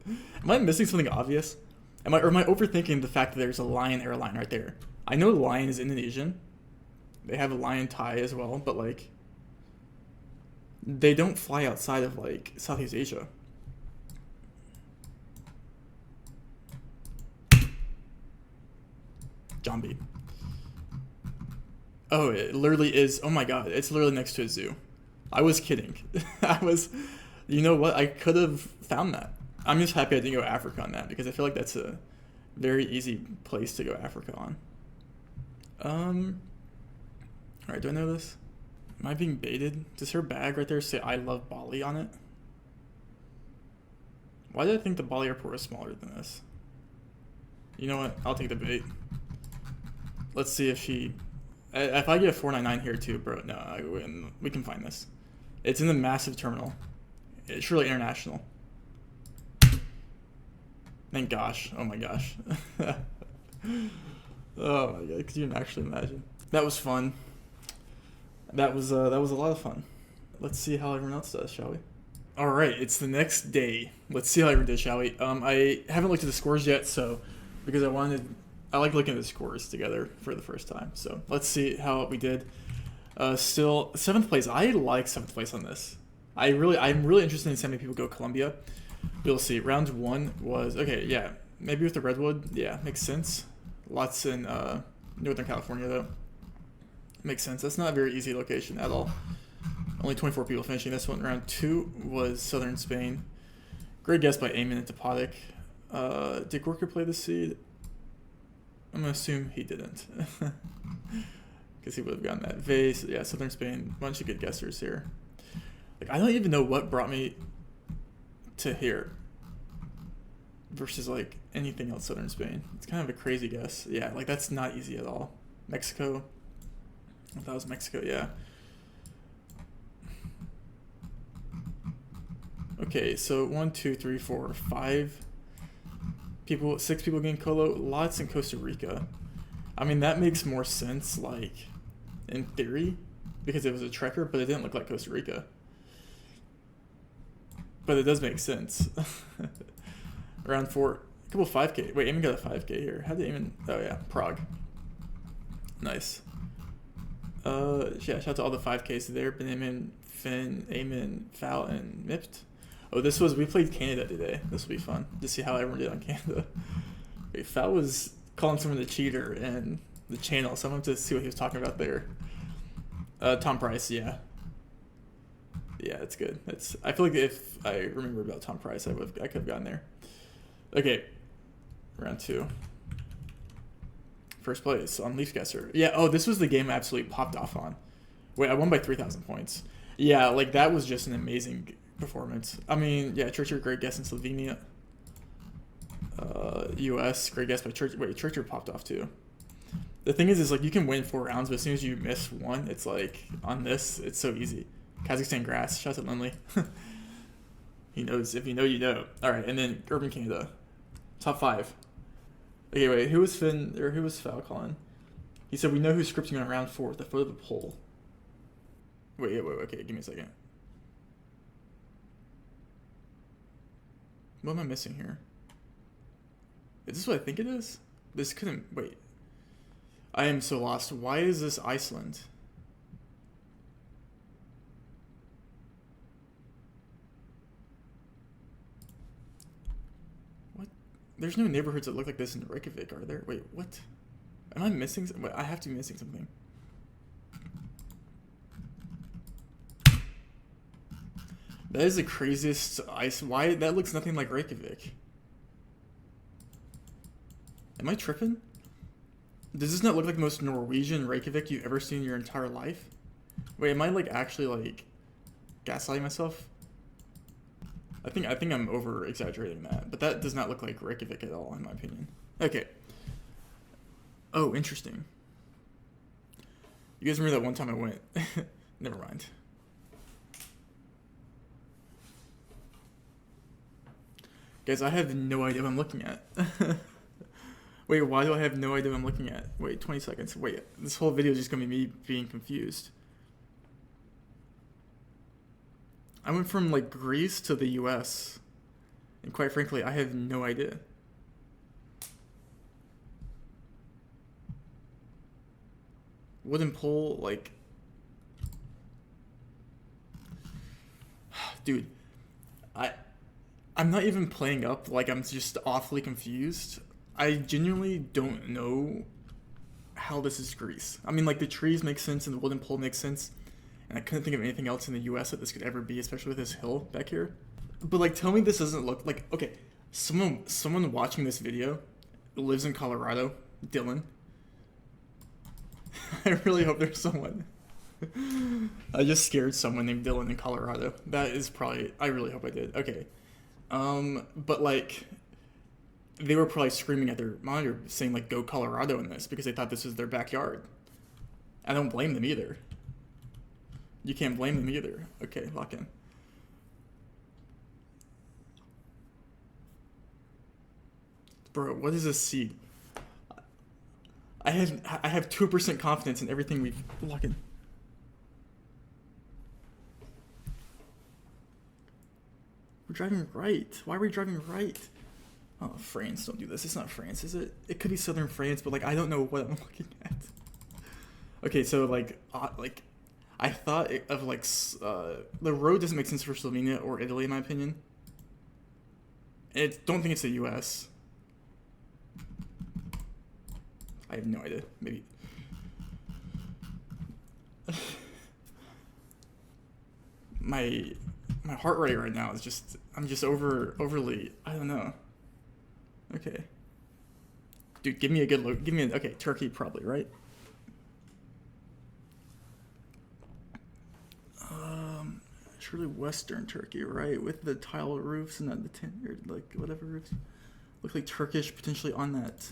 am I missing something obvious? Am I overthinking the fact that there's a Lion airline right there? I know Lion is Indonesian. They have a Lion Thai as well, but like, they don't fly outside of like Southeast Asia. Jambi. Oh, it literally is. Oh my god, it's literally next to a zoo. I was kidding. You know what? I could have found that. I'm just happy I didn't go Africa on that because I feel like that's a very easy place to go Africa on. Alright, do I know this? Am I being baited? Does her bag right there say I love Bali on it? Why did I think the Bali airport was smaller than this? You know what? I'll take the bait. Let's see if she... If I get a 499 here too, bro, no, we can find this. It's in the massive terminal. It's surely international. Thank gosh. Oh my gosh. Oh my god, could you actually imagine? That was fun. That was a lot of fun. Let's see how everyone else does, shall we? Alright, it's the next day. Let's see how everyone did, shall we? I haven't looked at the scores yet, so because I like looking at the scores together for the first time. So let's see how we did. Still 7th place. I like 7th place on this. I'm really interested in seeing how many people go Colombia. We'll see. Round 1 was okay. Yeah, maybe with the Redwood. Yeah, makes sense. Lots in Northern California though. Makes sense. That's not a very easy location at all. Only 24 people finishing this one. Round 2 was Southern Spain. Great guess by Eamon and Topotic. Did Gorka play the seed? I'm gonna assume he didn't, because he would have gotten that vase. Yeah, Southern Spain. Bunch of good guessers here. Like I don't even know what brought me to here versus like anything else Southern Spain. It's kind of a crazy guess. Yeah, like that's not easy at all. Mexico. I thought it was Mexico. Yeah. Okay, so 1, 2, 3, 4, 5 people, 6 people getting Colo. Lots in Costa Rica. I mean, that makes more sense, like, in theory, because it was a trekker, but it didn't look like Costa Rica. But it does make sense. Round 4, a couple 5K. Wait, Eamon got a 5K here. How did Eamon? Oh yeah, Prague. Nice. Yeah, shout out to all the 5Ks there. Benjamin, Finn, Eamon, Fal, and Mipt. Oh, we played Canada today. This will be fun to see how everyone did on Canada. Wait, Fal was calling someone a cheater in the channel, so I'm going to see what he was talking about there. Tom Price, yeah. Yeah, that's good. I feel like if I remember about Tom Price, I could have gotten there. Okay, round 2. First place on Leaf Guesser. Yeah, oh, this was the game I absolutely popped off on. Wait, I won by 3,000 points. Yeah, like that was just an amazing performance. I mean, yeah, Churcher, great guess in Slovenia. US, great guess by Churcher. Wait, Churcher popped off too. The thing is like you can win 4 rounds, but as soon as you miss one, it's like on this, it's so easy. Kazakhstan grass, shout out to Lindley. He knows, if you know, you know. Alright, and then Urban Canada. Top 5. Okay, wait, who was Finn, or who was Falcon? He said, we know who's scripting on round 4 at the foot of the poll. Wait, okay, give me a second. What am I missing here? Is this what I think it is? This couldn't, wait. I am so lost. Why is this Iceland? What? There's no neighborhoods that look like this in Reykjavik, are there? Wait, what? Am I missing something? Wait, I have to be missing something. That is the craziest ice. Why? That looks nothing like Reykjavik. Am I tripping? Does this not look like the most Norwegian Reykjavik you've ever seen in your entire life? Wait, am I like actually like gaslighting myself? I think I'm over exaggerating that, but that does not look like Reykjavik at all in my opinion. Okay. Oh, interesting. You guys remember that one time I went? Never mind. Guys, I have no idea what I'm looking at. Wait, why do I have no idea what I'm looking at? Wait, 20 seconds. Wait, this whole video is just gonna be me being confused. I went from like Greece to the US, and quite frankly, I have no idea. Wooden pole, like, dude, I'm not even playing up, like I'm just awfully confused. I genuinely don't know how this is Greece. I mean, like the trees make sense and the wooden pole makes sense, and I couldn't think of anything else in the US that this could ever be, especially with this hill back here. But like, tell me this doesn't look like, okay, someone watching this video lives in Colorado, Dylan. I really hope there's someone. I just scared someone named Dylan in Colorado. That is probably, I really hope I did. Okay. But like, they were probably screaming at their monitor saying like, go Colorado in this, because they thought this was their backyard. I don't blame them either. You can't blame them either. Okay, lock in. Bro, what is this seed? I have 2% confidence in everything we've locked in. We're driving right. Why are we driving right? Oh, France, don't do this. It's not France, is it? It could be southern France, but like I don't know what I'm looking at. Okay, so like I thought of like the road doesn't make sense for Slovenia or Italy in my opinion. Don't think it's the U.S. I have no idea. Maybe. my heart rate right now is just, I'm just overly, I don't know. Okay. Dude, give me a good look. Give me a, okay, Turkey probably, right? Surely Western Turkey, right? With the tile roofs and the tin, or like whatever roofs. Look like Turkish potentially on that.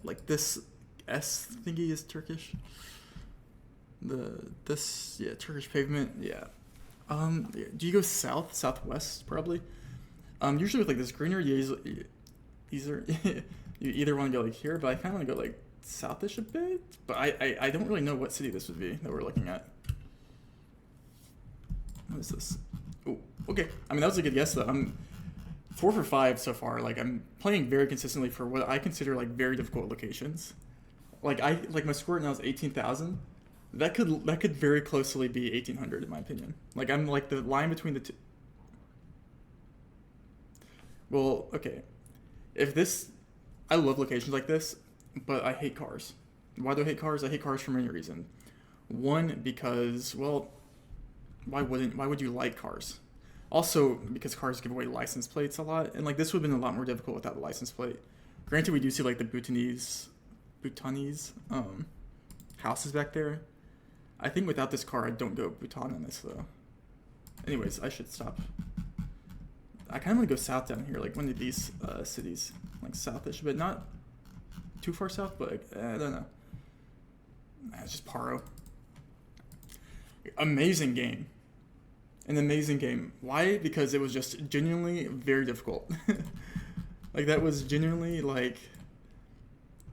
Like this S thingy is Turkish. Yeah, Turkish pavement, yeah. Do you go south, southwest probably? Usually with like this greener, you either want to go like here, but I kind of want to go like southish a bit. But I don't really know what city this would be that we're looking at. What is this? Oh, okay. I mean, that was a good guess though. I'm 4 for 5 so far. Like I'm playing very consistently for what I consider like very difficult locations. Like my score right now is 18,000. That could very closely be 1800 in my opinion. Like I'm like the line between the two. Well, okay. If this, I love locations like this, but I hate cars. Why do I hate cars? I hate cars for many reasons. One, because, well, why would you like cars? Also, because cars give away license plates a lot, and like this would have been a lot more difficult without the license plate. Granted, we do see like the Bhutanese houses back there. I think without this car, I don't go Bhutan on this though. Anyways, I should stop. I kind of want to go south down here, like one of these cities, like southish, but not too far south. But like, I don't know. It's just Paro. Amazing game. An amazing game. Why? Because it was just genuinely very difficult. Like that was genuinely like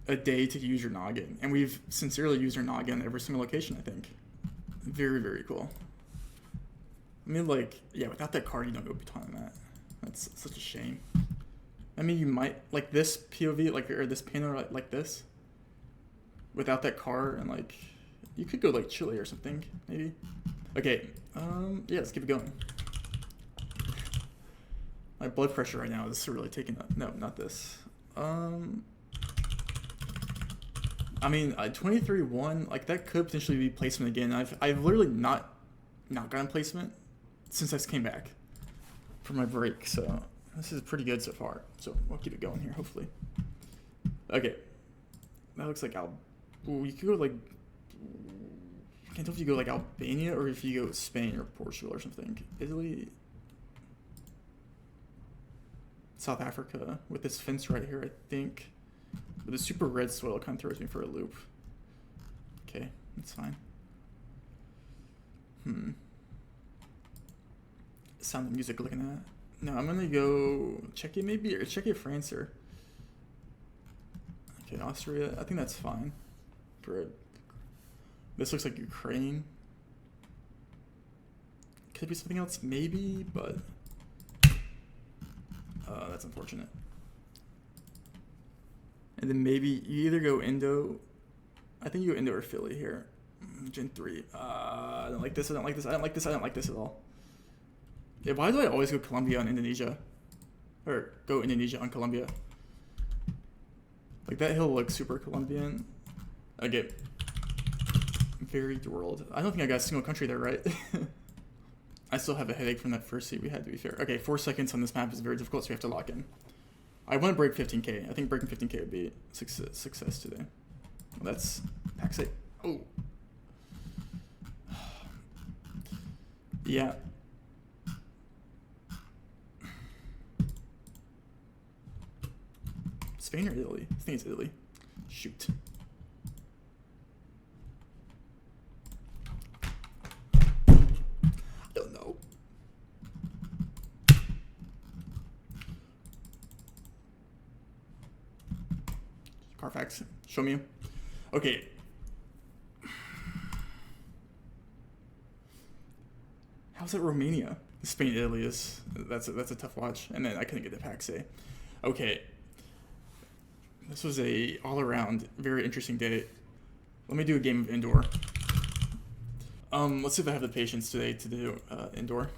a day to use your noggin, and we've sincerely used our noggin every single location. I think. Very, very cool. I mean, like, yeah, without that card, you don't go Bhutan on that. That's such a shame. I mean, you might like this POV, like, or this panel, like this. Without that car, and like, you could go like Chile or something, maybe. Okay, yeah, let's keep it going. My blood pressure right now is really taking up. No, not this. I mean, 23-1, like that could potentially be placement again. I've literally not gotten placement since I came back from my break, so this is pretty good so far. So we'll keep it going here, hopefully. Okay. That looks like Ooh, you could go like... I can't tell if you go like Albania or if you go Spain or Portugal or something. Italy... South Africa with this fence right here, I think. But the super red soil kind of throws me for a loop. Okay, that's fine. Sound of music looking at. No, I'm gonna go Czechia maybe, or Czechia, France, or... Okay, Austria, I think that's fine. For this looks like Ukraine. Could be something else maybe, but... that's unfortunate. And then maybe you either go Indo. I think you go Indo or Philly here. Gen 3. I don't like this. I don't like this. I don't like this. I don't like this at all. Yeah, why do I always go Colombia on Indonesia? Or go Indonesia on Colombia? Like that hill looks super Colombian. Okay. Varied world. I don't think I got a single country there, right? I still have a headache from that first seat we had, to be fair. Okay, 4 seconds on this map is very difficult, so we have to lock in. I want to break 15k. I think breaking 15k would be success today. Well, that's pack safe. Oh. Yeah. Spain or Italy? I think it's Italy. Shoot. I don't know. Carfax, show me. Okay. How's it Romania? Spain, Italy is that's a tough watch, and then I couldn't get the pack say. Okay. This was a all-around very interesting day. Let me do a game of indoor. Let's see if I have the patience today to do indoor.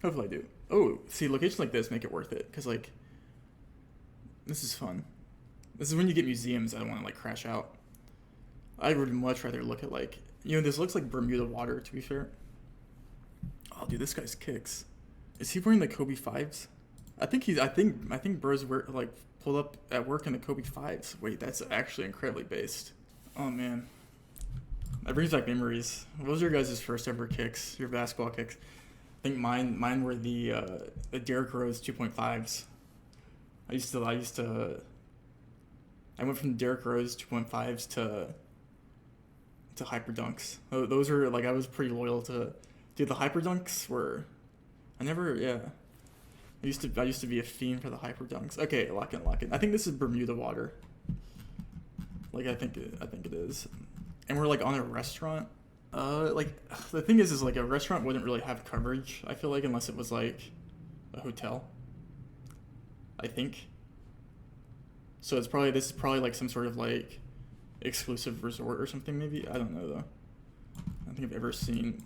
Hopefully I do. Oh, see, locations like this make it worth it, because like this is fun. This is when you get museums I don't want to like crash out. I would much rather look at like, you know, this looks like Bermuda water, to be fair. Oh, dude, this guy's kicks. Is he wearing the Kobe 5s? I think bros were like pulled up at work in the Kobe 5s. Wait, that's actually incredibly based. Oh man, that brings back memories. What was your guys' first ever kicks? Your basketball kicks? I think mine were the Derrick Rose 2.5s. I went from Derrick Rose 2.5s to hyper dunks. Those were like, I was pretty loyal to. Dude, the hyper dunks were. I used to be a fiend for the hyper dunks. Okay, lock in. I think this is Bermuda water. Like I think it is, and we're like on a restaurant. Like the thing is like a restaurant wouldn't really have coverage, I feel like, unless it was like a hotel. I think. So this is probably like some sort of like exclusive resort or something maybe. I don't know though. I don't think I've ever seen.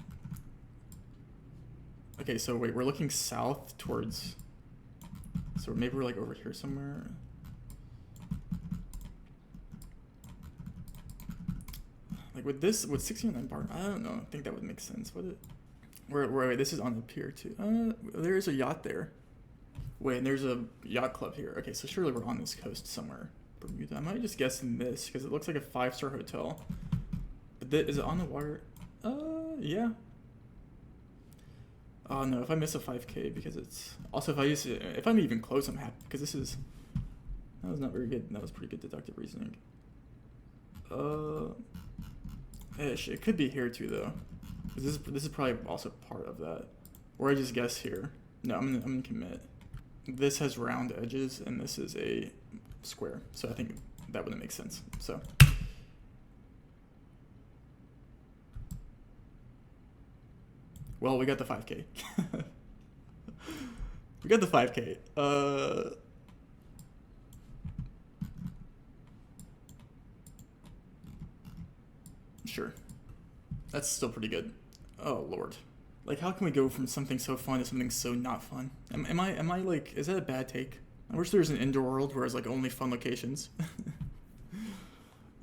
Okay, so wait, we're looking south towards. So maybe we're like over here somewhere. Like with 69 bar, I don't know. I think that would make sense, would it? Wait, this is on the pier too. There is a yacht there. Wait, and there's a yacht club here. Okay, so surely we're on this coast somewhere. Bermuda. I might just guess in this because it looks like a 5-star hotel. But is it on the water? Yeah. Oh no, if I miss a 5K because it's also if I'm even close, I'm happy because that was not very good. That was pretty good deductive reasoning. Ish. It could be here too though. This is probably also part of that. Or I just guess here. No, I'm gonna commit. This has round edges and this is a square, so I think that wouldn't make sense. So. Well, we got the 5K. We got the 5K. Sure. That's still pretty good. Oh, Lord. Like, how can we go from something so fun to something so not fun? Am I like, is that a bad take? I wish there was an indoor world where it's like only fun locations.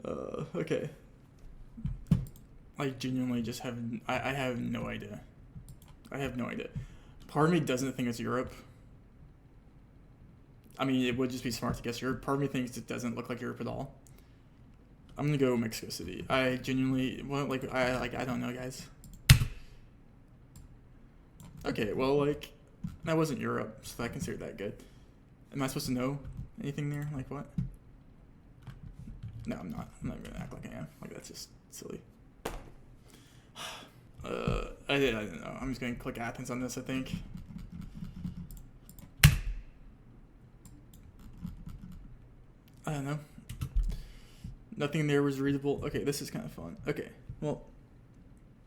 Okay. I genuinely just I have no idea. I have no idea. Part of me doesn't think it's Europe. I mean, it would just be smart to guess Europe. Part of me thinks it doesn't look like Europe at all. I'm gonna go Mexico City. I genuinely, well, I don't know, guys. Okay, well, like, that wasn't Europe, so I consider that good. Am I supposed to know anything there? Like, what? No, I'm not. I'm not gonna act like I am. Like, that's just silly. I didn't know. I'm just gonna click Athens on this, I think. I don't know. Nothing there was readable. Okay, this is kind of fun. Okay, well,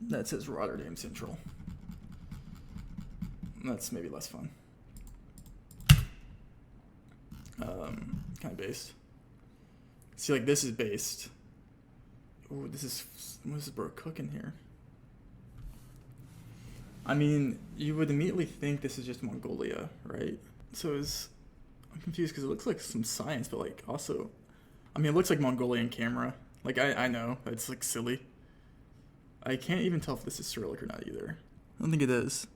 that says Rotterdam Central. That's maybe less fun. Kind of based. See, like, this is based. Ooh, what is this bro cooking here? I mean, you would immediately think this is just Mongolia, right? So I'm confused because it looks like some science, but like also, I mean, it looks like Mongolian camera. Like, I know, it's like silly. I can't even tell if this is Cyrillic or not either. I don't think it is.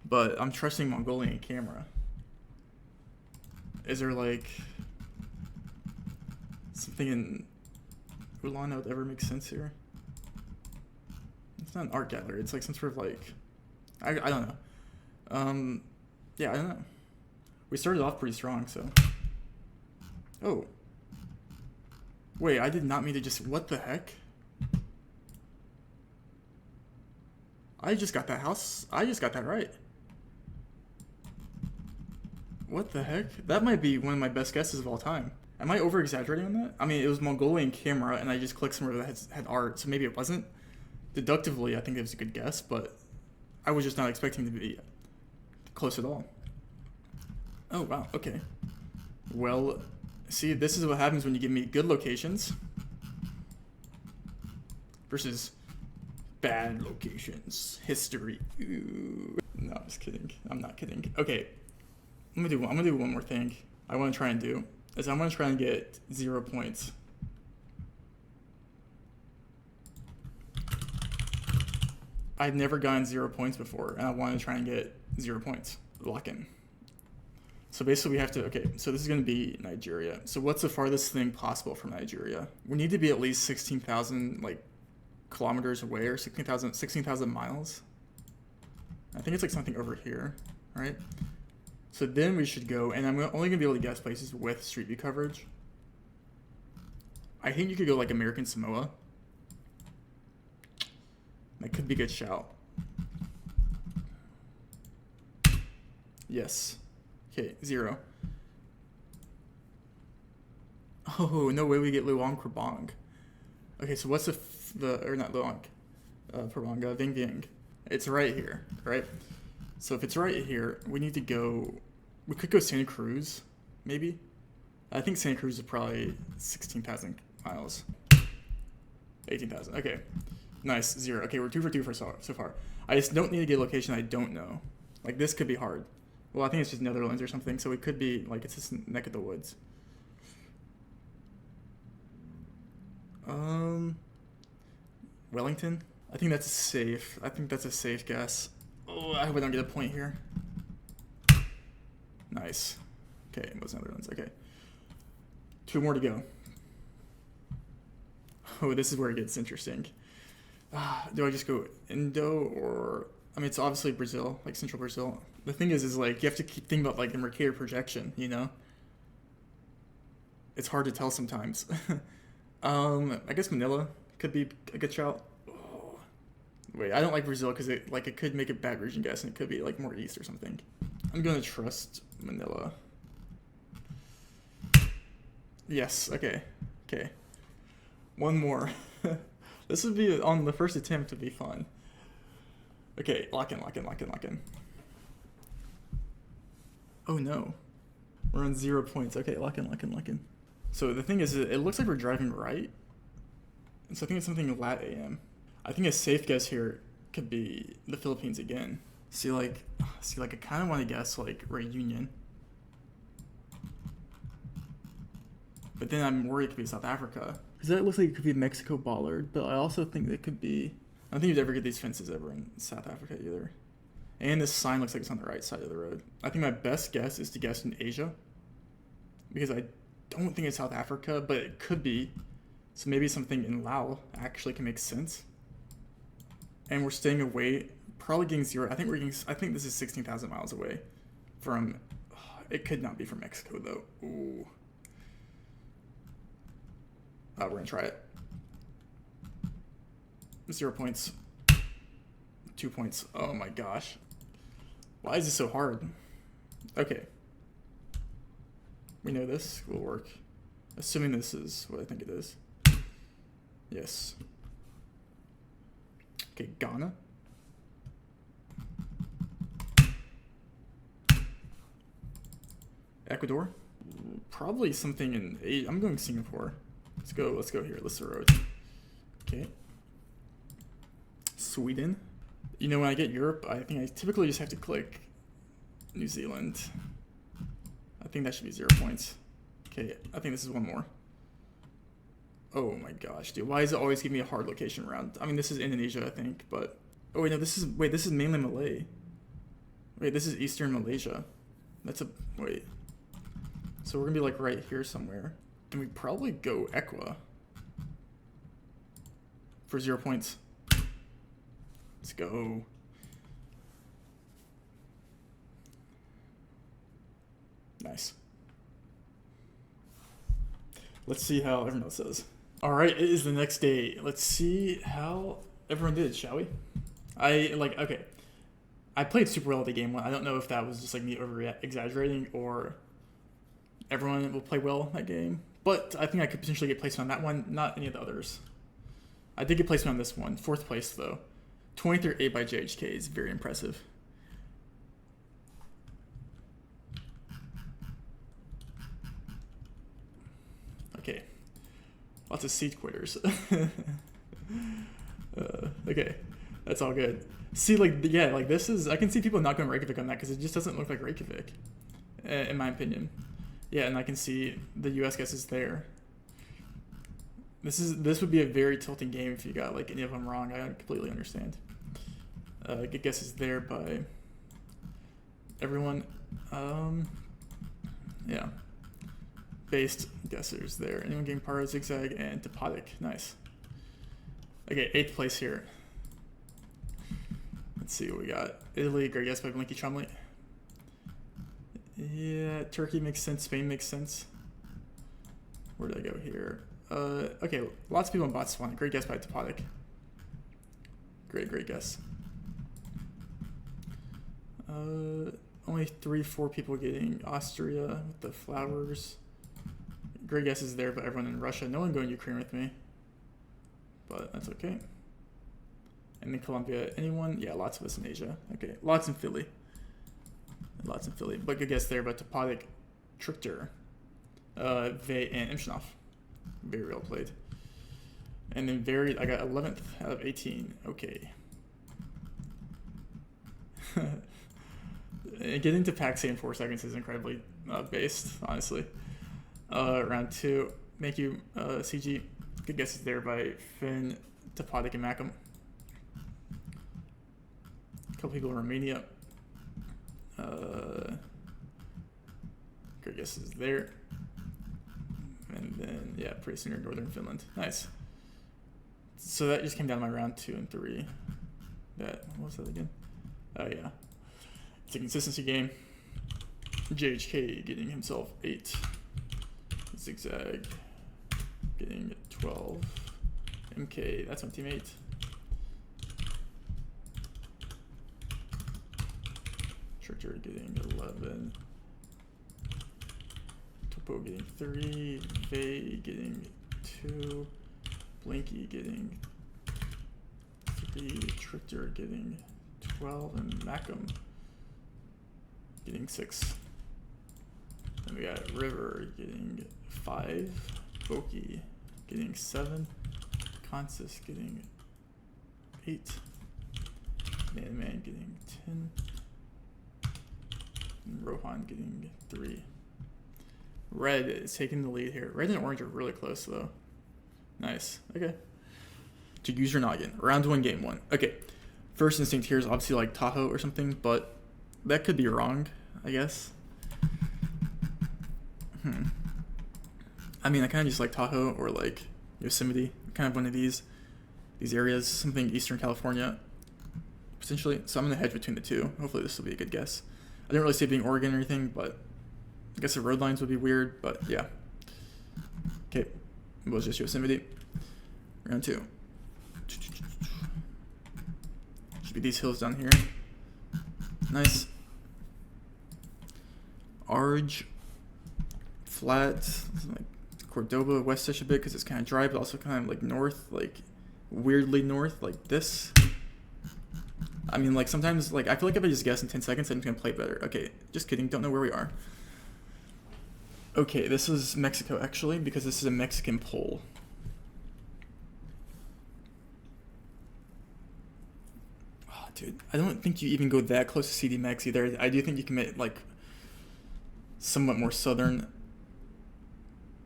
But I'm trusting Mongolian camera. Is there like something in Ulan that would ever make sense here? It's not an art gallery. It's like some sort of like, I don't know. Yeah, I don't know. We started off pretty strong, so. Oh. Wait, I did not mean to just, what the heck? I just got that house. I just got that right. What the heck? That might be one of my best guesses of all time. Am I over-exaggerating on that? I mean, it was Mongolian camera, and I just clicked somewhere that had art, so maybe it wasn't. Deductively, I think it was a good guess, but I was just not expecting to be close at all. Oh, wow, okay. Well, see, this is what happens when you give me good locations versus bad locations. History. Ooh. No, I'm just kidding. I'm not kidding. Okay. I'm gonna do one more thing. I want to try and do is I'm gonna try and get 0 points. I've never gotten 0 points before, and I want to try and get 0 points. Lock in. So basically, we have to. Okay, so this is gonna be Nigeria. So what's the farthest thing possible from Nigeria? We need to be at least 16,000 like kilometers away, or 16,000 miles. I think it's like something over here, right? So then we should go, and I'm only going to be able to guess places with Street View coverage. I think you could go like American Samoa. That could be a good shout. Yes. Okay, 0. Oh, no way we get Luang Prabang. Okay, so what's or not Luang, Prabang, Ving Vieng. It's right here, right? So if it's right here, we need to go, we could go Santa Cruz, maybe? I think Santa Cruz is probably 16,000 miles. 18,000, okay. Nice, 0. Okay, we're 2 for 2 so far. I just don't need to get a location I don't know. Like, this could be hard. Well, I think it's just Netherlands or something, so it could be, like, it's just neck of the woods. Wellington? I think that's safe. I think that's a safe guess. Oh, I hope I don't get a point here. Nice. Okay, those Netherlands. Okay. 2 more to go. Oh, this is where it gets interesting. Do I just go Indo or... I mean, it's obviously Brazil, like central Brazil. The thing is like, you have to keep thinking about, like, the Mercator projection, you know? It's hard to tell sometimes. I guess Manila could be a good shout. Oh. Wait, I don't like Brazil because it could make a bad region guess, and it could be, like, more east or something. I'm going to trust Manila. Yes, okay. Okay. One more. This would be, on the first attempt, to be fun. Okay, lock in. Oh no. We're on 0 points. Okay, lock in. So the thing is, it looks like we're driving right. And so I think it's something Lat AM. I think a safe guess here could be the Philippines again. See, I kind of want to guess, like, Reunion. But then I'm worried it could be South Africa. Because that looks like it could be Mexico Bollard, but I also think it could be... I don't think you'd ever get these fences ever in South Africa either. And this sign looks like it's on the right side of the road. I think my best guess is to guess in Asia. Because I don't think it's South Africa, but it could be. So maybe something in Laos actually can make sense. And we're staying away, probably getting 0. I think this is 16,000 miles away from, it could not be from Mexico though. Ooh. We're gonna try it. 0 points. 2 points. Oh my gosh. Why is this so hard? Okay. We know this will work. Assuming this is what I think it is. Yes. Okay, Ghana. Ecuador. Probably something in Asia. I'm going Singapore. Let's go here. Let's the road. Okay. Sweden. You know, when I get Europe, I think I typically just have to click New Zealand. I think that should be 0 points. Okay, I think this is one more. Oh my gosh, dude. Why is it always giving me a hard location round? I mean, this is Indonesia, I think, but... Oh, wait, no, this is mainland Malay. Wait, this is Eastern Malaysia. Wait. So we're gonna be, like, right here somewhere. And we probably go Equa. For 0 points. Let's go. Nice. Let's see how everyone else does. Alright, it is the next day. Let's see how everyone did, shall we? Okay. I played super well at the game one. I don't know if that was just like me over-exaggerating or everyone will play well that game. But I think I could potentially get placement on that one, not any of the others. I did get placement on this one. 4th place, though. 23rd by JHK is very impressive. Okay. Lots of seat quitters. Okay. That's all good. See, like this is... I can see people not going Reykjavik on that because it just doesn't look like Reykjavik, in my opinion. Yeah, and I can see the US guesses there. This would be a very tilting game if you got like any of them wrong. I completely understand. Good guesses there by everyone. Yeah. Based guessers there. Anyone getting Paro, Zigzag, and Topodic. Nice. Okay, 8th place here. Let's see what we got. Italy, great guess by Blinky Chumley. Yeah, Turkey makes sense. Spain makes sense. Where did I go here? Okay, lots of people in Botswana. Great guess by Topodic. Great guess. Only 3-4 people getting Austria with the flowers. Great guesses there, but everyone in Russia. No one going Ukraine with me. But that's okay. And then Colombia. Anyone? Yeah, lots of us in Asia. Okay, lots in Philly. But good guess there, but Topodic, Trichter, Ve, and Imshinov. Very well played. And then I got 11th out of 18. Okay. Getting to Paxi in 4 seconds is incredibly based, honestly. Round 2. Thank you, CG. Good guesses there by Finn, Topodic, and Macam. A couple people in Romania. Good guesses there. And then, yeah, pretty soon Northern Finland. Nice. So that just came down to my round 2 and 3. What was that again? Oh, yeah. It's a consistency game. JHK getting himself 8. Zigzag getting 12. MK, that's my teammate. Trichter getting 11. Topo getting 3. Vey getting 2. Blinky getting 3. Trichter getting 12. And Macam getting 6. Then we got River getting 5. Boki getting 7. Consis getting 8. Man getting 10. And Rohan getting 3. Red is taking the lead here. Red and orange are really close though. Nice. Okay. To use your noggin. Round 1, game 1. Okay. first instinct here is obviously like Tahoe or something, but that could be wrong, I guess. I mean, I kind of just like Tahoe or like Yosemite, kind of one of these areas, something Eastern California, potentially. So I'm gonna hedge between the two. Hopefully this will be a good guess. I didn't really see it being Oregon or anything, but I guess the road lines would be weird, but yeah. Okay, it was just Yosemite. Round 2. Should be these hills down here. Nice. Arge, flat, like Cordoba, west-ish a bit because it's kind of dry, but also kind of like north, like weirdly north, like this. I mean, like sometimes, like I feel like if I just guess in 10 seconds, I'm just gonna play better. Okay, just kidding. Don't know where we are. Okay, this is Mexico actually because this is a Mexican poll. Oh, dude, I don't think you even go that close to CD Mex either. I do think you can make like somewhat more southern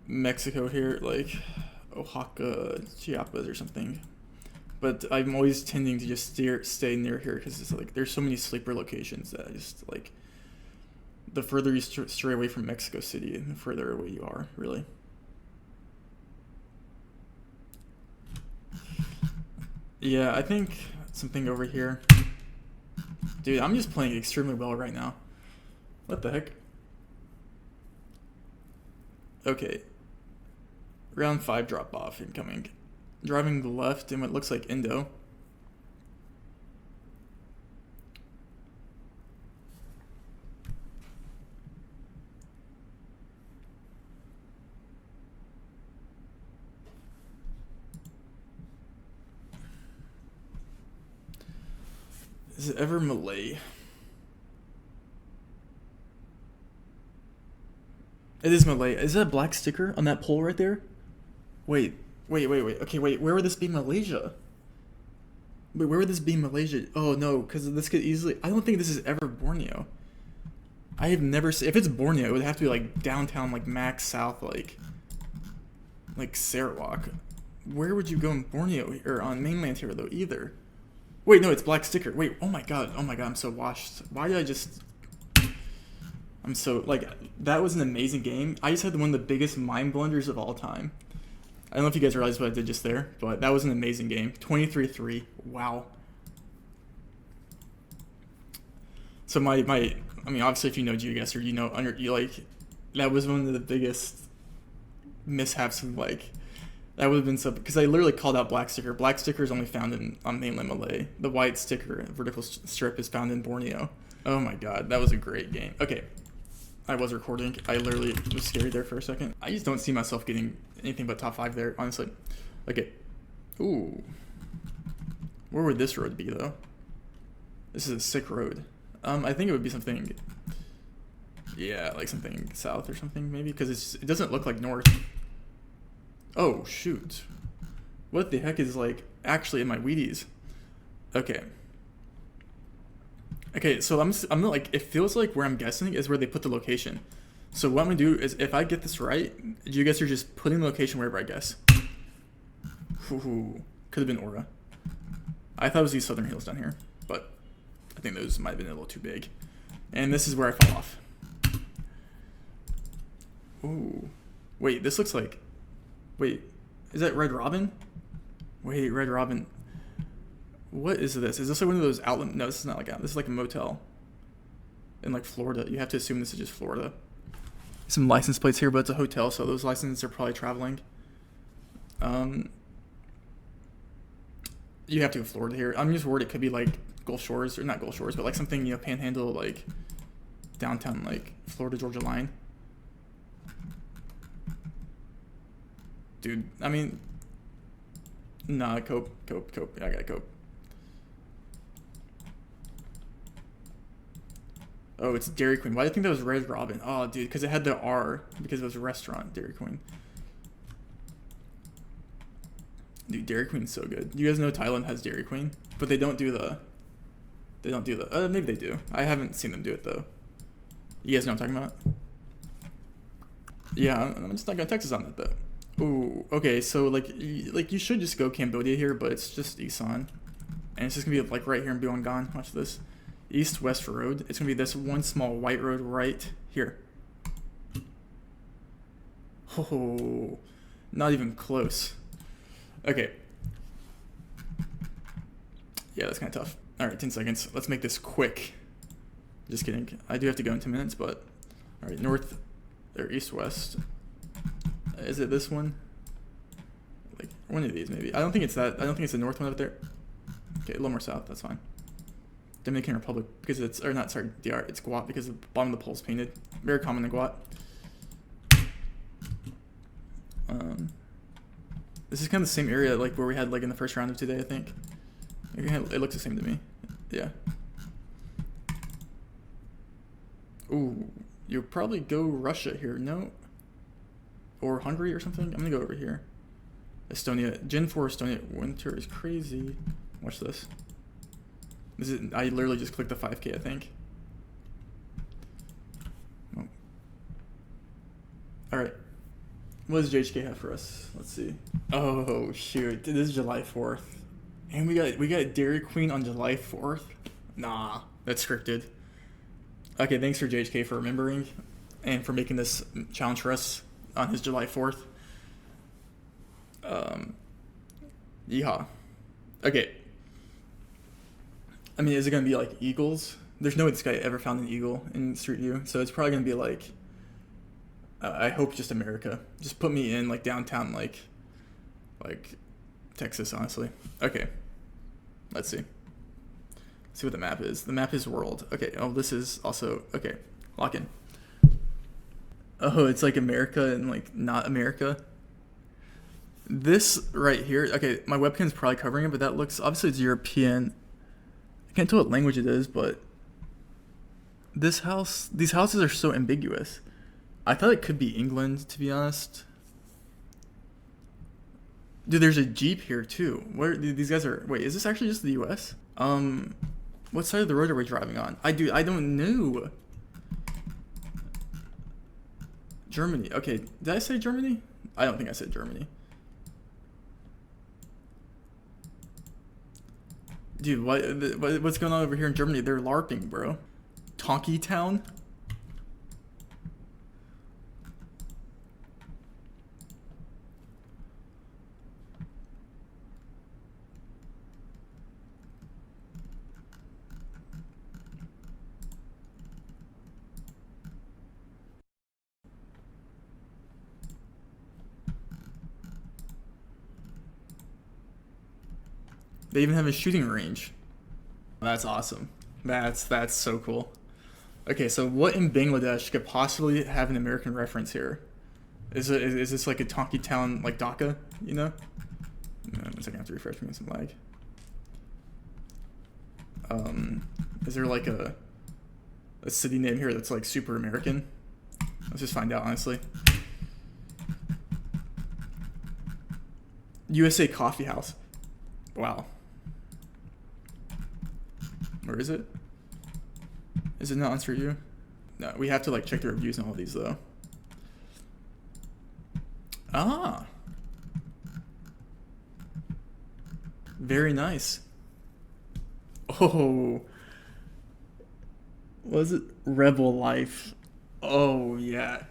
Mexico here, like Oaxaca, Chiapas or something. But I'm always tending to just stay near here because it's like there's so many sleeper locations that I just like. The further you stray away from Mexico City, the further away you are, really. Yeah, I think something over here. Dude, I'm just playing extremely well right now. What the heck? Okay. Round 5 drop off incoming. Driving left in what looks like Indo. Is it ever Malay? It is Malay. Is that a black sticker on that pole right there? Wait. Okay, wait. Where would this be Malaysia? Wait, where would this be Malaysia? Oh, no, because this could easily... I don't think this is ever Borneo. I have never seen... If it's Borneo, it would have to be, like, downtown, like, Max South, like Sarawak. Where would you go in Borneo, or on mainland here, though, either? Wait, no, it's black sticker. Wait, oh my god, I'm so washed. Why did I just... I'm so... Like, that was an amazing game. I just had one of the biggest mind blunders of all time. I don't know if you guys realized what I did just there, but that was an amazing game. 23-3. Wow. So my I mean, obviously if you know GeoGuessr, you know that was one of the biggest mishaps of like that would have been so because I literally called out black sticker. Black sticker is only found on mainland Malay. The white sticker, vertical strip, is found in Borneo. Oh my god, that was a great game. Okay. I was recording. I literally was scared there for a second. I just don't see myself getting anything but top 5 there, honestly. Okay. Ooh. Where would this road be, though? This is a sick road. I think it would be something... Yeah, like something south or something, maybe? Because it doesn't look like north. Oh, shoot. What the heck is, like, actually in my Wheaties? Okay. Okay, so I'm like, it feels like where I'm guessing is where they put the location. So what I'm gonna do is, if I get this right, you guys are just putting the location wherever I guess. Ooh, could have been Aura. I thought it was these southern hills down here, but I think those might have been a little too big. And this is where I fell off. Ooh, wait, this looks like, wait, is that Red Robin? Wait, Red Robin. What is this? Is this like one of those outlet? No, this is not like this is like a motel in like Florida. You have to assume this is just Florida. Some license plates here, but it's a hotel, so those licenses are probably traveling. You have to go Florida here. I'm just worried it could be like Gulf Shores, or not Gulf Shores, but like something, you know, Panhandle, like downtown, like Florida Georgia line. Dude, I mean, nah, Cope. I got Cope. Oh, it's Dairy Queen. Why do you think that was Red Robin? Oh, dude, because it had the R, because it was a restaurant, Dairy Queen. Dude, Dairy Queen's so good. You guys know Thailand has Dairy Queen, but they don't do the... maybe they do. I haven't seen them do it, though. You guys know what I'm talking about? Yeah, I'm just not going to text us on that, though. Ooh, okay, so, like you should just go Cambodia here, but it's just Isan. And it's just gonna be like right here in Buangan. Watch this. East-west road. It's gonna be this one small white road right here. Oh, not even close. Okay. Yeah, that's kind of tough. All right, 10 seconds. Let's make this quick. Just kidding. I do have to go in 10 minutes, but all right, north or east-west. Is it this one? Like one of these maybe. I don't think it's that. I don't think it's the north one up there. Okay, a little more south. That's fine. Dominican Republic because it's, or not, sorry, DR. It's Guat because the bottom of the pole's painted. Very common in Guat. This is kind of the same area like where we had like in the first round of today, I think. It looks the same to me. Yeah. Ooh, you'll probably go Russia here, no? Or Hungary or something? I'm gonna go over here. Estonia. Gen 4 Estonia winter is crazy. Watch this. This is, I literally just clicked the 5K, I think. Oh. Alright. What does JHK have for us? Let's see. Oh shoot. This is July 4th. And we got Dairy Queen on July 4th? Nah, that's scripted. Okay, thanks for JHK for remembering and for making this challenge for us on his July 4th. Yeehaw. Okay. I mean, is it going to be like eagles? There's no way this guy ever found an eagle in Street View, so it's probably going to be like, I hope just America. Just put me in like downtown, like Texas, honestly. Okay. Let's see. Let's see what the map is. The map is world. Okay. Oh, this is also, okay. Lock in. Oh, it's like America and like not America. This right here, okay, my webcam's probably covering it, but that looks, obviously it's European. I can't tell what language it is, but this house, these houses are so ambiguous. I thought it could be England, to be honest. Dude, there's a Jeep here too. Where these guys are, wait, is this actually just the US? What side of the road are we driving on? I don't know. Germany. Okay, did I say Germany? I don't think I said Germany. Dude, what's going on over here in Germany? They're LARPing, bro. Tonky Town? They even have a shooting range. That's awesome. That's so cool. Okay, so what in Bangladesh could possibly have an American reference here? Is this like a Tonky Town, like Dhaka, you know? 1 second, I have to refresh me with some lag. Is there like a city name here that's like super American? Let's just find out, honestly. USA Coffee House. Wow. Where is it? Is it not on Street View? No, we have to like check the reviews and all these though. Ah. Very nice. Oh. Was it Rebel Life? Oh yeah.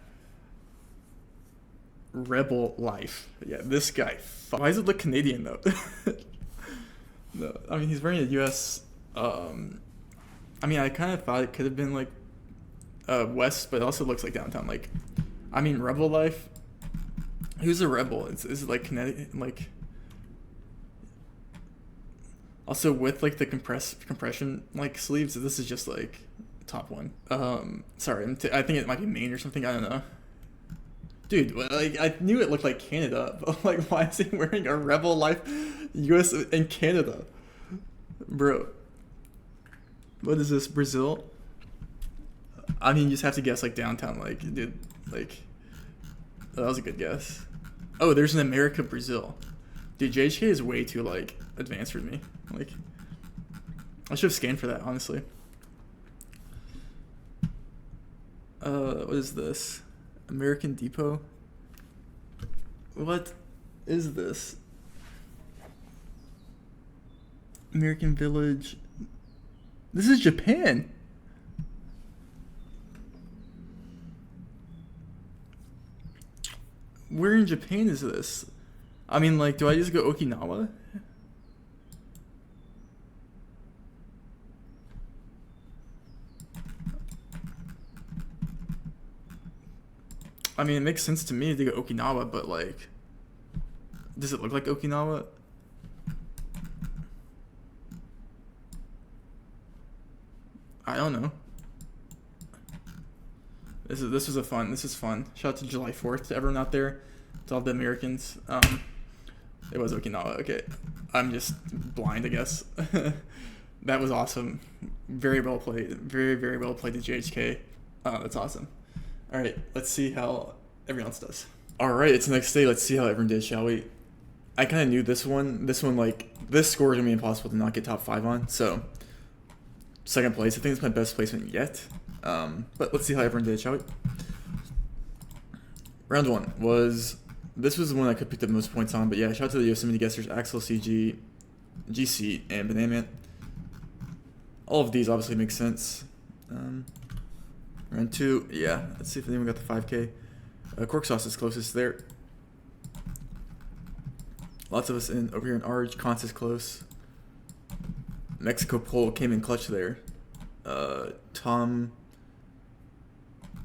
Rebel Life. Yeah, this guy. Why does it look Canadian though? No, I mean he's wearing a US. I mean I kind of thought it could have been like west, but it also looks like downtown. Like, I mean Rebel Life. Who's a rebel? Is it like Connecticut? Like, also with like the compression like sleeves. This is just like top one. Sorry, I think it might be Maine or something. I don't know. Dude, like I knew it looked like Canada, but like why is he wearing a Rebel Life US and Canada? Bro. What is this, Brazil? I mean, you just have to guess like downtown, like, dude, like, oh, that was a good guess. Oh, there's an America, Brazil. Dude, JHK is way too like advanced for me. Like, I should have scanned for that, honestly. What is this? American Depot? What is this? American Village. This is Japan. Where in Japan is this? I mean, like, do I just go Okinawa? I mean, it makes sense to me to go Okinawa, but like, does it look like Okinawa? I don't know. This is fun. Shout out to July 4th to everyone out there, to all the Americans. It was Okinawa. Okay, I'm just blind, I guess. That was awesome. Very well played. Very, very well played to JHK. That's awesome. All right, let's see how everyone else does. All right, it's the next day. Let's see how everyone did, shall we? I kind of knew this one. Like, this score is gonna be impossible to not get top 5 on. So, second place. I think it's my best placement yet. But let's see how everyone did, shall we? Round 1 was... This was the one I could pick the most points on, but yeah, shout out to the Yosemite guessers, Axel, CG, GC, and Banana Man. All of these obviously make sense. Round 2, yeah, let's see if anyone got the 5K. Cork Sauce is closest there. Lots of us over here in Arge. Const is close. Mexico Pole came in clutch there. Tom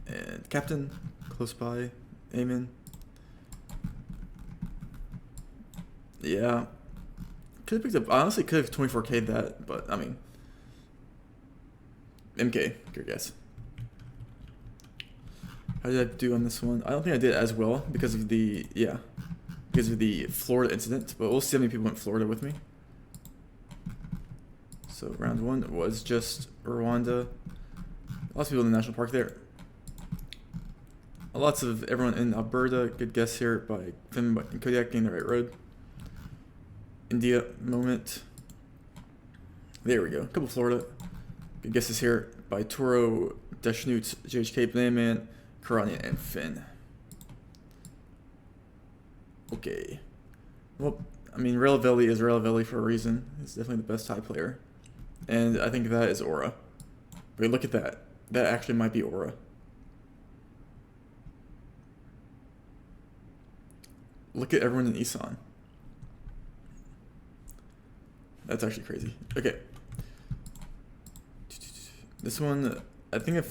and Captain close by. Amen. Yeah. Could have picked up, I honestly could have 24K'd that, but I mean, MK, good guess. How did I do on this one? I don't think I did as well because of the, Florida incident, but we'll see how many people went Florida with me. So round 1 was just Rwanda. Lots of people in the national park there. Lots of everyone in Alberta. Good guess here by Finn and Kodiak getting the right road. India moment. There we go. A couple Florida. Good guesses here by Toro, Dashnut, JHK, Banana Man, Karani, and Finn. Okay. Well, I mean, Railvelli is Railvelli for a reason. He's definitely the best Thai player. And I think that is Aura. Wait, look at that. That actually might be Aura. Look at everyone in Isan. That's actually crazy. Okay. This one, I think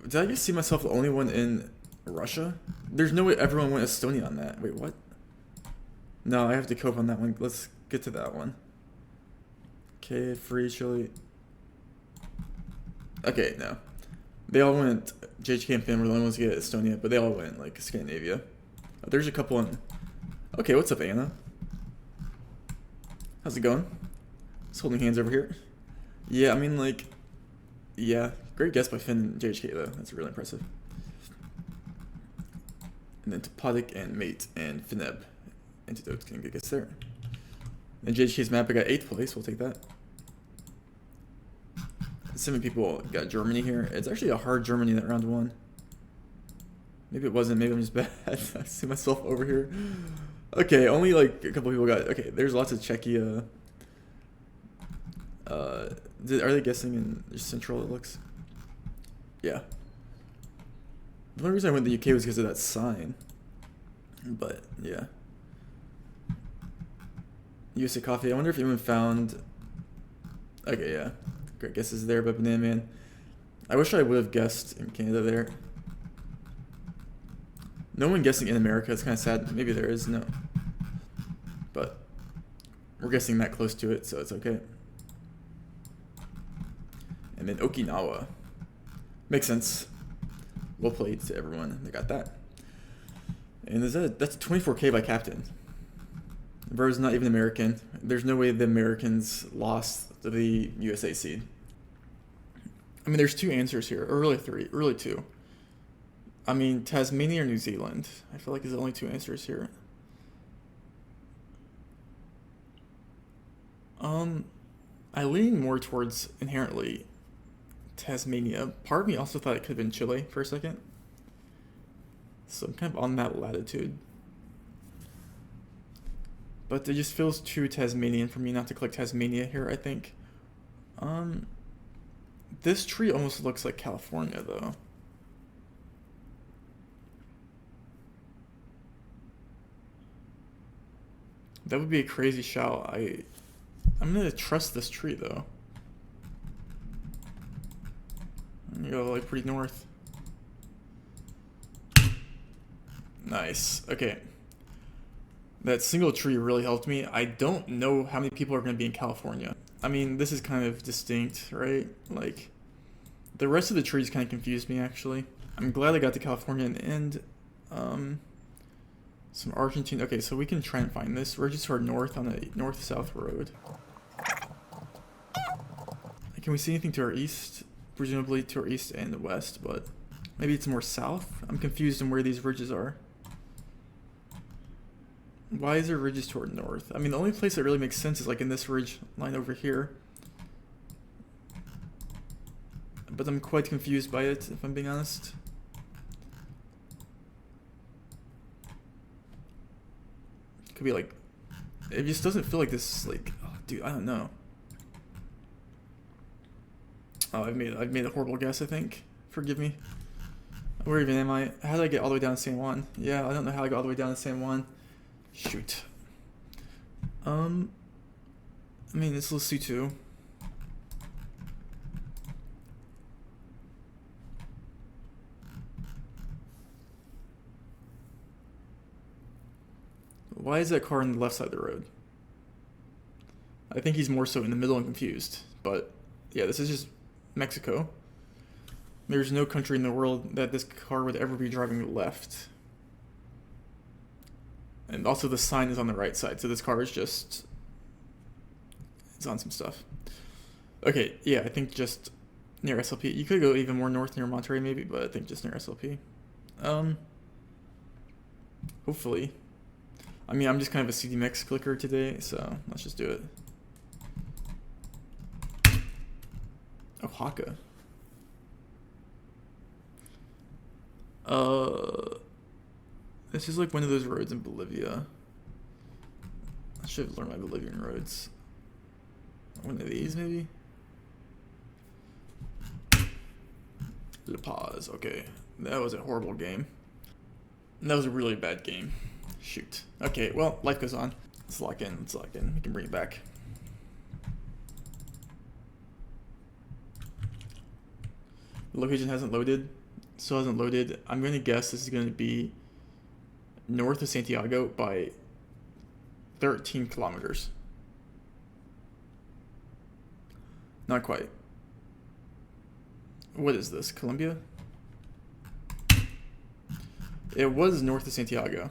did I just see myself the only one in Russia? There's no way everyone went Estonia on that. Wait, what? No, I have to cope on that one. Let's get to that one. Okay, free Chile. Okay, no. They all went, JHK and Finn were the only ones to get Estonia, but they all went, like, Scandinavia. There's a couple in... Okay, what's up, Anna? How's it going? Just holding hands over here. Yeah, I mean, like... Yeah, great guess by Finn and JHK, though. That's really impressive. And then Topotic and Mate and Fineb. Antidote can get guess there. And JHK's map, I got 8th place. We'll take that. 7 people got Germany here. It's actually a hard Germany that round 1. Maybe it wasn't. Maybe I'm just bad. I see myself over here. Okay, only like a couple people got... Okay, there's lots of Czechia. Are they guessing in Central, it looks? Yeah. The only reason I went to the UK was because of that sign. But, yeah. USA Coffee. I wonder if anyone found... Okay, yeah. Great guesses there by Banana Man. I wish I would have guessed in Canada there. No one guessing in America. It's kind of sad. Maybe there is. No. But we're guessing that close to it, so it's okay. And then Okinawa. Makes sense. Well played to everyone that got that. And that's 24K by Captain. Bro's not even American. There's no way the Americans lost the USA seed. I mean, there's 2 answers here. Or really 3. Really 2. I mean, Tasmania or New Zealand? I feel like there's only 2 answers here. I lean more towards inherently Tasmania. Part of me also thought it could have been Chile for a second. So I'm kind of on that latitude. But it just feels too Tasmanian for me not to click Tasmania here, I think. This tree almost looks like California, though. That would be a crazy shout. I'm gonna trust this tree, though. I'm gonna go, like, pretty north. Nice. Okay. That single tree really helped me. I don't know how many people are going to be in California. I mean, this is kind of distinct, right? Like, the rest of the trees kind of confused me, actually. I'm glad I got to California in the end. Some Argentine. Okay, so we can try and find this. We're just to our north on a north-south road. Can we see anything to our east? Presumably to our east and the west, but maybe it's more south? I'm confused on where these ridges are. Why is there ridges toward north? I mean, the only place that really makes sense is like in this ridge line over here. But I'm quite confused by it, if I'm being honest. Could be like... It just doesn't feel like this, like... Oh, dude, I don't know. Oh, I've made a horrible guess, I think. Forgive me. Where even am I? How did I get all the way down to San Juan? Yeah, I don't know how I got all the way down to San Juan. Shoot. I mean, it's Lesotho. Why is that car on the left side of the road? I think he's more so in the middle and confused. But, yeah, this is just Mexico. There's no country in the world that this car would ever be driving left. And also the sign is on the right side, so this car is just... It's on some stuff. Okay, yeah, I think just near SLP. You could go even more north near Monterey maybe, but I think just near SLP. Hopefully. I mean, I'm just kind of a CDMX clicker today, so let's just do it. Oaxaca. This is like one of those roads in Bolivia. I should have learned my Bolivian roads. One of these, maybe? La Paz, okay. That was a horrible game. That was a really bad game. Shoot. Okay, well, life goes on. Let's lock in, We can bring it back. The location hasn't loaded. Still hasn't loaded. I'm going to guess this is going to be north of Santiago by 13 kilometers. Not quite. What is this? Colombia? It was north of Santiago.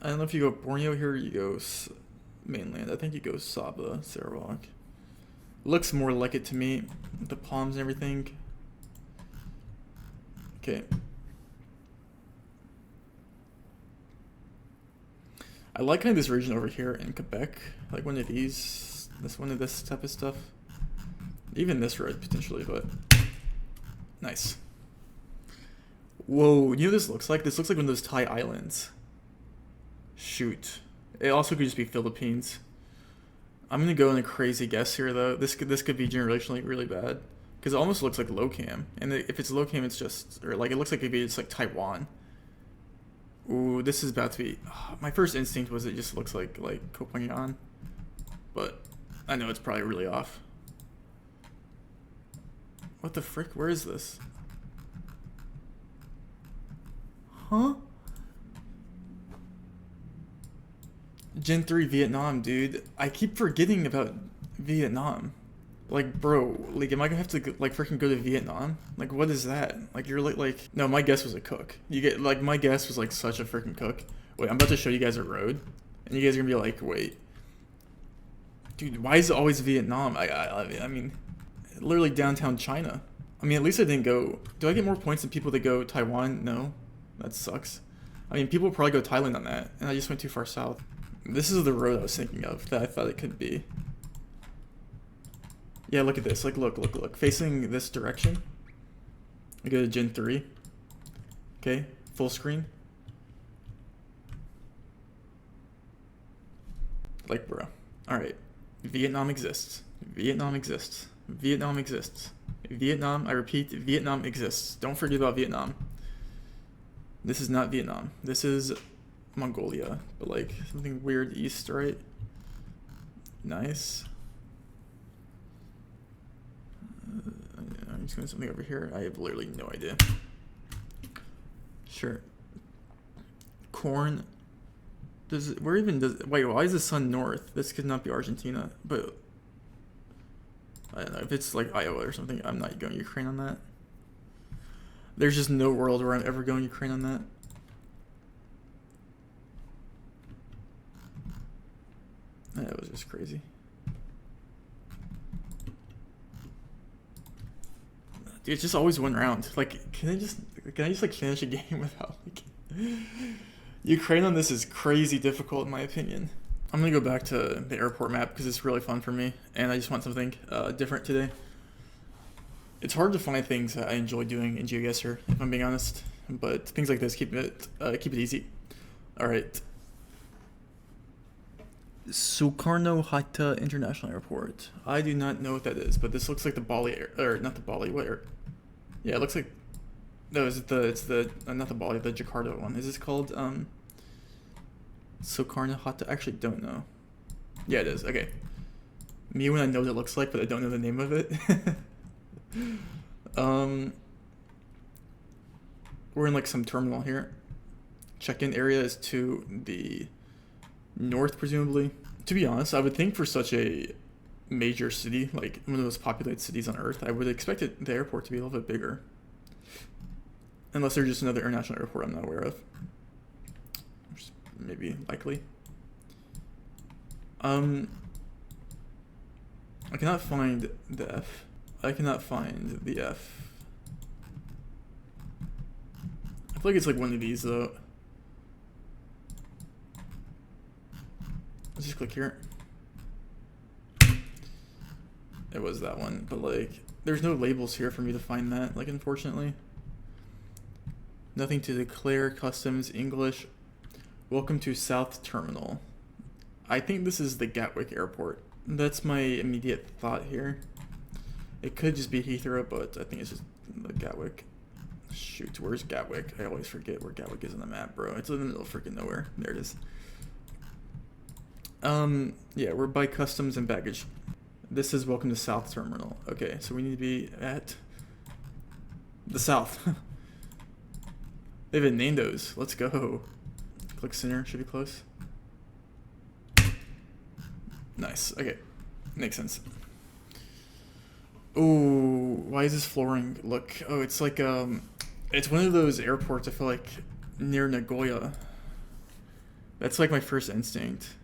I don't know if you go Borneo here or you go mainland. I think you go Sabah, Sarawak. Looks more like it to me. The palms and everything. Okay. I like kind of this region over here in Quebec. Like one of these. One of this type of stuff. Even this road potentially, but nice. Whoa, you know what this looks like? This looks like one of those Thai islands. Shoot. It also could just be Philippines. I'm gonna go in a crazy guess here though. This could be generationally really bad. Because it almost looks like low cam. And if it's low cam, it's just, or like it looks like it's like Taiwan. Ooh, this is about to be, my first instinct was it just looks like Koh Phangan. But I know it's probably really off. What the frick? Where is this? Huh? Gen 3 Vietnam, dude. I keep forgetting about Vietnam. Like, bro, like, am I gonna have to, like, freaking go to Vietnam? Like, what is that? Like, you're like... No, my guess was a cook. You get, like, my guess was, like, such a freaking cook. Wait, I'm about to show you guys a road. And you guys are gonna be like, wait. Dude, why is it always Vietnam? I mean, literally downtown China. I mean, at least I didn't go... Do I get more points than people that go Taiwan? No. That sucks. I mean, people probably go Thailand on that. And I just went too far south. This is the road I was thinking of that I thought it could be. Yeah, look at this. Like, look. Facing this direction. I go to Gen 3. Okay, full screen. Like, bro. Alright. Vietnam exists. Vietnam exists. Vietnam exists. Vietnam, I repeat, Vietnam exists. Don't forget about Vietnam. This is not Vietnam. This is Mongolia. But like, something weird east, right? Nice. I'm just going to something over here. I have literally no idea. Sure. Corn. Wait, why is the sun north? This could not be Argentina, but I don't know. If it's like Iowa or something, I'm not going Ukraine on that. There's just no world where I'm ever going Ukraine on that. That was just crazy. Dude, it's just always one round. Like, can I just like finish a game without like... Ukraine on this is crazy difficult in my opinion. I'm gonna go back to the airport map because it's really fun for me, and I just want something different today. It's hard to find things that I enjoy doing in GeoGuessr, if I'm being honest, but things like this keep it easy. All right. Sukarno Hatta International Airport. I do not know what that is, but this looks like the Bali not the Bali. Yeah, it looks like. No, it's the not the Bali, the Jakarta one. Is this called Sukarno Hatta? I actually don't know. Yeah, it is. Okay. Me when I know what it looks like, but I don't know the name of it. We're in like some terminal here. Check-in area is to the north, presumably. To be honest, I would think for such a major city, like one of the most populated cities on Earth, I would expect the airport to be a little bit bigger. Unless there's just another international airport I'm not aware of. Which is maybe likely. I cannot find the F. I cannot find the F. I feel like it's like one of these though. Let's just click here. It was that one, but like, there's no labels here for me to find that, like, unfortunately. Nothing to declare, customs, English. Welcome to South Terminal. I think this is the Gatwick Airport. That's my immediate thought here. It could just be Heathrow, but I think it's just the Gatwick. Shoot, where's Gatwick? I always forget where Gatwick is on the map, bro. It's in the middle of freaking nowhere. There it is. Yeah, we're by customs and baggage. This is welcome to South Terminal. Okay, so we need to be at the South. They haven't named those. Let's go. Click center, should be close. Nice, okay. Makes sense. Ooh, why is this flooring look? Oh, it's like, it's one of those airports, I feel like, near Nagoya. That's like my first instinct.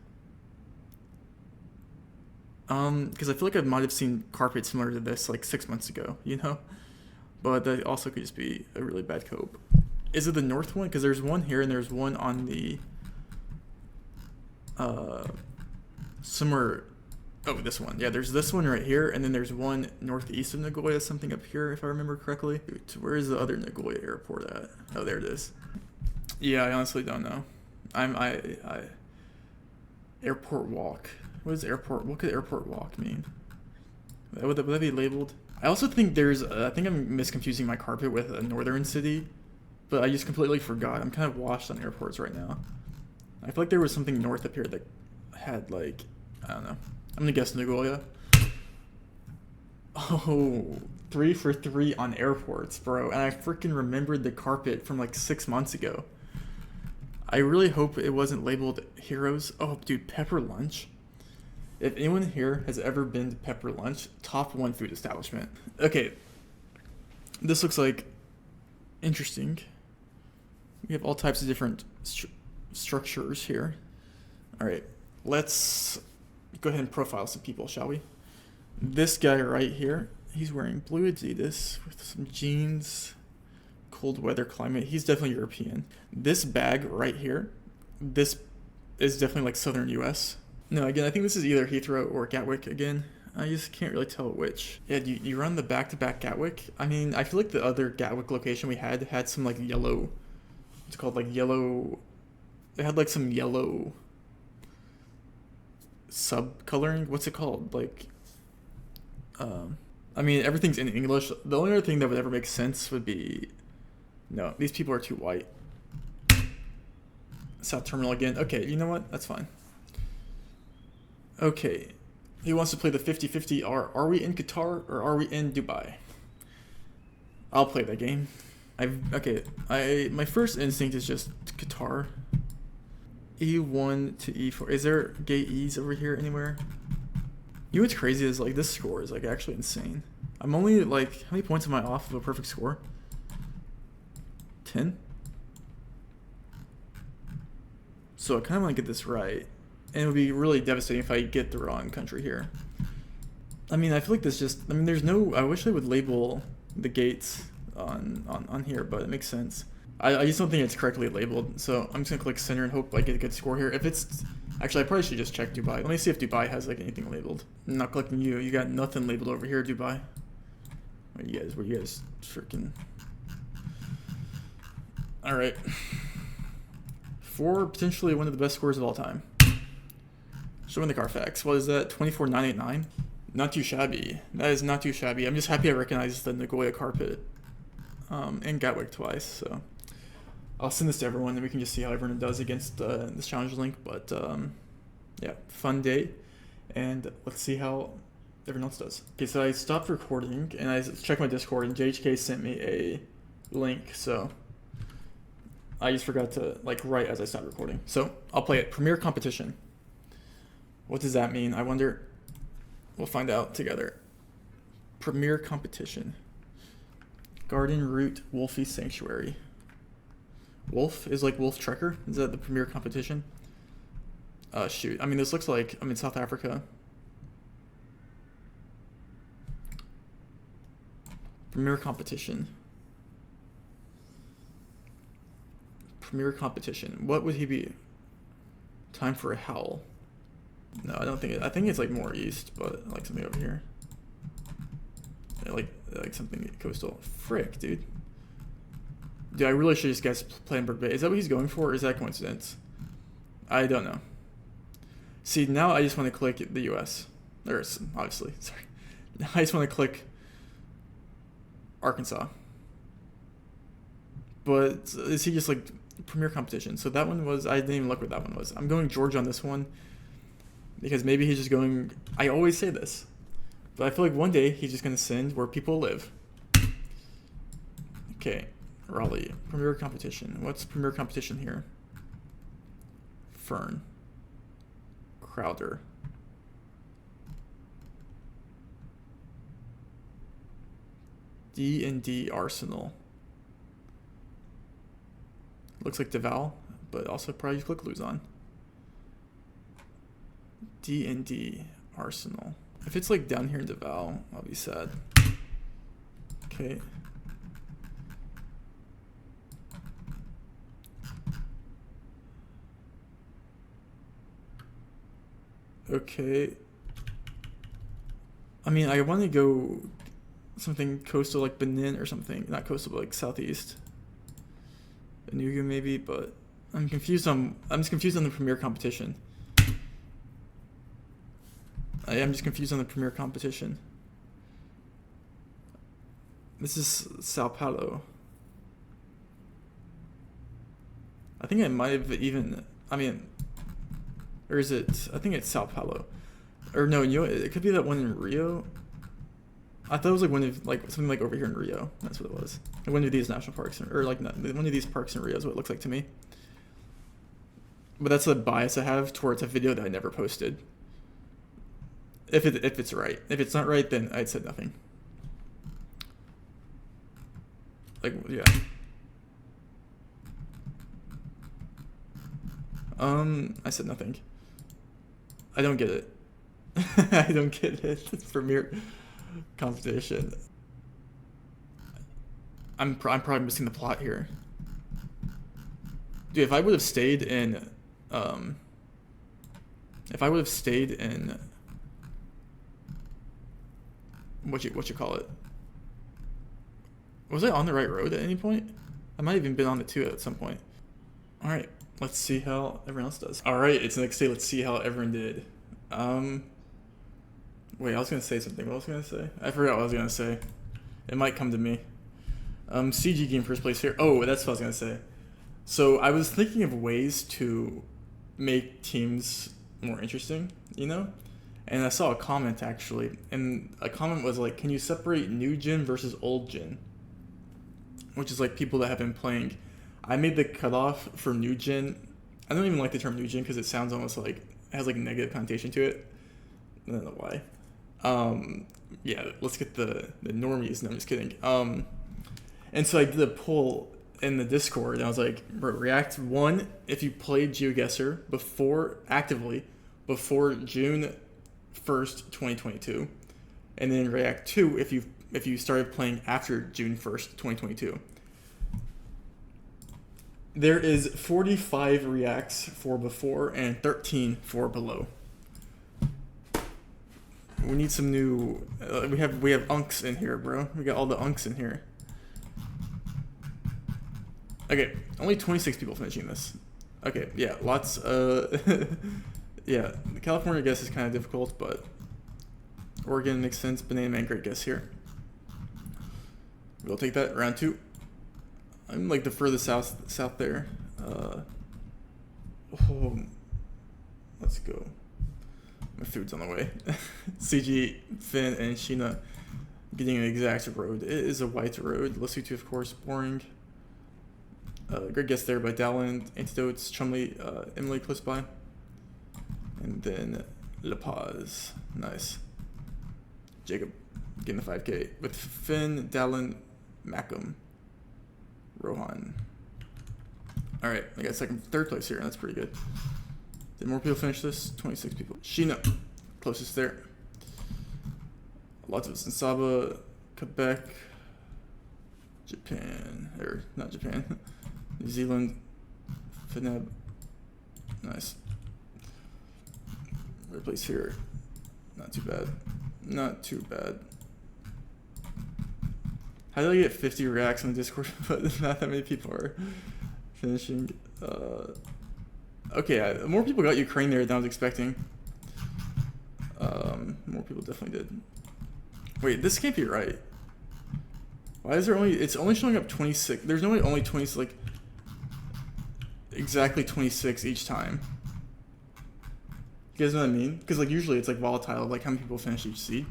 Because I feel like I might have seen carpet similar to this like 6 months ago, you know? But that also could just be a really bad cope. Is it the north one? Because there's one here and there's one on the, somewhere, oh, this one. Yeah, there's this one right here, and then there's one northeast of Nagoya, something up here, if I remember correctly. Where is the other Nagoya airport at? Oh, there it is. Yeah, I honestly don't know. Airport walk. What is airport? What could airport walk mean? Would that be labeled? I also think there's, I think I'm misconfusing my carpet with a northern city, but I just completely forgot. I'm kind of washed on airports right now. I feel like there was something north up here that had like, I don't know. I'm gonna guess Nagoya. Oh, 3 for 3 on airports, bro. And I freaking remembered the carpet from like 6 months ago. I really hope it wasn't labeled Heroes. Oh, dude, Pepper Lunch. If anyone here has ever been to Pepper Lunch, top 1 food establishment. Okay, this looks like interesting. We have all types of different structures here. All right, let's go ahead and profile some people, shall we? This guy right here, he's wearing blue Adidas with some jeans, cold weather climate. He's definitely European. This bag right here, this is definitely like southern US. No, again, I think this is either Heathrow or Gatwick again. I just can't really tell which. Yeah, you run the back-to-back Gatwick. I mean, I feel like the other Gatwick location we had some like yellow, it's called like yellow, it had like some yellow sub-coloring. What's it called? Like, I mean, everything's in English. The only other thing that would ever make sense would be, no, these people are too white. South Terminal again. Okay, you know what? That's fine. Okay. He wants to play the 50-50. Are we in Qatar or are we in Dubai? I'll play that game. My first instinct is just Qatar. E1 to E4. Is there gay E's over here anywhere? You know what's crazy is, like, this score is, like, actually insane. I'm only, like, how many points am I off of a perfect score? 10? So I kind of want to get this right. And it would be really devastating if I get the wrong country here. I mean, I feel like this just... I mean, there's no... I wish they would label the gates on here, but it makes sense. I just don't think it's correctly labeled. So I'm just going to click center and hope I get a good score here. If it's... Actually, I probably should just check Dubai. Let me see if Dubai has, like, anything labeled. I'm not clicking you. You got nothing labeled over here, Dubai. What you guys freaking... Alright. 4, potentially one of the best scores of all time. Showing the Carfax. What is that? 24,989? Not too shabby. That is not too shabby. I'm just happy I recognize the Nagoya carpet. And Gatwick twice, so... I'll send this to everyone and we can just see how everyone does against this challenge link. But yeah, fun day. And let's see how everyone else does. Okay, so I stopped recording and I checked my Discord and JHK sent me a link. So I just forgot to write as I stopped recording. So I'll play it. Premier competition. What does that mean? I wonder. We'll find out together. Premier competition. Garden Route Wolfie Sanctuary. Wolf is like Wolf Trekker? Is that the premier competition? Shoot. I mean, this looks like I'm in South Africa. Premier competition. Premier competition. What would he be? Time for a howl. No, I don't think it. I think it's like more east, but like something over here. Yeah, like something coastal. Frick, dude. Dude, I really should just guess Planberg Bay. Is that what he's going for, or is that coincidence? I don't know. See, now I just want to click the US. Or, obviously, sorry. I just want to click Arkansas. But is he just like premier competition? So that one was, I didn't even look what that one was. I'm going Georgia on this one. Because maybe he's just going, I always say this. But I feel like one day he's just going to send where people live. Okay. Raleigh. Premier competition. What's premier competition here? Fern. Crowder. D&D Arsenal. Looks like Deval, but also probably click Luzon. D&D Arsenal. If it's like down here in Deval, I'll be sad. Okay. Okay. I mean, I want to go something coastal like Benin or something. Not coastal, but like southeast. Enugu maybe, but I'm just confused on the premier competition. I am just confused on the premier competition. This is Sao Paulo. I think I might have even, I mean, or is it, I think it's Sao Paulo. Or no, you know, it could be that one in Rio. I thought it was like one of, like, something like over here in Rio. That's what it was. Like one of these national parks, or like one of these parks in Rio is what it looks like to me. But that's a bias I have towards a video that I never posted. If it's right. If it's not right, then I'd said nothing. Like, yeah. I said nothing. I don't get it. I don't get it. It's premier competition. I'm probably missing the plot here. Dude, if I would have stayed in, what you call it? Was I on the right road at any point? I might have even been on the 2 at some point. All right, let's see how everyone else does. All right, it's the next day. Let's see how everyone did. Um, Wait, I was gonna say something. What was I gonna say? I forgot what I was gonna say. It might come to me. CG game first place here. Oh, that's what I was gonna say. So I was thinking of ways to make teams more interesting, you know? And I saw a comment actually, and a comment was like, "Can you separate new gen versus old gen?" Which is like people that have been playing. I made the cutoff for new gen. I don't even like the term new gen because it sounds almost like it has like a negative connotation to it. I don't know why. Yeah, let's get the normies. No, I'm just kidding. And so I did a poll in the Discord, and I was like, bro, React 1 if you played GeoGuessr before June 1st, 2022, and then React 2 if you started playing after June 1st, 2022. There is 45 reacts for before and 13 for below. We need some new. We have unks in here, bro. We got all the unks in here. Okay, only 26 people finishing this. Okay, yeah, lots. Yeah, the California guess is kind of difficult, but Oregon makes sense. Banana Man, great guess here. We'll take that. Round 2. I'm like the furthest south there. Oh, let's go. My food's on the way. CG, Finn, and Sheena getting an exact road. It is a white road. Lesutu, of course, boring. Great guess there by Dowland, Antidotes, Chumley, Emily close by. And then La Paz. Nice. Jacob getting the 5K with Finn, Dallin, Mackham, Rohan. All right, I got third place here, and that's pretty good. Did more people finish this? 26 people. Sheena, closest there. Lots of us in Saba, Quebec, Japan, or not Japan, New Zealand, Finab. Nice. Third place here. Not too bad. Not too bad. How did I get 50 reacts on Discord, but not that many people are finishing? Okay, more people got Ukraine there than I was expecting. More people definitely did. Wait, this can't be right. Why is there it's only showing up 26. There's no way only 20, like, exactly 26 each time. You guys know what I mean? Because, like, usually it's, like, volatile, like, how many people finish each seed.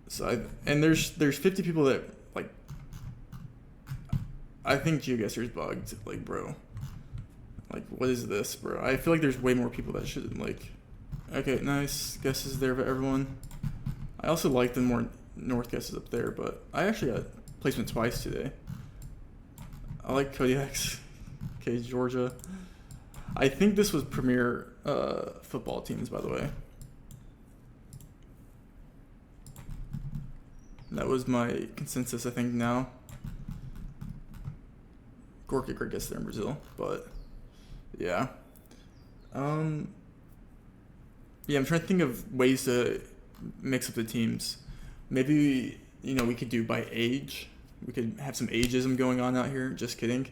So, there's 50 people that, like, I think GeoGuessr's bugged, like, bro. Like, what is this, bro? I feel like there's way more people that shouldn't, like... Okay, nice guesses there by everyone. I also like the more north guesses up there, but I actually got placement twice today. I like Kodiak's. Okay, Georgia. I think this was premier football teams, by the way. That was my consensus, I think, now. Gorka, great guess there in Brazil, but... Yeah. Yeah, I'm trying to think of ways to mix up the teams. Maybe, you know, we could do by age. We could have some ageism going on out here. Just kidding.